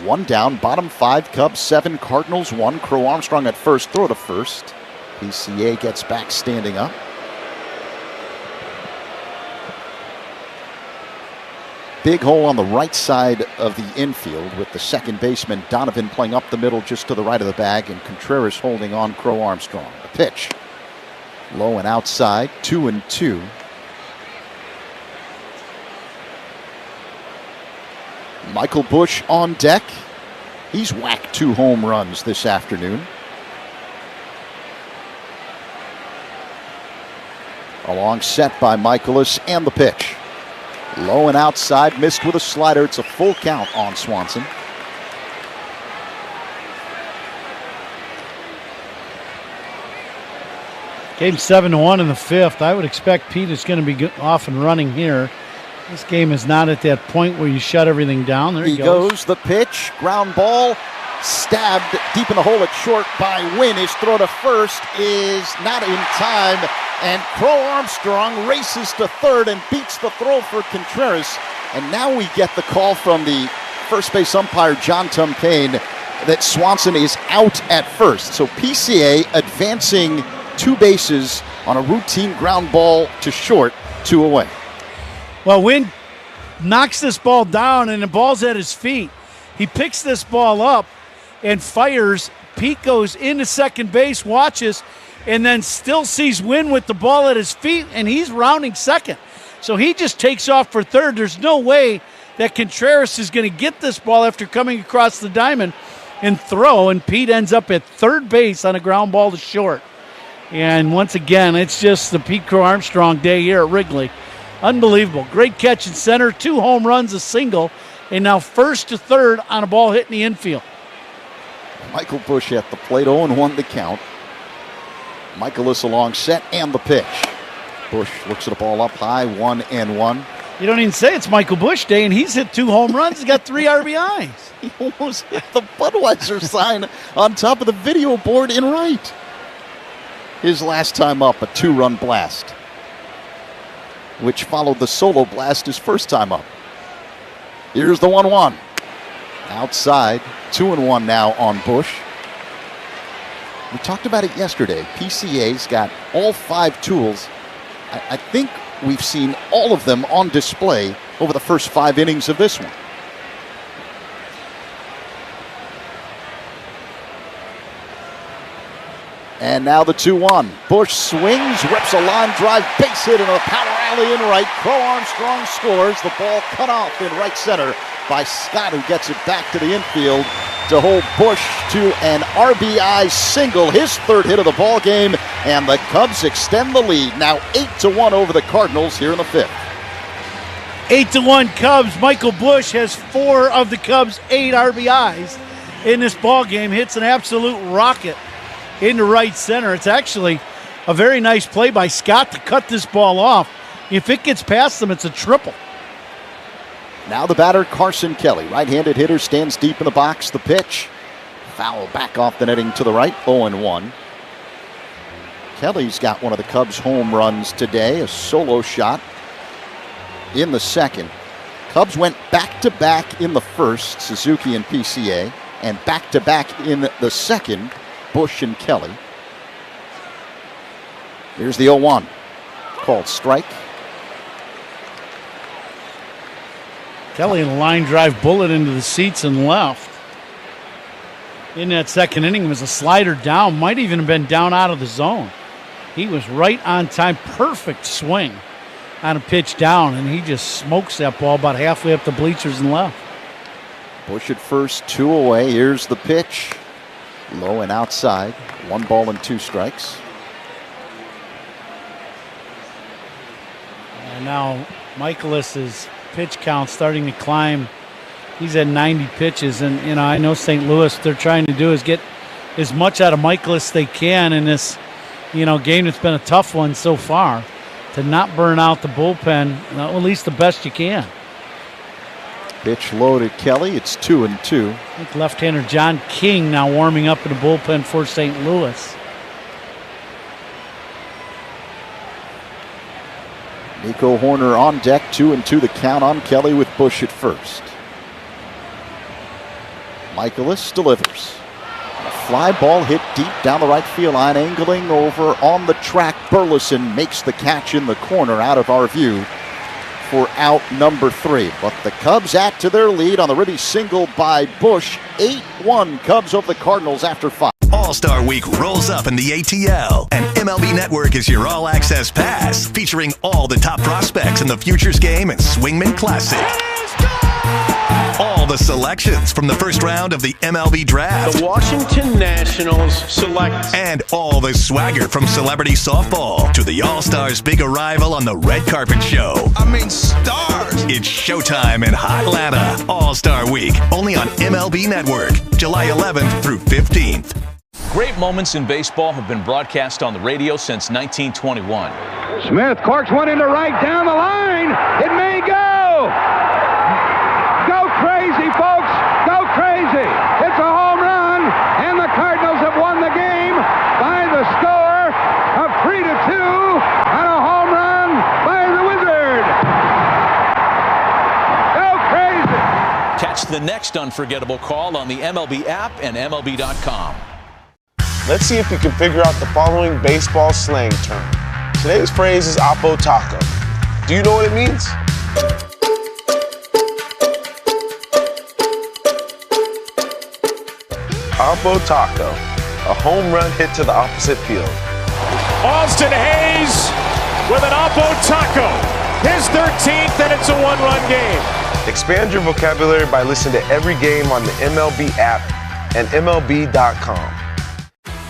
1 down, bottom 5, Cubs 7, Cardinals 1. Crow Armstrong at first, throw to first. PCA gets back standing up. Big hole on the right side of the infield with the second baseman Donovan playing up the middle just to the right of the bag and Contreras holding on Crow Armstrong. The pitch. Low and outside, 2-2. Michael Busch on deck. He's whacked 2 home runs this afternoon. A long set by Michaelis and the pitch. Low and outside, missed with a slider. It's a full count on Swanson. Game 7-1 in the 5th. I would expect Pete is going to be off and running here. This game is not at that point where you shut everything down. There he goes. The pitch, ground ball, stabbed deep in the hole at short by Wynn. His throw to first is not in time, and Crow Armstrong races to third and beats the throw for Contreras. And now we get the call from the first base umpire, John Tumpane, that Swanson is out at first. So PCA advancing 2 bases on a routine ground ball to short, 2 away. Well, Wynn knocks this ball down, and the ball's at his feet. He picks this ball up and fires. Pete goes into second base, watches, and then still sees Wynn with the ball at his feet, and he's rounding second. So he just takes off for third. There's no way that Contreras is going to get this ball after coming across the diamond and throw, and Pete ends up at third base on a ground ball to short. And once again, it's just the Pete Crow Armstrong day here at Wrigley. Unbelievable. Great catch in center, 2 home runs, a single, and now first to third on a ball hit in the infield. Michael Busch at the plate, 0-1 the count. Michaelis along set and the pitch. Busch looks at the ball up high, 1-1. You don't even say it's Michael Busch day, and he's hit 2 home runs. He's got 3 RBIs. He almost hit the Budweiser sign on top of the video board in right. His last time up, a 2-run blast, which followed the solo blast his first time up. Here's the 1-1. Outside, 2-1 now on Busch. We talked about it yesterday. PCA's got all 5 tools. I think we've seen all of them on display over the first 5 innings of this one. And now the 2-1. Busch swings, rips a line drive, base hit in a power alley in right. Crow Armstrong scores. The ball cut off in right center by Scott, who gets it back to the infield to hold Busch to an RBI single, his 3rd hit of the ball game, and the Cubs extend the lead. Now 8-1 over the Cardinals here in the 5th. 8-1 Cubs. Michael Busch has 4 of the Cubs' 8 RBIs in this ball game. Hits an absolute rocket into right center. It's actually a very nice play by Scott to cut this ball off. If it gets past them, it's a triple. Now the batter, Carson Kelly. Right-handed hitter, stands deep in the box. The pitch. Foul back off the netting to the right, 0-1. Kelly's got one of the Cubs' home runs today, a solo shot in the 2nd. Cubs went back-to-back in the 1st, Suzuki and PCA, and back-to-back in the 2nd, Busch and Kelly. Here's the 0-1. Called strike. Kelly in a line drive bullet into the seats and left. In that 2nd inning, it was a slider down. Might even have been down out of the zone. He was right on time. Perfect swing on a pitch down, and he just smokes that ball about halfway up the bleachers and left. Busch at first, 2 away. Here's the pitch. Low and outside. 1 ball and 2 strikes. And now Michaelis's pitch count starting to climb. He's at 90 pitches, and I know St. Louis, they're trying to do is get as much out of Michaelis they can in this game that's been a tough one so far, to not burn out the bullpen, at least the best you can. Pitch low to Kelly. It's 2-2. I think left-hander John King now warming up in the bullpen for St. Louis. Nico Horner on deck, 2-2 the count on Kelly with Busch at first. Michaelis delivers. A fly ball hit deep down the right field line, angling over on the track. Burleson makes the catch in the corner out of our view for out number 3. But the Cubs add to their lead on the Ribby single by Busch. 8-1 Cubs over the Cardinals after 5. All-Star Week rolls up in the ATL, and MLB Network is your all-access pass, featuring all the top prospects in the Futures Game and Swingman Classic. All the selections from the first round of the MLB Draft. The Washington Nationals select. And all the swagger from celebrity softball to the All-Stars' big arrival on the red carpet show. Stars! It's showtime in Hotlanta. All-Star Week, only on MLB Network, July 11th through 15th. Great moments in baseball have been broadcast on the radio since 1921. Smith corks one into right down the line. It may go. Go crazy, folks. Go crazy. It's a home run, and the Cardinals have won the game by the score of 3-2 on a home run by the Wizard. Go crazy. Catch the next unforgettable call on the MLB app and MLB.com. Let's see if you can figure out the following baseball slang term. Today's phrase is Oppo Taco. Do you know what it means? Oppo Taco, a home run hit to the opposite field. Austin Hayes with an Oppo Taco. His 13th, and it's a one-run game. Expand your vocabulary by listening to every game on the MLB app and MLB.com.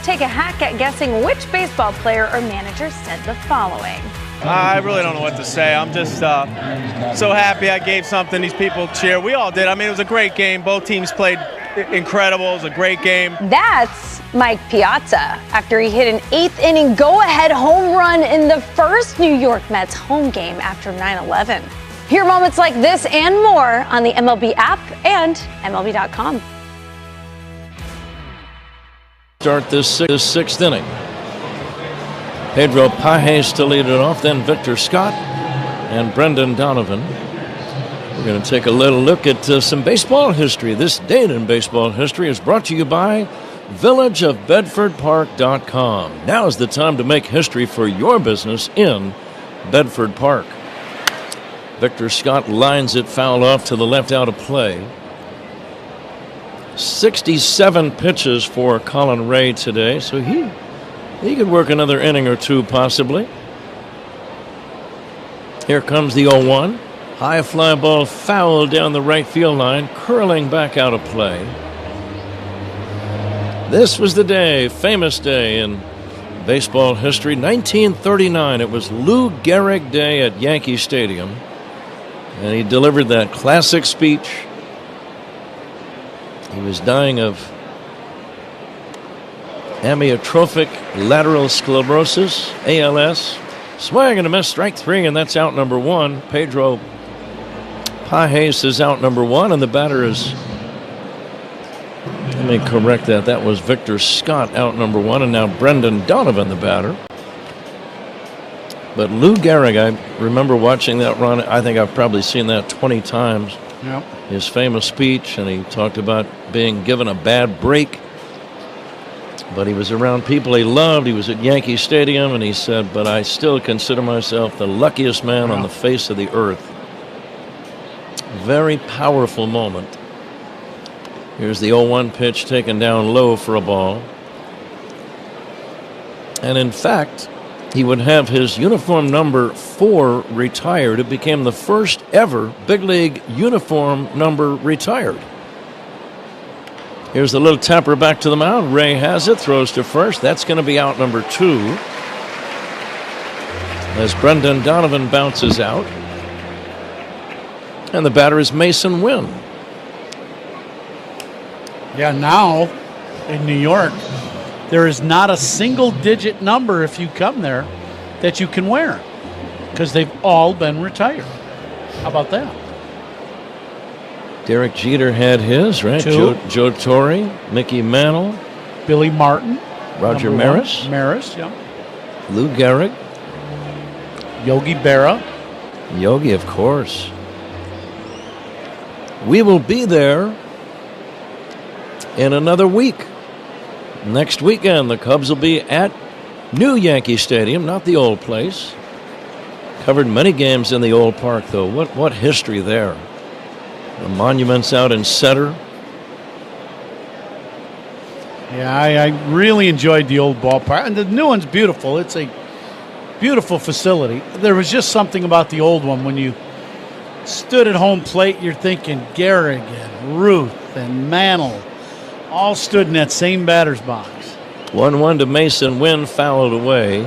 Take a hack at guessing which baseball player or manager said the following. I really don't know what to say. I'm just so happy I gave something these people cheer. We all did. I mean, it was a great game. Both teams played incredible. It was a great game. That's Mike Piazza after he hit an 8th inning go-ahead home run in the first New York Mets home game after 9/11. Hear moments like this and more on the MLB app and MLB.com. Start this sixth inning. Pedro Pages to lead it off, then Victor Scott and Brendan Donovan. We're going to take a little look at some baseball history. This date in baseball history is brought to you by villageofbedfordpark.com. Now is the time to make history for your business in Bedford Park. Victor Scott lines it foul off to the left out of play. 67 pitches for Colin Ray today, so he could work another inning or two possibly. Here comes the 0-1. High fly ball foul down the right field line, curling back out of play. This was the day, famous day in baseball history, 1939. It was Lou Gehrig Day at Yankee Stadium, and he delivered that classic speech. He was dying of amyotrophic lateral sclerosis, ALS. Swing and a miss, strike three, and that's out number one. Pedro Pages is out number one, and the batter is, let me correct that. That was Victor Scott out number one, and now Brendan Donovan, the batter. But Lou Gehrig, I remember watching that run. I think I've probably seen that 20 times. Yep. His famous speech, and he talked about being given a bad break. But he was around people he loved. He was at Yankee Stadium, and he said, but I still consider myself the luckiest man on the face of the earth. Very powerful moment. Here's the 0-1 pitch taken down low for a ball. And in fact, he would have his uniform number 4 retired. It became the first ever big league uniform number retired. Here's the little tapper back to the mound. Ray has it, throws to first. That's going to be out number 2. As Brendan Donovan bounces out. And the batter is Mason Wynn. Yeah, now in New York, there is not a single-digit number if you come there that you can wear because they've all been retired. How about that? Derek Jeter had his, right? Joe Torre, Mickey Mantle, Billy Martin, Roger Maris. Maris, yeah. Lou Gehrig. Yogi Berra. Yogi, of course. We will be there in another week. Next weekend, the Cubs will be at new Yankee Stadium, not the old place. Covered many games in the old park, though. What history there. The monuments out in center. Yeah, I really enjoyed the old ballpark. And the new one's beautiful. It's a beautiful facility. There was just something about the old one when you stood at home plate, you're thinking Gehrig and Ruth and Mantle all stood in that same batter's box. 1-1 to Mason. Wynn fouled away.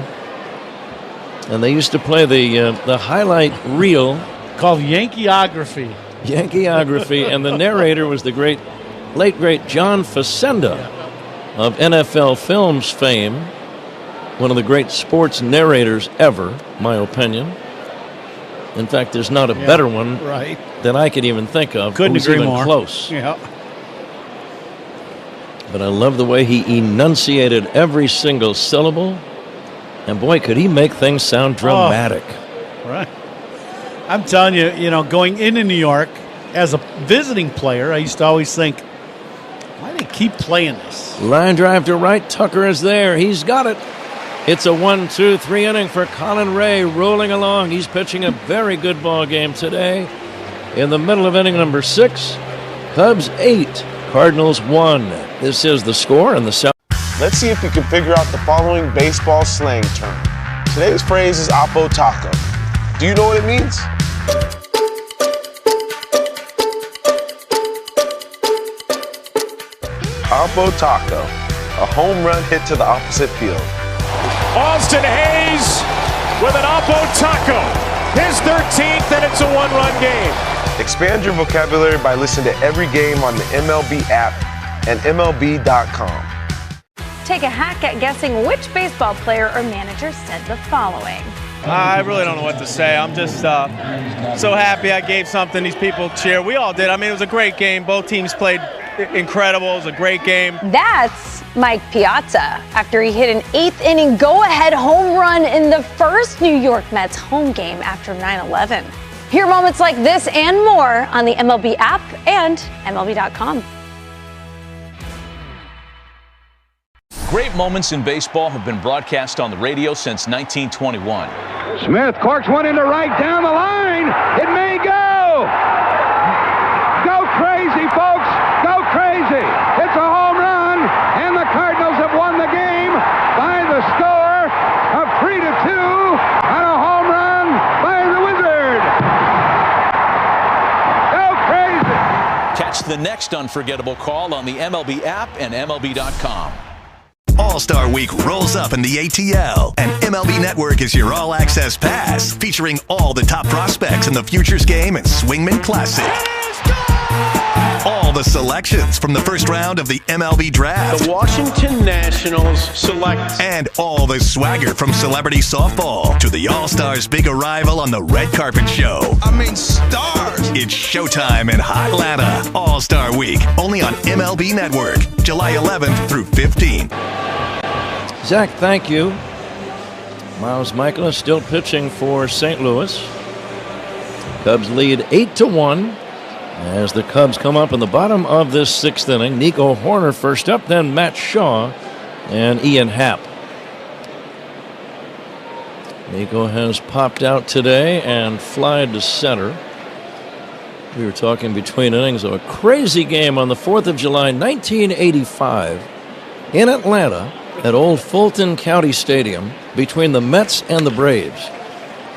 And they used to play the highlight reel called Yankeeography. And the narrator was the late great John Facenda of NFL Films fame. One of the great sports narrators ever, my opinion. In fact, there's not a better one than I could even think of. Couldn't agree even more. Close. Yeah. But I love the way he enunciated every single syllable. And boy, could he make things sound dramatic. Right. I'm telling you, going into New York as a visiting player, I used to always think, why do they keep playing this? Line drive to right. Tucker is there. He's got it. It's a 1-2-3 inning for Colin Ray, rolling along. He's pitching a very good ball game today. In the middle of inning number 6, Cubs 8, Cardinals 1. This is the score in the South. Let's see if you can figure out the following baseball slang term. Today's phrase is Oppo Taco. Do you know what it means? Oppo Taco, a home run hit to the opposite field. Austin Hayes with an Oppo Taco. His 13th, and it's a one-run game. Expand your vocabulary by listening to every game on the MLB app and MLB.com. Take a hack at guessing which baseball player or manager said the following. I really don't know what to say. I'm just so happy I gave something these people cheer. We all did. I mean, it was a great game. Both teams played incredible. It was a great game. That's Mike Piazza after he hit an 8th inning go-ahead home run in the first New York Mets home game after 9/11. Hear moments like this and more on the MLB app and MLB.com. Great moments in baseball have been broadcast on the radio since 1921. Smith corks one into right down the line. It may go. Go crazy, folks. Go crazy. It's a home run, and the Cardinals have won the game by the score of 3-2 on a home run by the Wizard. Go crazy. Catch the next unforgettable call on the MLB app and MLB.com. All-Star Week rolls up in the ATL, and MLB Network is your all-access pass, featuring all the top prospects in the Futures Game and Swingman Classic. All the selections from the first round of the MLB Draft. The Washington Nationals select. And all the swagger from celebrity softball to the All-Stars' big arrival on the red carpet show. I mean, stars! It's showtime in Atlanta. All-Star Week, only on MLB Network, July 11th through 15th. Zach, thank you. Miles Michaelis still pitching for St. Louis. Cubs lead 8-1 as the Cubs come up in the bottom of this 6th inning. Nico Horner first up, then Matt Shaw and Ian Happ. Nico has popped out today and flied to center. We were talking between innings of a crazy game on the 4th of July, 1985 in Atlanta at Old Fulton County Stadium between the Mets and the Braves.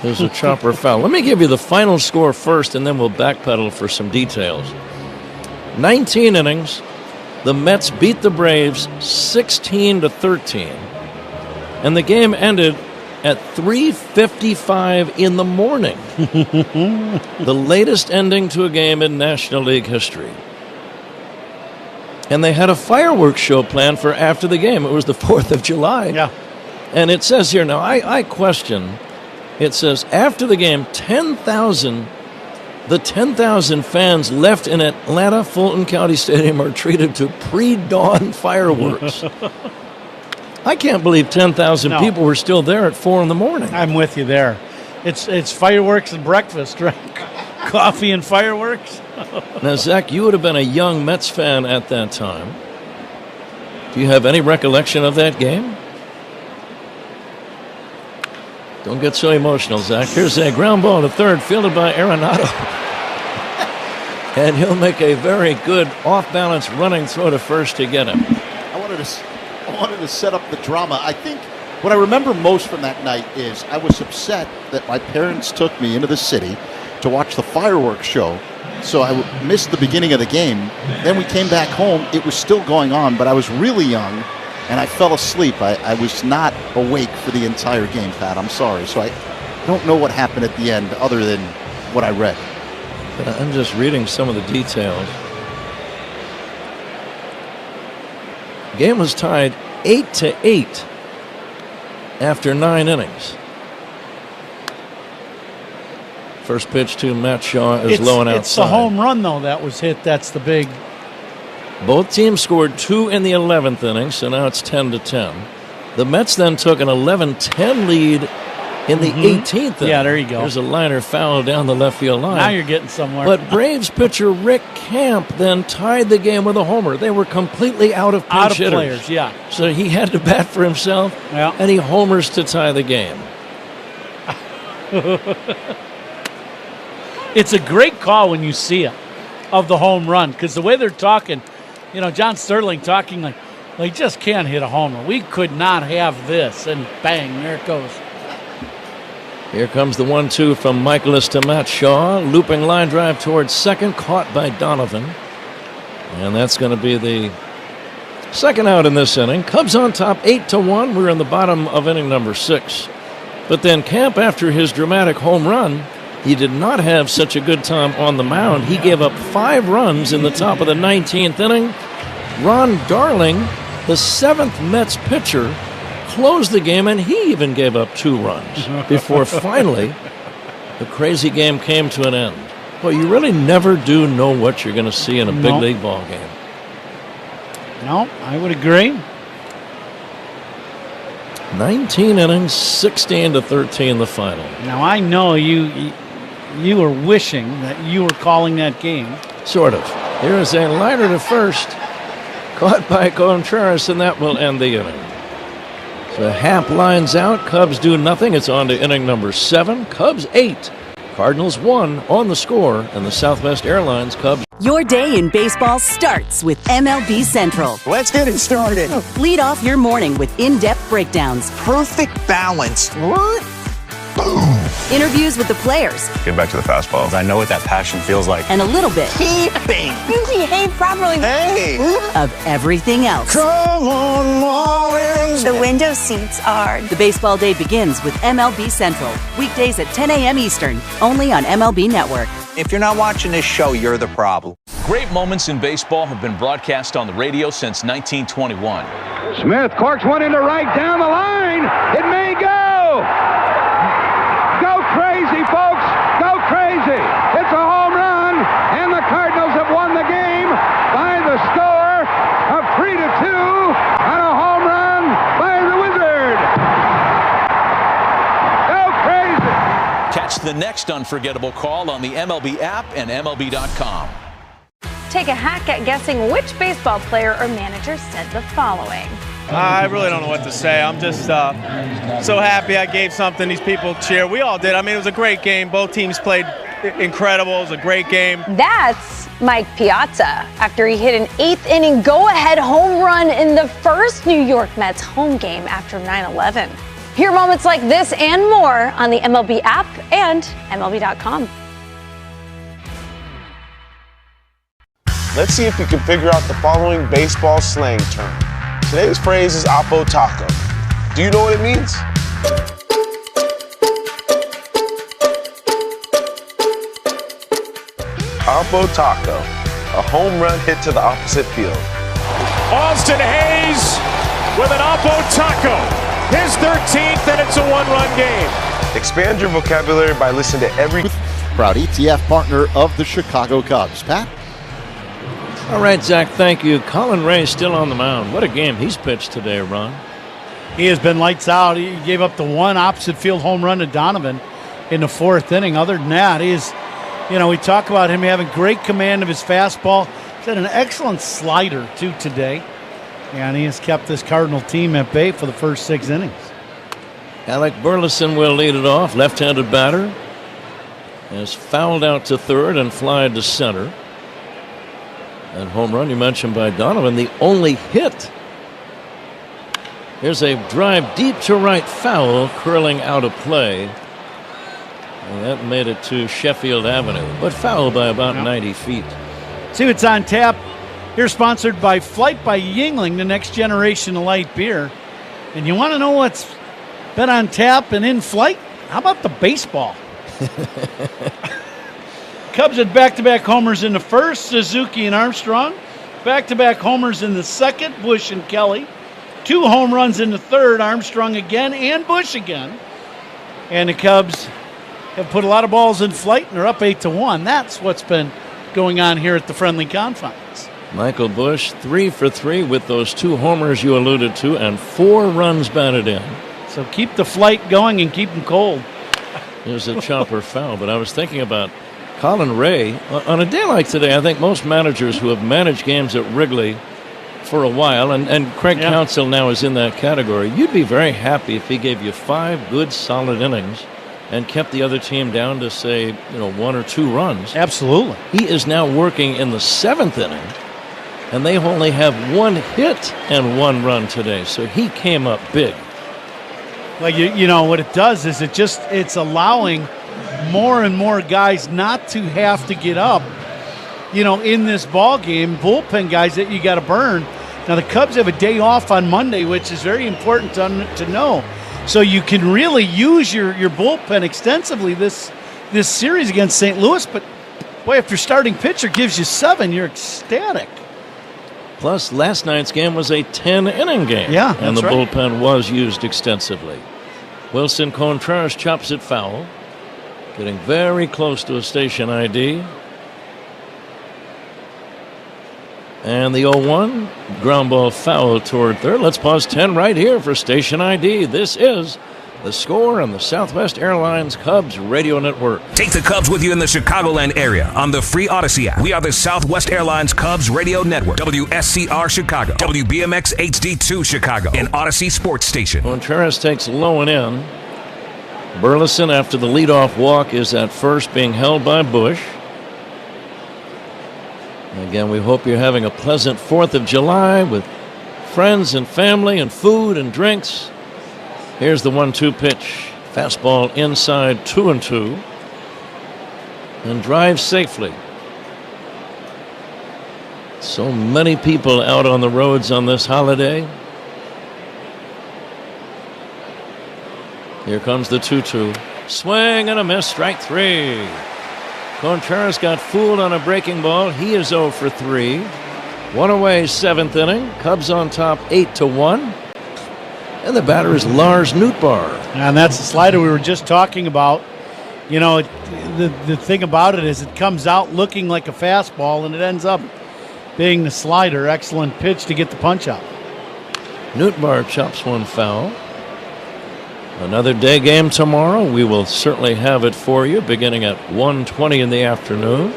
There's a chopper foul. Let me give you the final score first, and then we'll backpedal for some details. 19 innings. The Mets beat the Braves 16-13. And the game ended at 3:55 in the morning. The latest ending to a game in National League history. And they had a fireworks show planned for after the game. It was the 4th of July. Yeah. And it says here, now I question, it says after the game, 10,000 fans left in Atlanta Fulton County Stadium are treated to pre-dawn fireworks. I can't believe 10,000 people were still there at 4 in the morning. I'm with you there. It's fireworks and breakfast, right? Coffee and fireworks. Now, Zach, you would have been a young Mets fan at that time. Do you have any recollection of that game? Don't get so emotional, Zach. Here's a ground ball to third, fielded by Arenado. And he'll make a very good off-balance running throw to first to get him. I wanted to set up the drama. I think what I remember most from that night is I was upset that my parents took me into the city to watch the fireworks show. So I missed the beginning of the game. Then we came back home. It was still going on, but I was really young, and I fell asleep. I was not awake for the entire game, Pat. I'm sorry. So I don't know what happened at the end other than what I read. I'm just reading some of the details. The game was tied 8-8 after 9 innings. First pitch to Matt Shaw is low and outside. It's the home run, though, that was hit. That's the big. Both teams scored 2 in the 11th inning, so now it's 10-10. The Mets then took an 11-10 lead in the 18th inning. Yeah, there you go. There's a liner foul down the left field line. Now you're getting somewhere. But Braves pitcher Rick Camp then tied the game with a homer. They were completely out of pinch hitters. Players, yeah. So he had to bat for himself, and he homers to tie the game. It's a great call when you see it, of the home run, because the way they're talking, John Sterling talking like he just can't hit a homer. We could not have this, and bang, there it goes. Here comes the 1-2 from Michaelis to Matt Shaw. Looping line drive towards second, caught by Donovan. And that's going to be the second out in this inning. Cubs on top 8-1. We're in the bottom of inning number 6. But then Camp, after his dramatic home run, he did not have such a good time on the mound. He gave up 5 runs in the top of the 19th inning. Ron Darling, the 7th Mets pitcher, closed the game, and he even gave up 2 runs before finally the crazy game came to an end. Well, you really never do know what you're going to see in a big league ball game. No, I would agree. 19 innings, 16-13 the final. Now, I know you were wishing that you were calling that game. Sort of. Here is a liner to first, caught by Contreras, and that will end the inning. So Happ lines out. Cubs do nothing. It's on to inning number 7. Cubs 8. Cardinals 1 on the score, and the Southwest Airlines Cubs. Your day in baseball starts with MLB Central. Let's get it started. Lead off your morning with in-depth breakdowns. Perfect balance. What? Boom. Interviews with the players. Get back to the fastball. I know what that passion feels like. And a little bit. Keeping. You behave properly. Hey. Of everything else. Come on, Marlins. The window seats are. The baseball day begins with MLB Central. Weekdays at 10 a.m. Eastern. Only on MLB Network. If you're not watching this show, you're the problem. Great moments in baseball have been broadcast on the radio since 1921. Smith corks one into right down the line. It may go. Go crazy, folks. Go crazy. It's a home run, and the Cardinals have won the game by the score of 3-2 on a home run by the Wizard. Go crazy. Catch the next unforgettable call on the MLB app and MLB.com. Take a hack at guessing which baseball player or manager said the following. I really don't know what to say. I'm just so happy I gave something these people cheer. We all did. I mean, it was a great game. Both teams played incredible. It was a great game. That's Mike Piazza after he hit an 8th inning go-ahead home run in the first New York Mets home game after 9/11. Hear moments like this and more on the MLB app and MLB.com. Let's see if you can figure out the following baseball slang term. Today's phrase is Oppo Taco. Do you know what it means? Oppo Taco, a home run hit to the opposite field. Austin Hayes with an Oppo Taco, his 13th, and it's a 1-run game. Expand your vocabulary by listening to every... Proud ETF partner of the Chicago Cubs. Pat? All right, Zach, thank you. Colin Ray still on the mound. What a game he's pitched today, Ron. He has been lights out. He gave up the one opposite field home run to Donovan in the 4th inning. Other than that, we talk about him having great command of his fastball. He's had an excellent slider, too, today. And he has kept this Cardinal team at bay for the first 6 innings. Alec Burleson will lead it off. Left-handed batter has fouled out to third and fly to center. And home run you mentioned by Donovan, the only hit. Here's a drive deep to right, foul, curling out of play. And that made it to Sheffield Avenue, but foul by about 90 feet. See what's on tap. Here sponsored by Flight by Yingling, the next generation of light beer. And you want to know what's been on tap and in flight? How about the baseball? Cubs had back-to-back homers in the first, Suzuki and Armstrong. Back-to-back homers in the second, Bush and Kelly. 2 home runs in the third, Armstrong again and Bush again. And the Cubs have put a lot of balls in flight, and they're up 8-1. That's what's been going on here at the Friendly Confines. Michael Bush, 3 for 3 with those 2 homers you alluded to, and 4 runs batted in. So keep the flight going and keep them cold. There's a chopper foul, but I was thinking about Colin Ray. On a day like today, I think most managers who have managed games at Wrigley for a while, and Craig Counsell now is in that category, you'd be very happy if he gave you 5 good, solid innings and kept the other team down to, say, 1 or 2 runs. Absolutely. He is now working in the 7th inning, and they only have 1 hit and 1 run today, so he came up big. Well, you know what it does is it's allowing more and more guys not to have to get up, in this ball game, bullpen guys that you got to burn. Now the Cubs have a day off on Monday, which is very important to know. So you can really use your bullpen extensively this series against St. Louis. But boy, if your starting pitcher gives you 7, you're ecstatic. Plus, last night's game was a 10-inning game. Yeah, and the right. bullpen was used extensively. Wilson Contreras chops it foul, getting very close to a station ID. And the 0-1, ground ball foul toward third. Let's pause 10 right here for station ID. This is The Score on the Southwest Airlines Cubs Radio Network. Take the Cubs with you in the Chicagoland area on the free Odyssey app. We are the Southwest Airlines Cubs Radio Network, WSCR Chicago, WBMX HD2 Chicago, and Odyssey Sports Station. Contreras takes low and in. Burleson, after the leadoff walk, is at first, being held by Bush. Again, we hope you're having a pleasant 4th of July with friends and family and food and drinks. Here's the 1-2 pitch. Fastball inside, 2-2. And drives safely. So many people out on the roads on this holiday. Here comes the 2-2. Swing and a miss, strike 3. Contreras got fooled on a breaking ball. He is 0 for 3. 1 away, 7th inning. Cubs on top, 8-1. And the batter is Lars Nootbaar. And that's the slider we were just talking about. The thing about it is it comes out looking like a fastball, and it ends up being the slider. Excellent pitch to get the punch out. Nootbaar chops one foul. Another day game tomorrow. We will certainly have it for you beginning at 1:20 in the afternoon.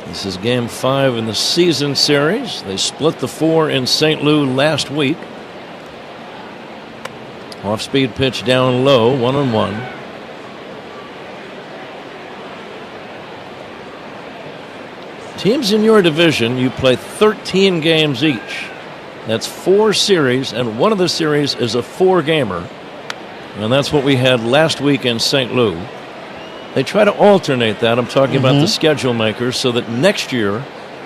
This is game 5 in the season series. They split the 4 in St. Louis last week. Off-speed pitch down low, 1-1. Teams in your division, you play 13 games each. That's 4 series, and one of the series is a 4-gamer. And that's what we had last week in St. Louis. They try to alternate that. I'm talking about the schedule makers, so that next year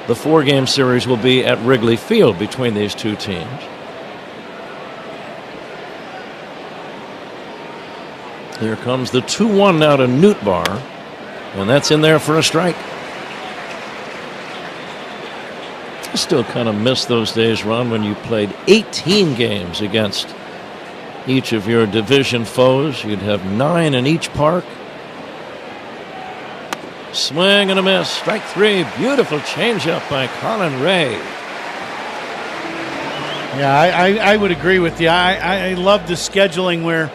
the 4-game series will be at Wrigley Field between these two teams. Here comes the 2-1 now to Nootbaar, and that's in there for a strike. I still kind of miss those days, Ron, when you played 18 games against each of your division foes. You'd have 9 in each park. Swing and a miss. Strike 3. Beautiful changeup by Colin Ray. Yeah, I would agree with you. I love the scheduling where,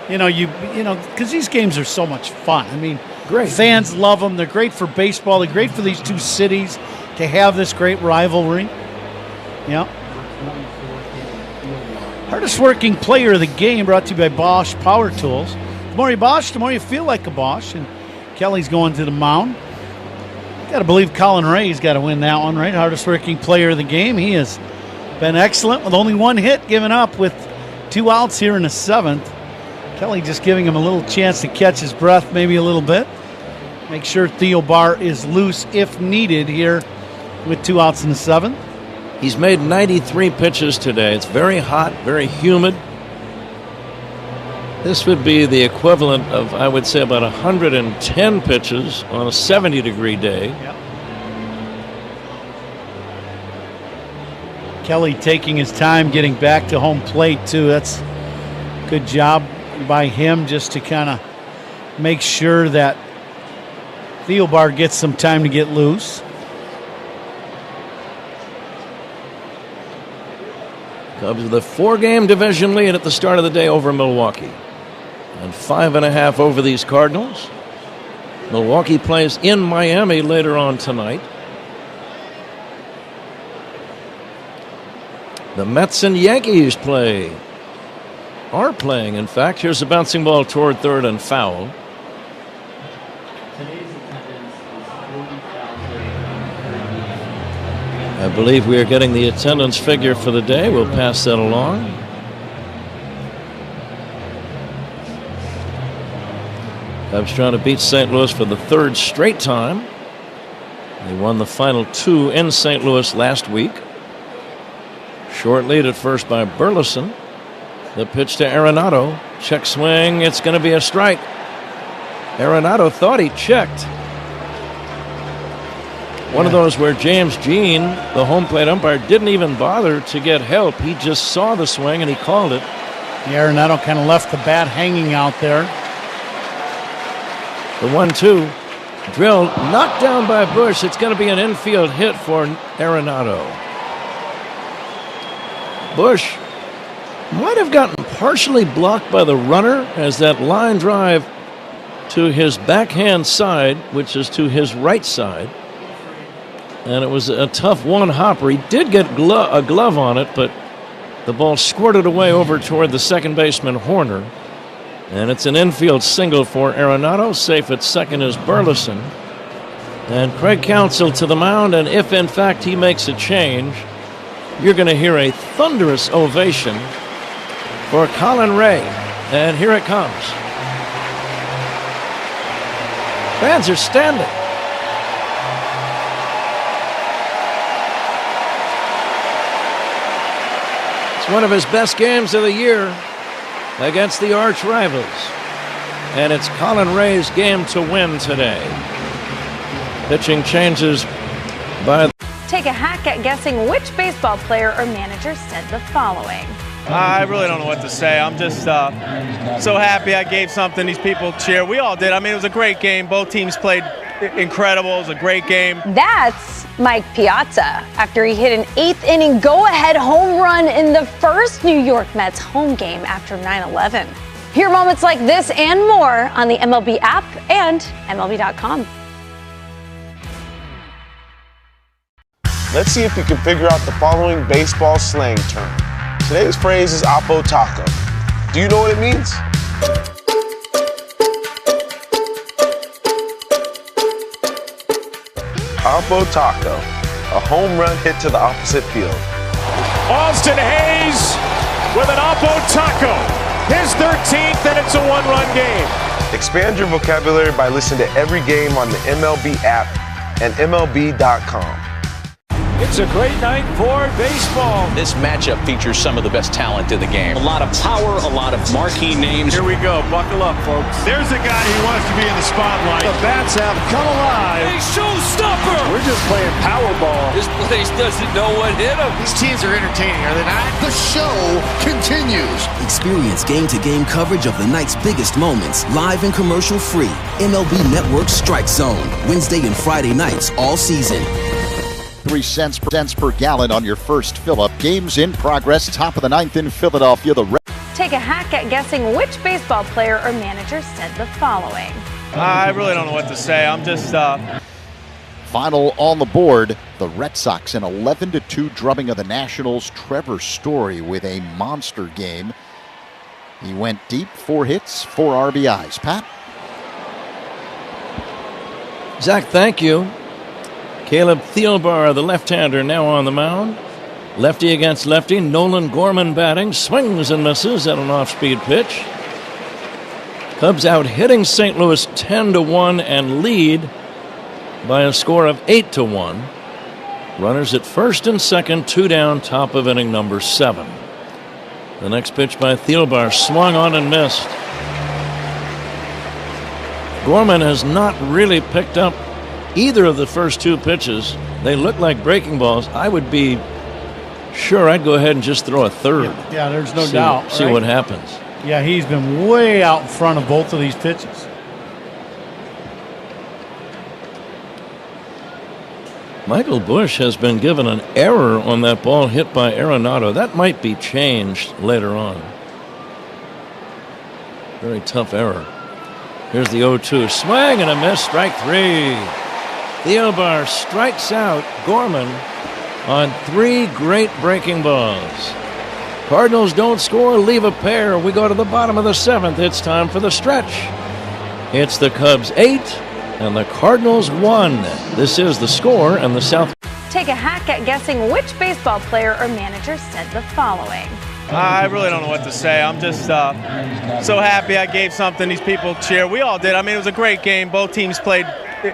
because these games are so much fun. I mean, great. Fans love them. They're great for baseball. They're great for these two cities to have this great rivalry. Yeah. Hardest working player of the game, brought to you by Bosch Power Tools. The more you Bosch, the more you feel like a Bosch. And Kelly's going to the mound. Got to believe Colin Ray's got to win that one, right? Hardest working player of the game. He has been excellent with only 1 hit given up with 2 outs here in the 7th. Kelly just giving him a little chance to catch his breath, maybe a little bit. Make sure Thielbar is loose if needed here with 2 outs in the 7th. He's made 93 pitches today. It's very hot, very humid. This would be the equivalent of, I would say, about 110 pitches on a 70-degree day. Yep. Kelly taking his time getting back to home plate, too. That's a good job by him just to kind of make sure that Thielbar gets some time to get loose. Cubs with a 4-game division lead at the start of the day over Milwaukee. And 5.5 over these Cardinals. Milwaukee plays in Miami later on tonight. The Mets and Yankees are playing, in fact. Here's a bouncing ball toward third and foul. I believe we are getting the attendance figure for the day. We'll pass that along. Cubs trying to beat St. Louis for the 3rd straight time. They won the final 2 in St. Louis last week. Short lead at first by Burleson. The pitch to Arenado. Check swing. It's going to be a strike. Arenado thought he checked. One of those where James Jean, the home plate umpire, didn't even bother to get help. He just saw the swing and he called it. Arenado kind of left the bat hanging out there. The 1-2 drill knocked down by Bush. It's going to be an infield hit for Arenado. Bush might have gotten partially blocked by the runner as that line drive to his backhand side, which is to his right side. And it was a tough one-hopper. He did get a glove on it, but the ball squirted away over toward the second baseman, Horner. And it's an infield single for Arenado. Safe at second is Burleson. And Craig Counsell to the mound, and if in fact he makes a change, you're going to hear a thunderous ovation for Colin Ray. And here it comes. Fans are standing. It's one of his best games of the year against the arch rivals. And it's Colin Ray's game to win today. Pitching changes by... Take a hack at guessing which baseball player or manager said the following. I really don't know what to say. I'm just so happy I gave something these people cheer. We all did. I mean, it was a great game. Both teams played incredible. It was a great game. That's Mike Piazza after he hit an 8th-inning go-ahead home run in the first New York Mets home game after 9/11. Hear moments like this and more on the MLB app and MLB.com. Let's see if you can figure out the following baseball slang term. Today's phrase is Oppo Taco. Do you know what it means? Oppo Taco, a home run hit to the opposite field. Austin Hayes with an Oppo Taco. His 13th, and it's a 1-run game. Expand your vocabulary by listening to every game on the MLB app and MLB.com. It's a great night for baseball. This matchup features some of the best talent in the game. A lot of power, a lot of marquee names. Here we go. Buckle up, folks. There's a guy who wants to be in the spotlight. The bats have come alive. A showstopper. We're just playing Powerball. This place doesn't know what hit him. These teams are entertaining, are they not? The show continues. Experience game-to-game coverage of the night's biggest moments, live and commercial-free. MLB Network Strike Zone, Wednesday and Friday nights all season. 3 cents per gallon on your first fill-up. Games in progress. Top of the 9th in Philadelphia. Take a hack at guessing which baseball player or manager said the following. I really don't know what to say. I'm just... Final on the board, the Red Sox an 11-2 drubbing of the Nationals. Trevor Story with a monster game. He went deep, 4 hits, 4 RBIs. Pat? Zach, thank you. Caleb Thielbar, the left-hander, now on the mound. Lefty against lefty. Nolan Gorman batting. Swings and misses at an off-speed pitch. Cubs out hitting St. Louis 10-1 and lead by a score of 8-1. Runners at first and second, 2 down, top of inning number 7. The next pitch by Thielbar swung on and missed. Gorman has not really picked up either of the first 2 pitches. They look like breaking balls. I would be sure I'd go ahead and just throw a third. Yeah, there's no doubt. See what happens. Yeah, he's been way out in front of both of these pitches. Michael Busch has been given an error on that ball hit by Arenado. That might be changed later on. Very tough error. Here's the 0-2. Swing and a miss. Strike 3. Thielbar strikes out Gorman on 3 great breaking balls. Cardinals don't score, leave a pair. We go to the bottom of the 7th. It's time for the stretch. It's the Cubs 8 and the Cardinals 1. This is the score and the South. Take a hack at guessing which baseball player or manager said the following. I really don't know what to say. I'm just so happy I gave something these people cheer. We all did. I mean, it was a great game. Both teams played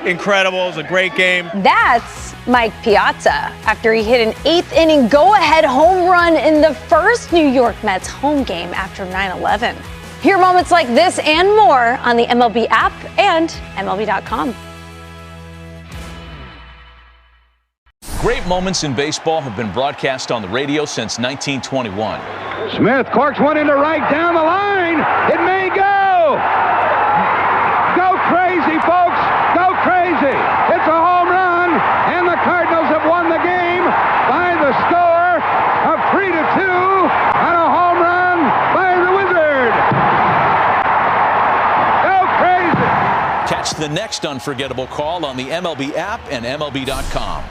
incredible. It was a great game. That's Mike Piazza after he hit an 8th inning go-ahead home run in the first New York Mets home game after 9/11. Hear moments like this and more on the MLB app and MLB.com. Great moments in baseball have been broadcast on the radio since 1921. Smith corks one into right down the line. It may go. Go crazy, folks. Go crazy. It's a home run, and the Cardinals have won the game by the score of 3-2 on a home run by the Wizard. Go crazy. Catch the next unforgettable call on the MLB app and MLB.com.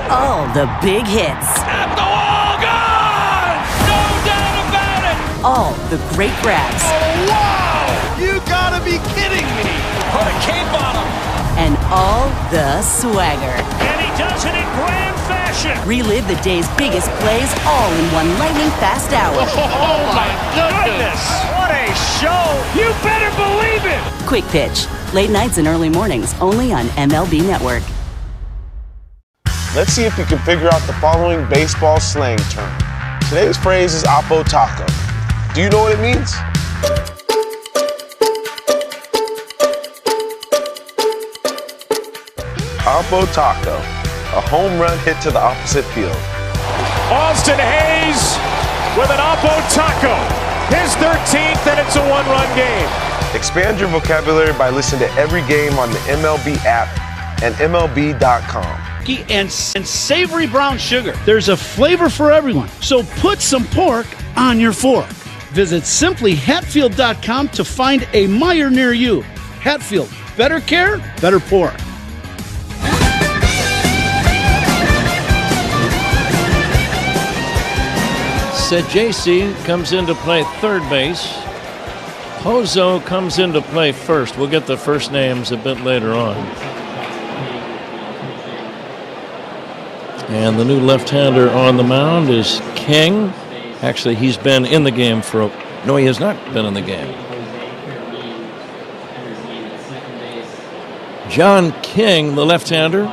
All the big hits. At the wall, gone! No doubt about it! All the great grabs. Oh, wow! You gotta be kidding me! Put a cape on him! And all the swagger. And he does it in grand fashion! Relive the day's biggest plays all in one lightning-fast hour. Oh, my goodness! What a show! You better believe it! Quick Pitch. Late nights and early mornings, only on MLB Network. Let's see if you can figure out the following baseball slang term. Today's phrase is Oppo Taco. Do you know what it means? Oppo Taco, a home run hit to the opposite field. Austin Hayes with an Oppo Taco. His 13th, and it's a 1-run game. Expand your vocabulary by listening to every game on the MLB app and MLB.com. And savory brown sugar. There's a flavor for everyone. So put some pork on your fork. Visit simplyhatfield.com to find a Meijer near you. Hatfield, better care, better pork. JC comes into play third base. Pozo comes into play first. We'll get the first names a bit later on. And the new left-hander on the mound is King. Actually, he's been in the game for no, he has not been in the game. John King, the left-hander,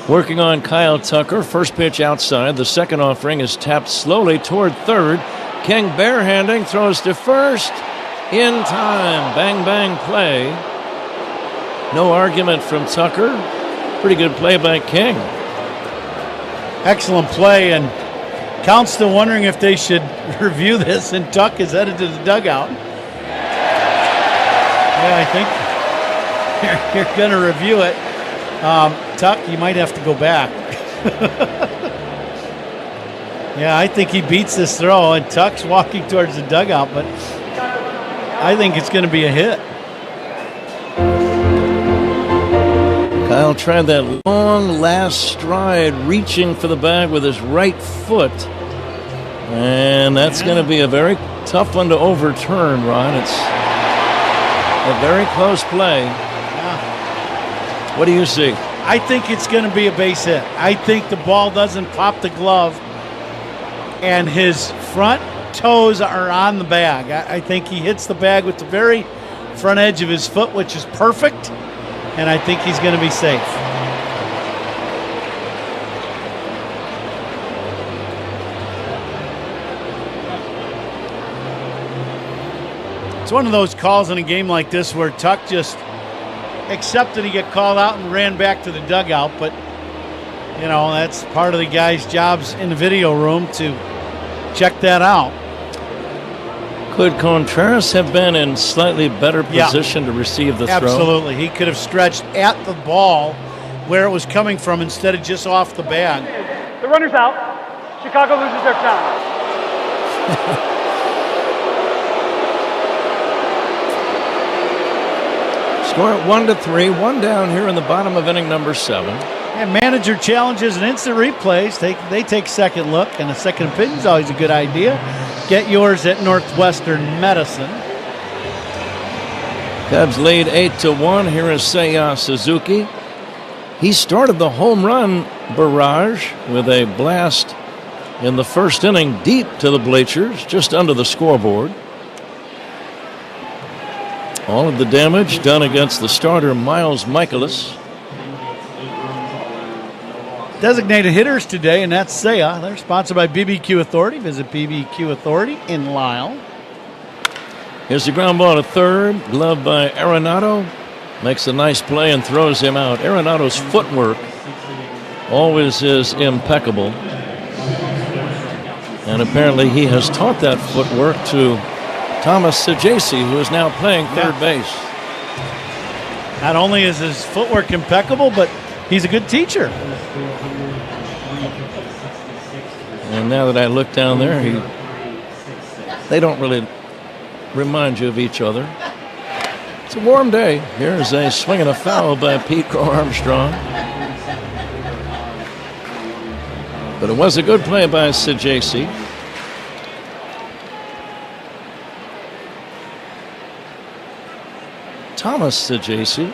working on Kyle Tucker. First pitch outside. The second offering is tapped slowly toward third. King barehanding, throws to first. In time. Bang, bang play. No argument from Tucker. Pretty good play by King. Excellent play, and Count's still wondering if they should review this, and Tuck is headed to the dugout. Yeah, I think you're going to review it. Tuck, you might have to go back. Yeah, I think he beats this throw, and Tuck's walking towards the dugout, but I think it's going to be a hit. Kyle tried that long last stride, reaching for the bag with his right foot. And that's going to be a very tough one to overturn, Ron. It's a very close play. Yeah. What do you see? I think it's going to be a base hit. I think the ball doesn't pop the glove, and his front toes are on the bag. I think he hits the bag with the very front edge of his foot, which is perfect, and I think he's going to be safe. It's one of those calls in a game like this where Tuck just accepted he get called out and ran back to the dugout, but you know, that's part of the guy's jobs in the video room to check that out. Could Contreras have been in slightly better position to receive the throw? Absolutely. He could have stretched at the ball where it was coming from instead of just off the bag. The runner's out. Chicago loses their challenge. Score at 1-3, one down here in the bottom of inning number 7. And manager challenges and instant replays. They take second look, and a second opinion is always a good idea. Get yours at Northwestern Medicine. Cubs lead 8-1. Here is Seiya Suzuki. He started the home run barrage with a blast in the first inning deep to the bleachers, just under the scoreboard. All of the damage done against the starter, Miles Michaelis. Designated hitters today, and that's Seiya. They're sponsored by BBQ Authority. Visit BBQ Authority in Lisle. Here's the ground ball to third. Gloved by Arenado. Makes a nice play and throws him out. Arenado's footwork always is impeccable. And apparently he has taught that footwork to Thomas Sajasi, who is now playing third base. Not only is his footwork impeccable, but he's a good teacher. And now that I look down there, they don't really remind you of each other. It's a warm day. Here's a swing and a foul by Pete Crow Armstrong. But it was a good play by Sajasi. Thomas Sajasi.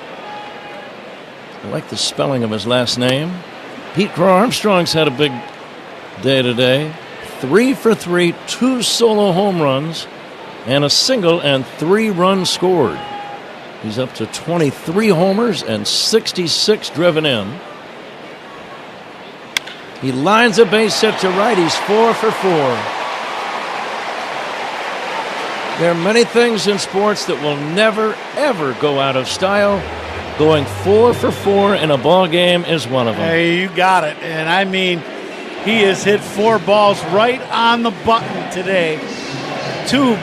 I like the spelling of his last name. Pete Crow Armstrong's had a big day today. 3 for 3, 2 solo home runs, and a single and 3 runs scored. He's up to 23 homers and 66 driven in. He lines a base hit to right. He's 4 for 4. There are many things in sports that will never, ever go out of style. Going 4 for 4 in a ball game is one of them. Hey, you got it. And I mean, he has hit 4 balls right on the button today. 2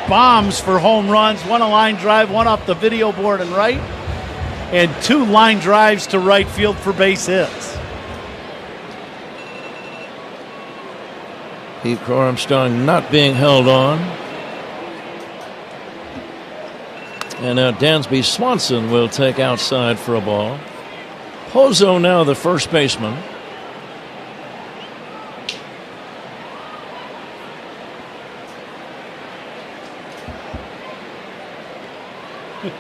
bombs for home runs, 1 a line drive, 1 off the video board and right, and 2 line drives to right field for base hits. Pete Crow Armstrong not being held on. And now Dansby Swanson will take outside for a ball. Pozo now the first baseman.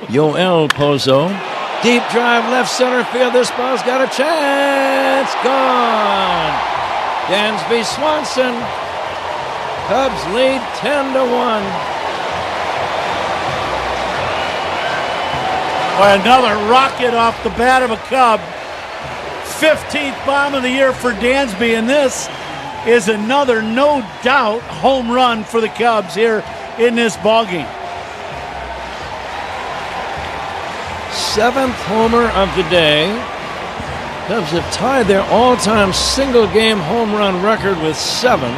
Yoel Pozo. Deep drive left center field. This ball's got a chance. Gone. Dansby Swanson. Cubs lead 10-1. Boy, another rocket off the bat of a Cub. 15th bomb of the year for Dansby, and this is another, no doubt, home run for the Cubs here in this ballgame. 7th homer of the day. Cubs have tied their all-time single-game home run record with 7.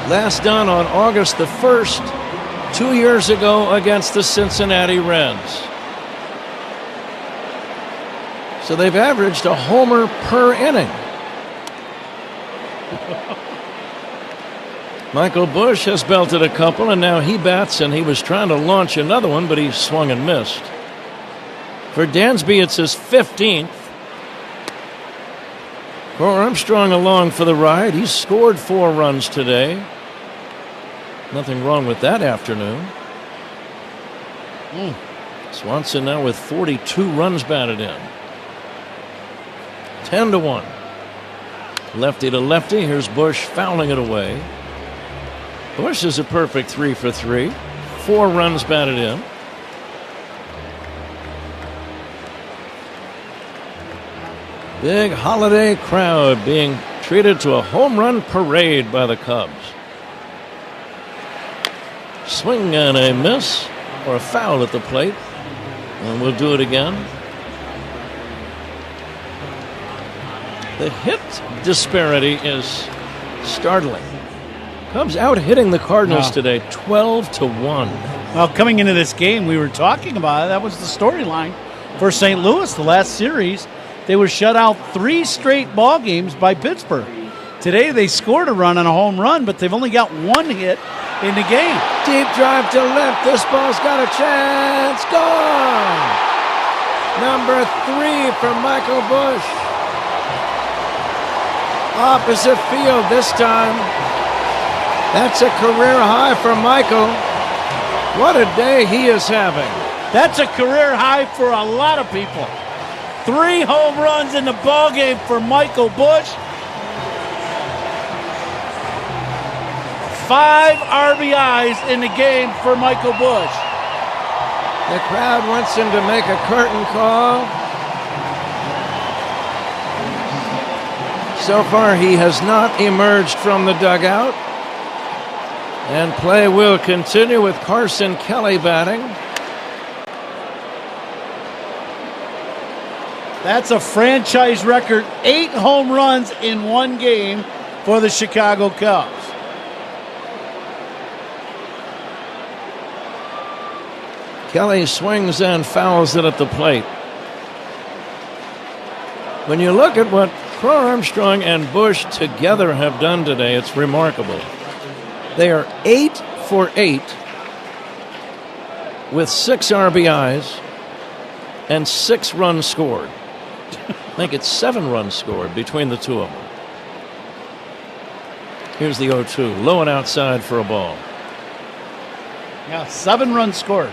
Last done on August the 1st, 2 years ago against the Cincinnati Reds. So they've averaged a homer per inning. Michael Busch has belted a couple, and now he bats, and he was trying to launch another one, but he swung and missed. For Dansby, it's his 15th. Crow Armstrong along for the ride. He's scored 4 runs today. Nothing wrong with that afternoon. Swanson now with 42 runs batted in. 10-1. Lefty to lefty. Here's Busch fouling it away. Bush is a perfect 3 for 3. 4 runs batted in. Big holiday crowd being treated to a home run parade by the Cubs. Swing and a miss, or a foul at the plate. And we'll do it again. The hit disparity is startling. Cubs out hitting the Cardinals today, 12-1. Well, coming into this game, we were talking about it. That was the storyline for St. Louis. The last series, they were shut out 3 straight ball games by Pittsburgh. Today, they scored a run on a home run, but they've only got 1 hit in the game. Deep drive to left. This ball's got a chance. Gone. Number 3 for Michael Busch. Opposite field this time. That's a career high for Michael. What a day he is having. That's a career high for a lot of people. 3 home runs in the ballgame for Michael Busch. 5 RBIs in the game for Michael Busch. The crowd wants him to make a curtain call. So far, he has not emerged from the dugout. And play will continue with Carson Kelly batting. That's a franchise record, 8 home runs in 1 game for the Chicago Cubs. Kelly swings and fouls it at the plate. When you look at what Crow Armstrong and Busch together have done today, it's remarkable. They are 8 for 8 with 6 RBIs and 6 runs scored. I think it's 7 runs scored between the 2 of them. Here's the 0-2, low and outside for a ball. Yeah, 7 runs scored.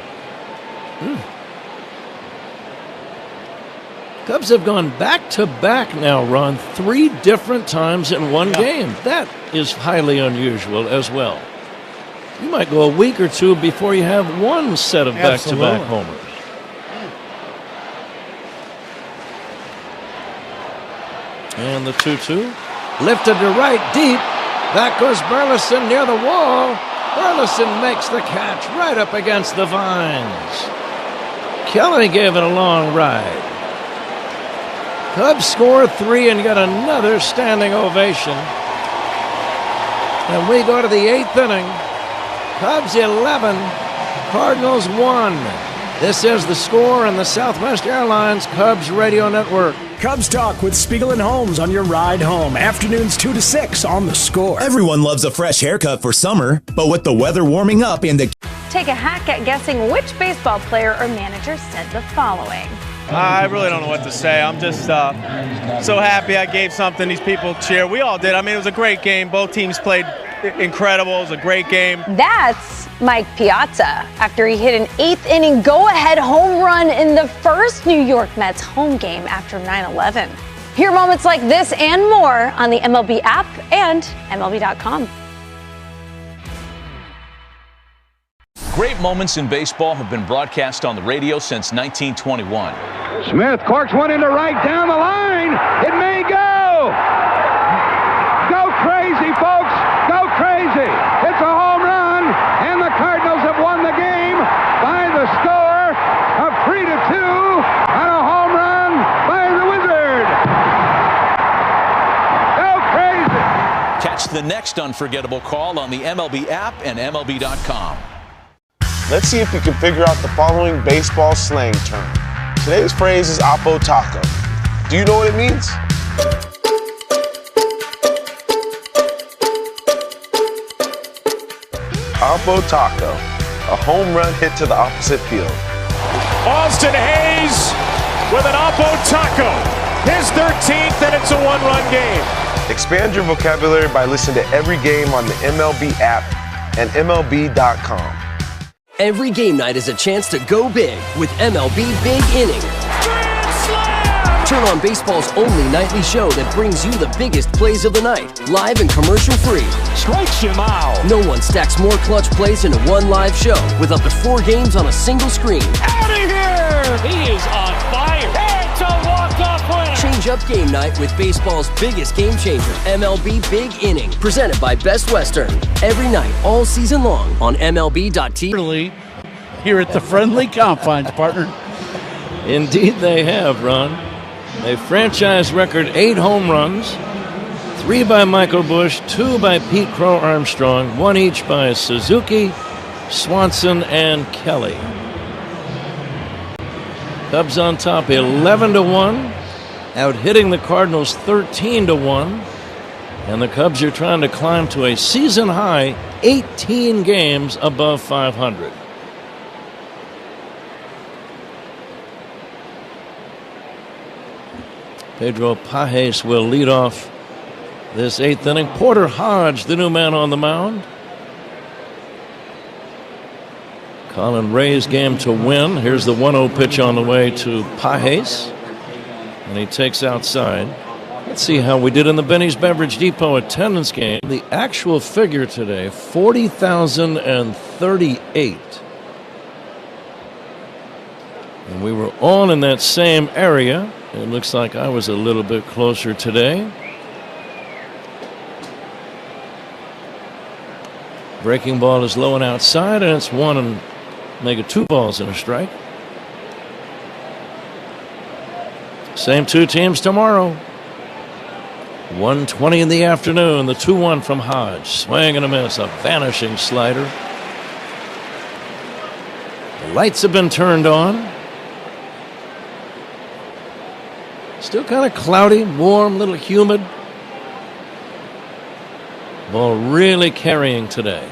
Cubs have gone back-to-back now, Ron, 3 different times in 1 game. That is highly unusual as well. You might go a week or 2 before you have 1 set of back-to-back homers. And the 2-2. Lifted to right, deep. Back goes Burleson near the wall. Burleson makes the catch right up against the vines. Kelly gave it a long ride. Cubs score 3 and get another standing ovation. And we go to the 8th inning. Cubs 11, Cardinals 1. This is the score on the Southwest Airlines Cubs Radio Network. Cubs Talk with Spiegel and Holmes on your ride home. Afternoons 2 to 6 on the Score. Everyone loves a fresh haircut for summer, but with the weather warming up and the... Take a hack at guessing which baseball player or manager said the following. I really don't know what to say. I'm just so happy I gave something these people cheer. We all did. I mean, it was a great game. Both teams played incredible. It was a great game. That's Mike Piazza after he hit an 8th inning go-ahead home run in the first New York Mets home game after 9/11. Hear moments like this and more on the MLB app and MLB.com. Great moments in baseball have been broadcast on the radio since 1921. Smith corks one into right down the line. It may go. Go crazy, folks. Go crazy. It's a home run, and the Cardinals have won the game by the score of 3-2 on a home run by the Wizard. Go crazy. Catch the next unforgettable call on the MLB app and MLB.com. Let's see if you can figure out the following baseball slang term. Today's phrase is Oppo Taco. Do you know what it means? Oppo Taco, a home run hit to the opposite field. Austin Hayes with an Oppo Taco. His 13th, and it's a 1-run game. Expand your vocabulary by listening to every game on the MLB app and MLB.com. Every game night is a chance to go big with MLB Big Inning. Grand slam! Turn on baseball's only nightly show that brings you the biggest plays of the night, live and commercial-free. Strikes him out. No one stacks more clutch plays into one live show with up to 4 games on a single screen. Out of here! He is on fire. It's a walk-off winner. Change up game night with baseball's biggest game changer, MLB Big Inning, presented by Best Western. Every night, all season long on MLB.TV. Here at the friendly confines, partner. Indeed they have, Ron. A franchise record 8 home runs, 3 by Michael Busch, 2 by Pete Crow Armstrong, 1 each by Suzuki, Swanson, and Kelly. Cubs on top 11-1, out hitting the Cardinals 13-1, and the Cubs are trying to climb to a season high 18 games above 500. Pedro Pages will lead off this 8th inning. Porter Hodge, the new man on the mound. Colin Ray's game to win. Here's the 1-0 pitch on the way to Pages. And he takes outside. Let's see how we did in the Benny's Beverage Depot attendance game. The actual figure today, 40,038. And we were all in that same area. It looks like I was a little bit closer today. Breaking ball is low and outside, and it's 1 and make it 2 balls and a strike. Same 2 teams tomorrow. 1:20 in the afternoon. The 2-1 from Hodge. Swing and a miss. A vanishing slider. The lights have been turned on. Still kind of cloudy, warm, a little humid. Ball really carrying today.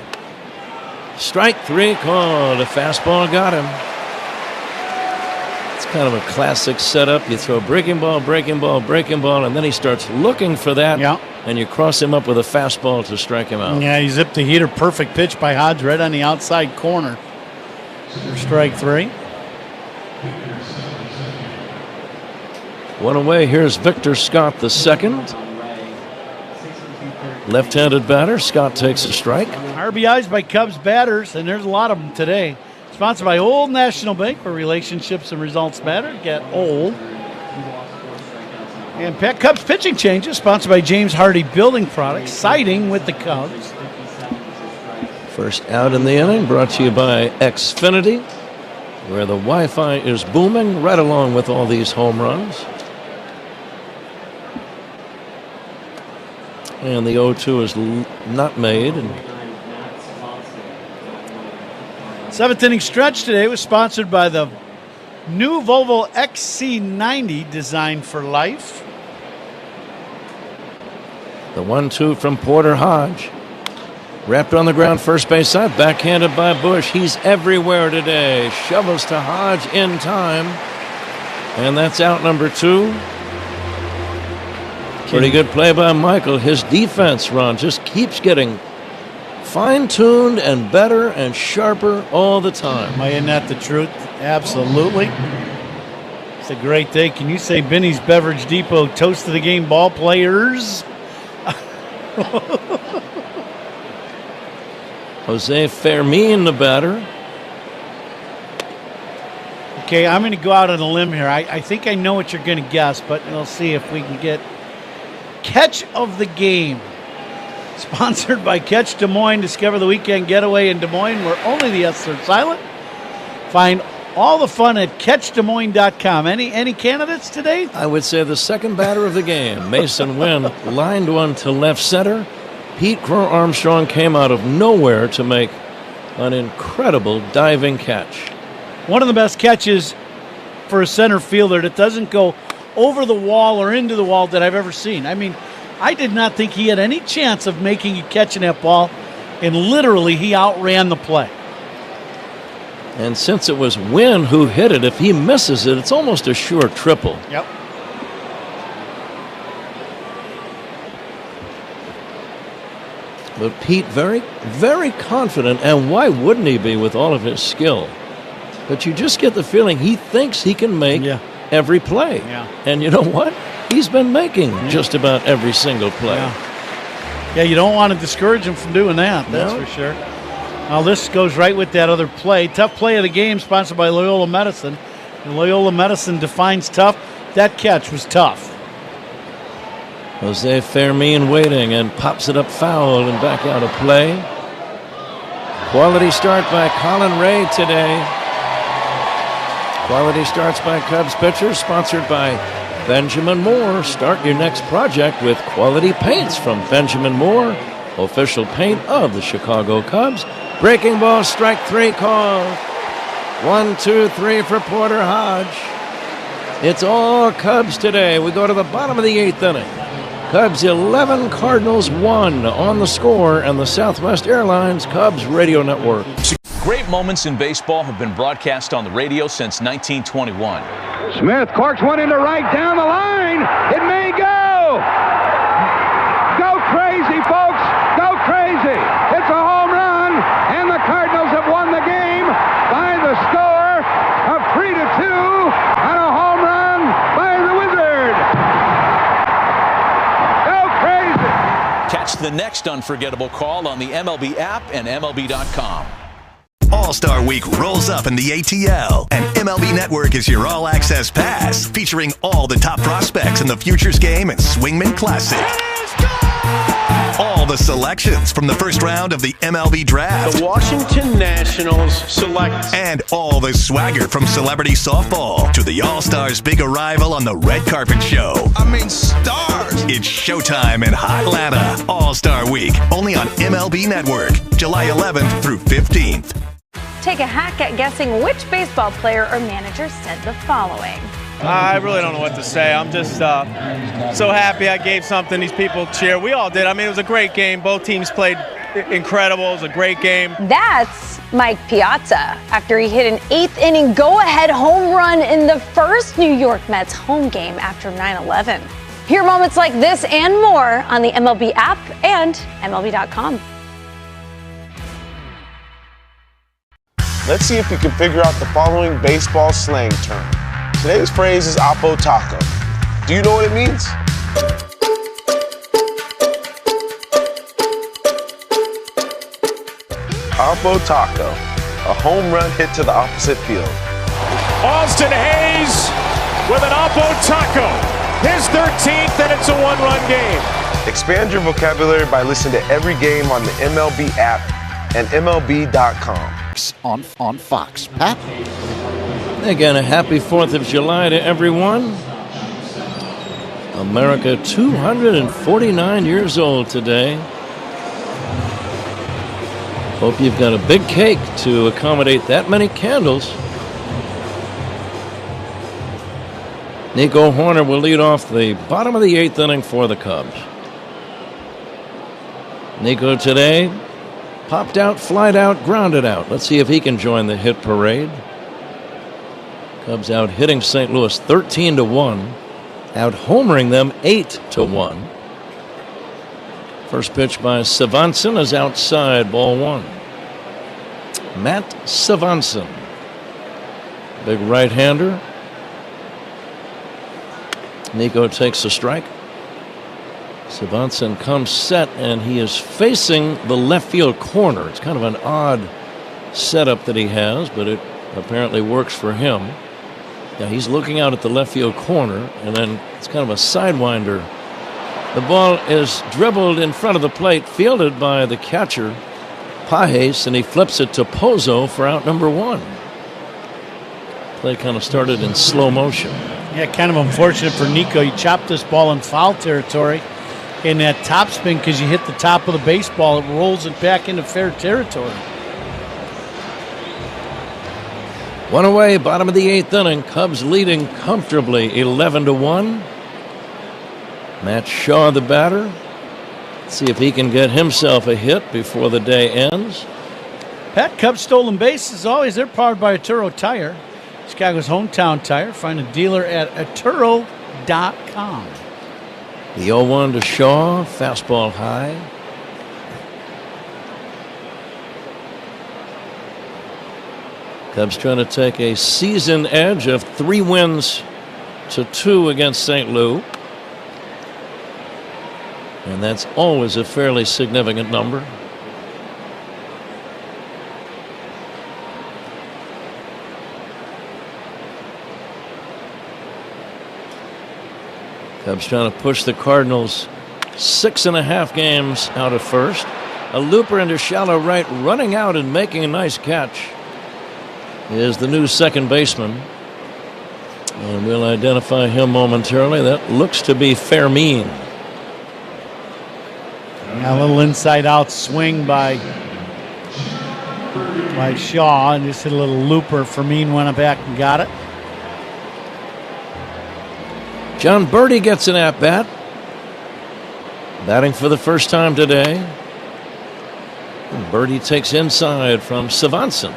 Strike 3 called. A fastball got him. It's kind of a classic setup. You throw breaking ball, and then he starts looking for that. Yeah. And you cross him up with a fastball to strike him out. Yeah, he zipped the heater. Perfect pitch by Hodge right on the outside corner for strike 3. 1 away. Here's Victor Scott the second. Left-handed batter. Scott takes a strike. RBIs by Cubs batters, and there's a lot of them today. Sponsored by Old National Bank, where relationships and results matter. Get old. And Cubs pitching changes, sponsored by James Hardy Building Products, siding with the Cubs. First out in the inning, brought to you by Xfinity, where the Wi-Fi is booming right along with all these home runs. And the 0-2 is not made. And 7th inning stretch today was sponsored by the new Volvo XC90, designed for life. The 1-2 from Porter Hodge. Wrapped on the ground, first base side, backhanded by Busch. He's everywhere today. Shovels to Hodge in time. And that's out number 2. Pretty good play by Michael. His defense, Ron, just keeps getting fine-tuned and better and sharper all the time. Isn't that the truth? Absolutely. It's a great day. Can you say Benny's Beverage Depot toast of the game ball players? Jose Fermin, the batter. Okay, I'm going to go out on a limb here. I think I know what you're going to guess, but we'll see if we can get catch of the game. Sponsored by Catch Des Moines. Discover the weekend getaway in Des Moines where only the S's are silent. Find all the fun at CatchDesMoines.com. Any candidates today? I would say the second batter of the game, Mason Wynn, lined one to left center. Pete Crow Armstrong came out of nowhere to make an incredible diving catch. One of the best catches for a center fielder that doesn't go over the wall or into the wall that I've ever seen. I mean, I did not think he had any chance of making a catch in that ball, and literally he outran the play. And since it was Wynn who hit it, if he misses it, it's almost a sure triple. Yep. But Pete very, very confident, and why wouldn't he be with all of his skill? But you just get the feeling he thinks he can make every play. Yeah. And you know what? He's been making just about every single play. Yeah, you don't want to discourage him from doing that, that's for sure. Now, this goes right with that other play. Tough play of the game, sponsored by Loyola Medicine. And Loyola Medicine defines tough. That catch was tough. Jose Fermin waiting and pops it up foul and back out of play. Quality start by Colin Ray today. Quality starts by Cubs pitchers, sponsored by Benjamin Moore. Start your next project with quality paints from Benjamin Moore, official paint of the Chicago Cubs. Breaking ball, strike 3 call. 1, 2, 3 for Porter Hodge. It's all Cubs today. We go to the bottom of the 8th inning. Cubs 11, Cardinals 1 on the Score and the Southwest Airlines Cubs Radio Network. Great moments in baseball have been broadcast on the radio since 1921. Smith corks one into right down the line. It may go. Go crazy, folks. Go crazy. It's a home run, and the Cardinals have won the game by the score of 3-2 on a home run by the Wizard. Go crazy. Catch the next unforgettable call on the MLB app and MLB.com. All-Star Week rolls up in the ATL, and MLB Network is your all-access pass, featuring all the top prospects in the Futures Game and Swingman Classic. All the selections from the first round of the MLB Draft. The Washington Nationals select. And all the swagger from celebrity softball to the All-Stars' big arrival on the red carpet show. Stars! It's showtime in Hotlanta. All-Star Week, only on MLB Network, July 11th through 15th. Take a hack at guessing which baseball player or manager said the following. I really don't know what to say. I'm just so happy I gave something these people cheer. We all did. I mean, it was a great game. Both teams played incredible. It was a great game. That's Mike Piazza after he hit an 8th inning go-ahead home run in the first New York Mets home game after 9/11. Hear moments like this and more on the MLB app and MLB.com. Let's see if you can figure out the following baseball slang term. Today's phrase is Oppo Taco. Do you know what it means? Oppo Taco, a home run hit to the opposite field. Austin Hayes with an Oppo Taco. His 13th, and it's a one-run game. Expand your vocabulary by listening to every game on the MLB app and MLB.com. On Fox. Pat? Again, a happy 4th of July to everyone. America 249 years old today. Hope you've got a big cake to accommodate that many candles. Nico Horner will lead off the bottom of the 8th inning for the Cubs. Nico today popped out, flied out, grounded out. Let's see if he can join the hit parade. Cubs out hitting St. Louis 13-1, out homering them 8-1. First pitch by Svanson is outside, ball 1. Matt Svanson, big right-hander. Nico takes a strike. Svanson comes set, and he is facing the left field corner. It's kind of an odd setup that he has, but it apparently works for him. Yeah, he's looking out at the left field corner, and then it's kind of a sidewinder. The ball is dribbled in front of the plate, fielded by the catcher, Pajes, and he flips it to Pozo for out number 1. Play kind of started in slow motion. Yeah, kind of unfortunate for Nico. You chopped this ball in foul territory in that topspin because you hit the top of the baseball. It rolls it back into fair territory. One away, bottom of the 8th inning. Cubs leading comfortably 11-1. Matt Shaw, the batter. Let's see if he can get himself a hit before the day ends. Pat, Cubs stolen bases always. They're powered by Arturo Tire, Chicago's hometown tire. Find a dealer at Arturo.com. The 0-1 to Shaw, fastball high. Cubs trying to take a season edge of 3 wins 2 against St. Lou. And that's always a fairly significant number. Cubs trying to push the Cardinals 6.5 games out of first. A looper into shallow right, running out and making a nice catch is the new second baseman. And we'll identify him momentarily. That looks to be Fermin. A little inside-out swing by Shaw, and just hit a little looper. Fermin went back and got it. John Birdie gets an at-bat. Batting for the first time today. And Birdie takes inside from Swanson.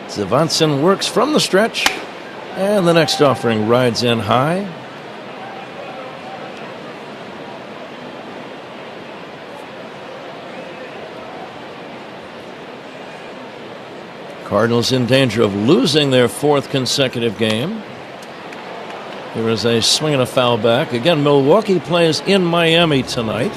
Swanson works from the stretch, and the next offering rides in high. Cardinals in danger of losing their 4th consecutive game. Here is a swing and a foul back. Again, Milwaukee plays in Miami tonight.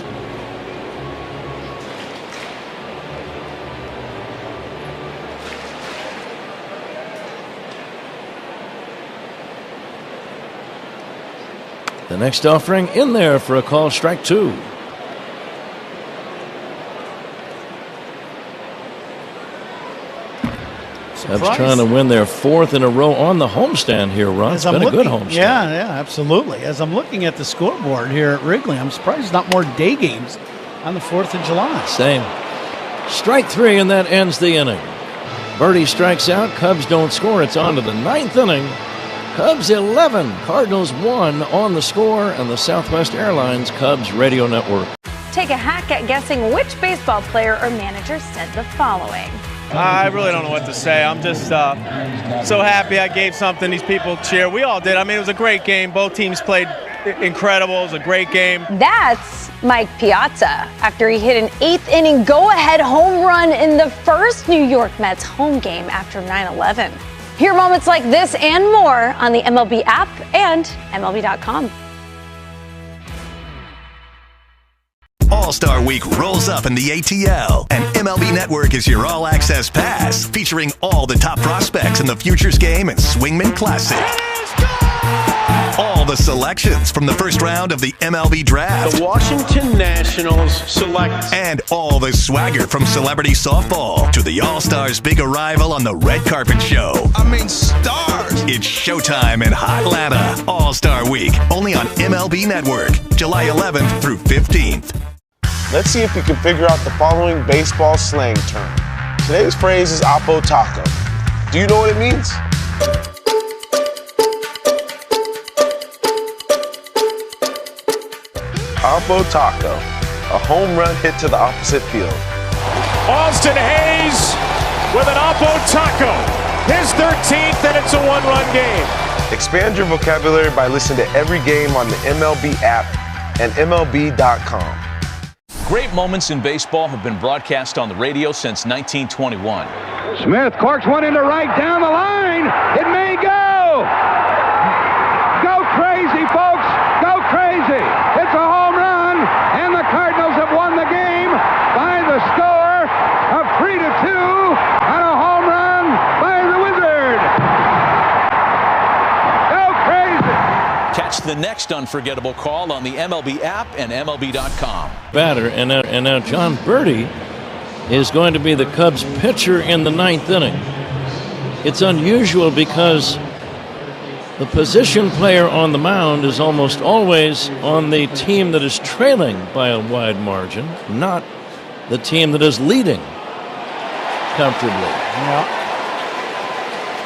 The next offering in there for a call, strike 2. Cubs trying to win their 4th in a row on the homestand here, Ron. It's been a good homestand. Yeah, absolutely. As I'm looking at the scoreboard here at Wrigley, I'm surprised there's not more day games on the 4th of July. Same. Strike 3, and that ends the inning. Birdie strikes out. Cubs don't score. It's on to the 9th inning. Cubs 11, Cardinals 1 on the score, and the Southwest Airlines Cubs Radio Network. Take a hack at guessing which baseball player or manager said the following. I really don't know what to say. I'm just so happy I gave something these people cheer. We all did. I mean, it was a great game. Both teams played incredible. It was a great game. That's Mike Piazza after he hit an 8th inning go-ahead home run in the first New York Mets home game after 9/11. Hear moments like this and more on the MLB app and MLB.com. All-Star Week rolls up in the ATL, and MLB Network is your all-access pass, featuring all the top prospects in the Futures Game and Swingman Classic. All the selections from the first round of the MLB Draft. The Washington Nationals select. And all the swagger from celebrity softball to the All-Stars' big arrival on the red carpet show. I mean, stars. It's showtime in Hotlanta. All-Star Week, only on MLB Network, July 11th through 15th. Let's see if we can figure out the following baseball slang term. Today's phrase is Oppo Taco. Do you know what it means? Oppo Taco, a home run hit to the opposite field. Austin Hayes with an Oppo Taco. His 13th, and it's a one-run game. Expand your vocabulary by listening to every game on the MLB app and MLB.com. Great moments in baseball have been broadcast on the radio since 1921. Smith corks one into right down the line. It may go. Go crazy, folks. Go crazy. It's a home run, and the Cardinals have won the game by the score of 3-2 on a home run by the Wizard. Go crazy. Catch the next unforgettable call on the MLB app and MLB.com. Batter, and now John Birdie is going to be the Cubs pitcher in the 9th inning. It's unusual because the position player on the mound is almost always on the team that is trailing by a wide margin, not the team that is leading comfortably. Yeah.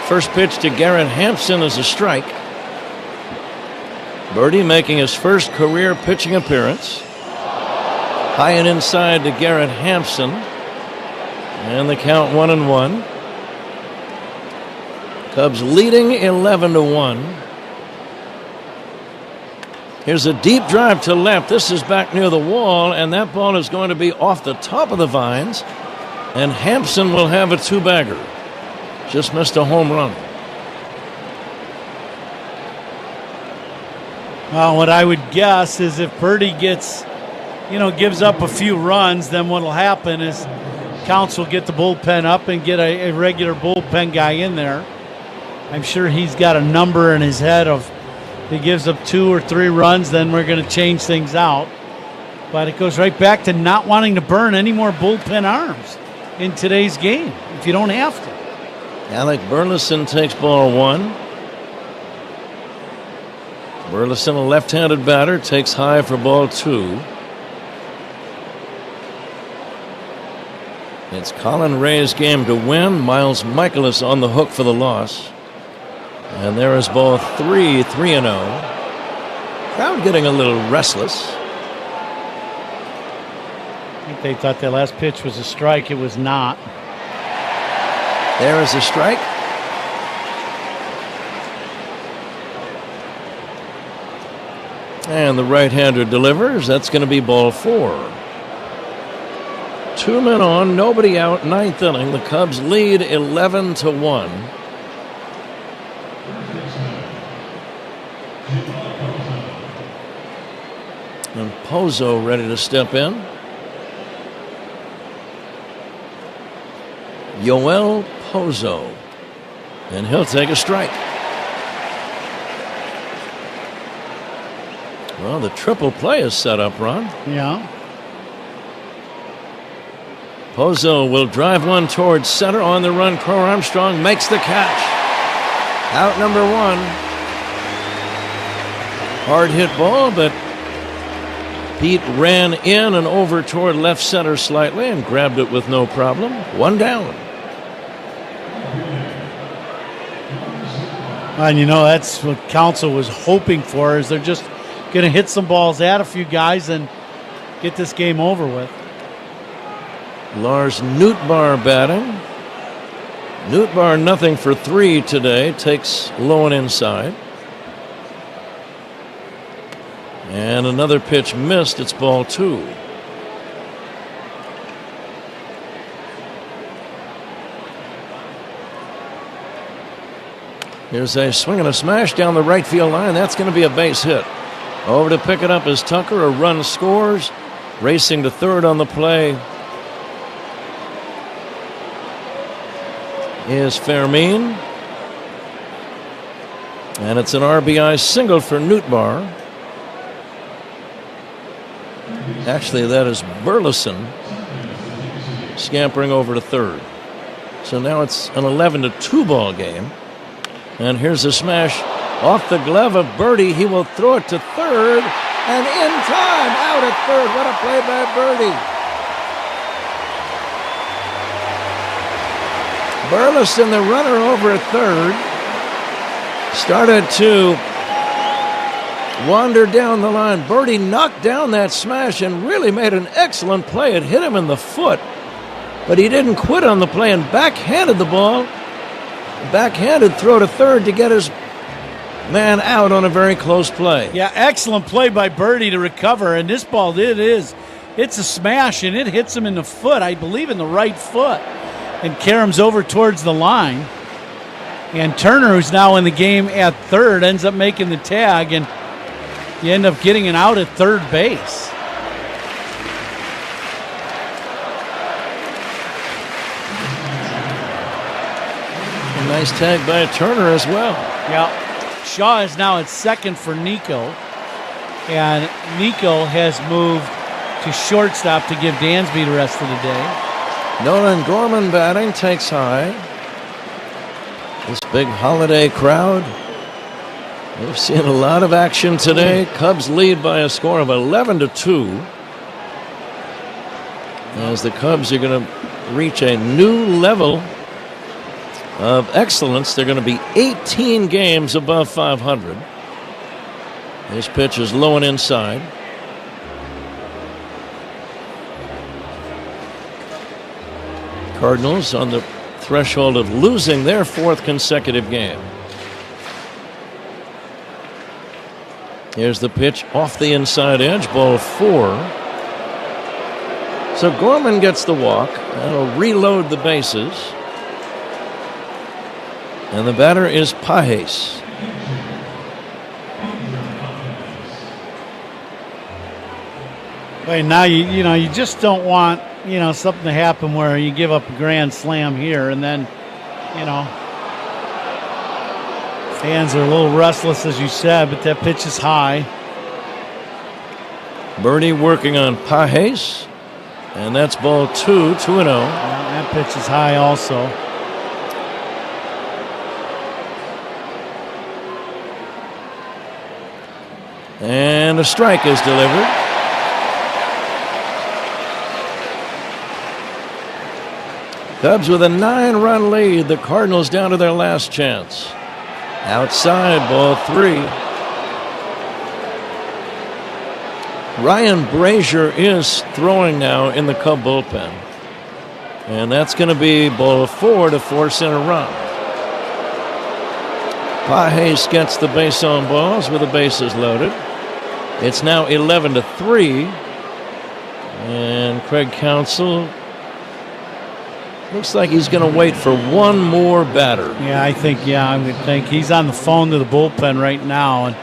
First pitch to Garrett Hampson is a strike. Birdie making his first career pitching appearance. High and inside to Garrett Hampson. And the count 1-1. Cubs leading 11-1. Here's a deep drive to left. This is back near the wall, and that ball is going to be off the top of the vines And Hampson will have a two-bagger. Just missed a home run. Well, what I would guess is if Birdie gives up a few runs, then what will happen is Counts will get the bullpen up and get a regular bullpen guy in there. I'm sure he's got a number in his head of if he gives up 2 or 3 runs, then we're going to change things out. But it goes right back to not wanting to burn any more bullpen arms in today's game if you don't have to. Alec Burleson takes ball 1. Burleson, a left-handed batter, takes high for ball 2. It's Colin Ray's game to win. Miles Michaelis on the hook for the loss. And there is ball 3, 3-0. Crowd getting a little restless. I think they thought that last pitch was a strike. It was not. There is a strike. And the right-hander delivers. That's going to be ball 4. 2 men on, nobody out, 9th inning. The Cubs lead 11-1. And Pozo ready to step in. Yoel Pozo. And he'll take a strike. Well, the triple play is set up, Ron. Yeah. Pozo will drive one towards center. On the run, Crow Armstrong makes the catch. Out number 1. Hard hit ball, but Pete ran in and over toward left center slightly and grabbed it with no problem. 1 down. And that's what Council was hoping for, is they're just going to hit some balls at a few guys and get this game over with. Lars Nootbaar batting. Nootbaar nothing for 3 today. Takes low and inside. And another pitch missed. It's ball 2. Here's a swing and a smash down the right field line. That's going to be a base hit. Over to pick it up is Tucker. A run scores. Racing to third on the play is Fermin. And it's an RBI single for Nootbaar. Actually, that is Burleson scampering over to third. So now it's an 11-2 ball game. And here's a smash off the glove of Birdie. He will throw it to third. And in time, out at third. What a play by Birdie. Burleson, the runner over at third, started to wander down the line. Birdie knocked down that smash and really made an excellent play. It hit him in the foot, but he didn't quit on the play and backhanded the ball. Backhanded throw to third to get his man out on a very close play. Yeah, excellent play by Birdie to recover. And this ball, it's a smash, and it hits him in the foot, I believe in the right foot, and caroms over towards the line. And Turner, who's now in the game at third, ends up making the tag, and you end up getting an out at third base. A nice tag by Turner as well. Yeah. Shaw is now at second for Nico, and Nico has moved to shortstop to give Dansby the rest of the day. Nolan Gorman batting, takes high. This big holiday crowd. We've seen a lot of action today. Cubs lead by a score of 11-2. As the Cubs are going to reach a new level of excellence. They're going to be 18 games above 500. This pitch is low and inside. Cardinals on the threshold of losing their 4th consecutive game. Here's the pitch off the inside edge, ball 4. So Gorman gets the walk. That'll reload the bases. And the batter is Pages. Wait, now you just don't want something to happen where you give up a grand slam here, and then fans are a little restless, as you said, but that pitch is high. Birdie working on Pages, and that's ball 2-0. That pitch is high also. And a strike is delivered. Cubs with a 9-run lead. The Cardinals down to their last chance. Outside, ball 3. Ryan Brazier is throwing now in the Cub bullpen. And that's going to be ball 4 to force in a run. Pages gets the base on balls with the bases loaded. It's now 11-3. And Craig Counsell looks like he's going to wait for one more batter. Yeah, I would think he's on the phone to the bullpen right now. And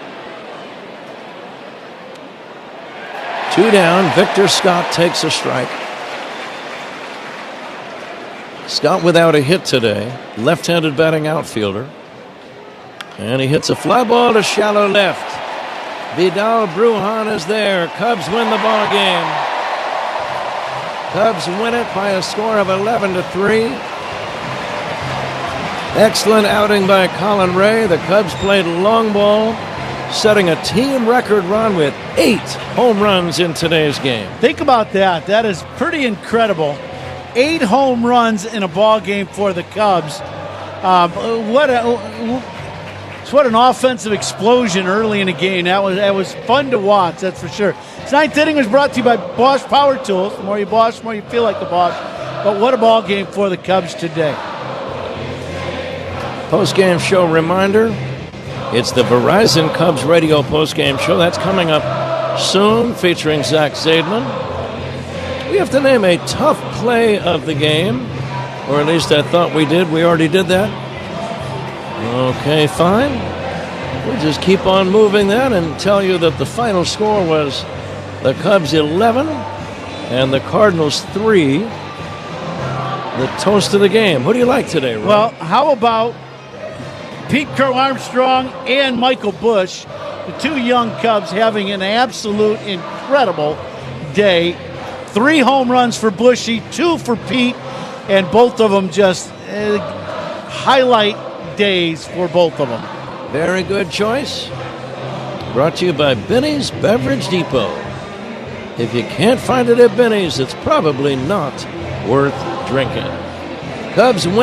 2 down. Victor Scott takes a strike. Scott without a hit today. Left-handed batting outfielder. And he hits a fly ball to shallow left. Vidal Brujan is there. Cubs win the ball game. Cubs win it by a score of 11-3. Excellent outing by Colin Ray. The Cubs played long ball, setting a team record run with 8 home runs in today's game. Think about that. That is pretty incredible. 8 home runs in a ball game for the Cubs. What an offensive explosion early in the game. That was fun to watch, that's for sure. This 9th inning was brought to you by Bosch Power Tools. The more you Bosch, the more you feel like the Bosch. But what a ball game for the Cubs today. Post-game show reminder. It's the Verizon Cubs radio post-game show. That's coming up soon, featuring Zach Zaidman. We have to name a tough play of the game, or at least I thought we did. We already did that. Okay, fine. We'll just keep on moving that and tell you that the final score was the Cubs 11 and the Cardinals 3. The toast of the game. Who do you like today, Ron? Well, how about Pete Crow Armstrong and Michael Busch, the 2 young Cubs having an absolute incredible day. 3 home runs for Bushy, 2 for Pete, and both of them just highlight days for both of them. Very good choice. Brought to you by Benny's Beverage Depot. If you can't find it at Benny's, it's probably not worth drinking. Cubs win it.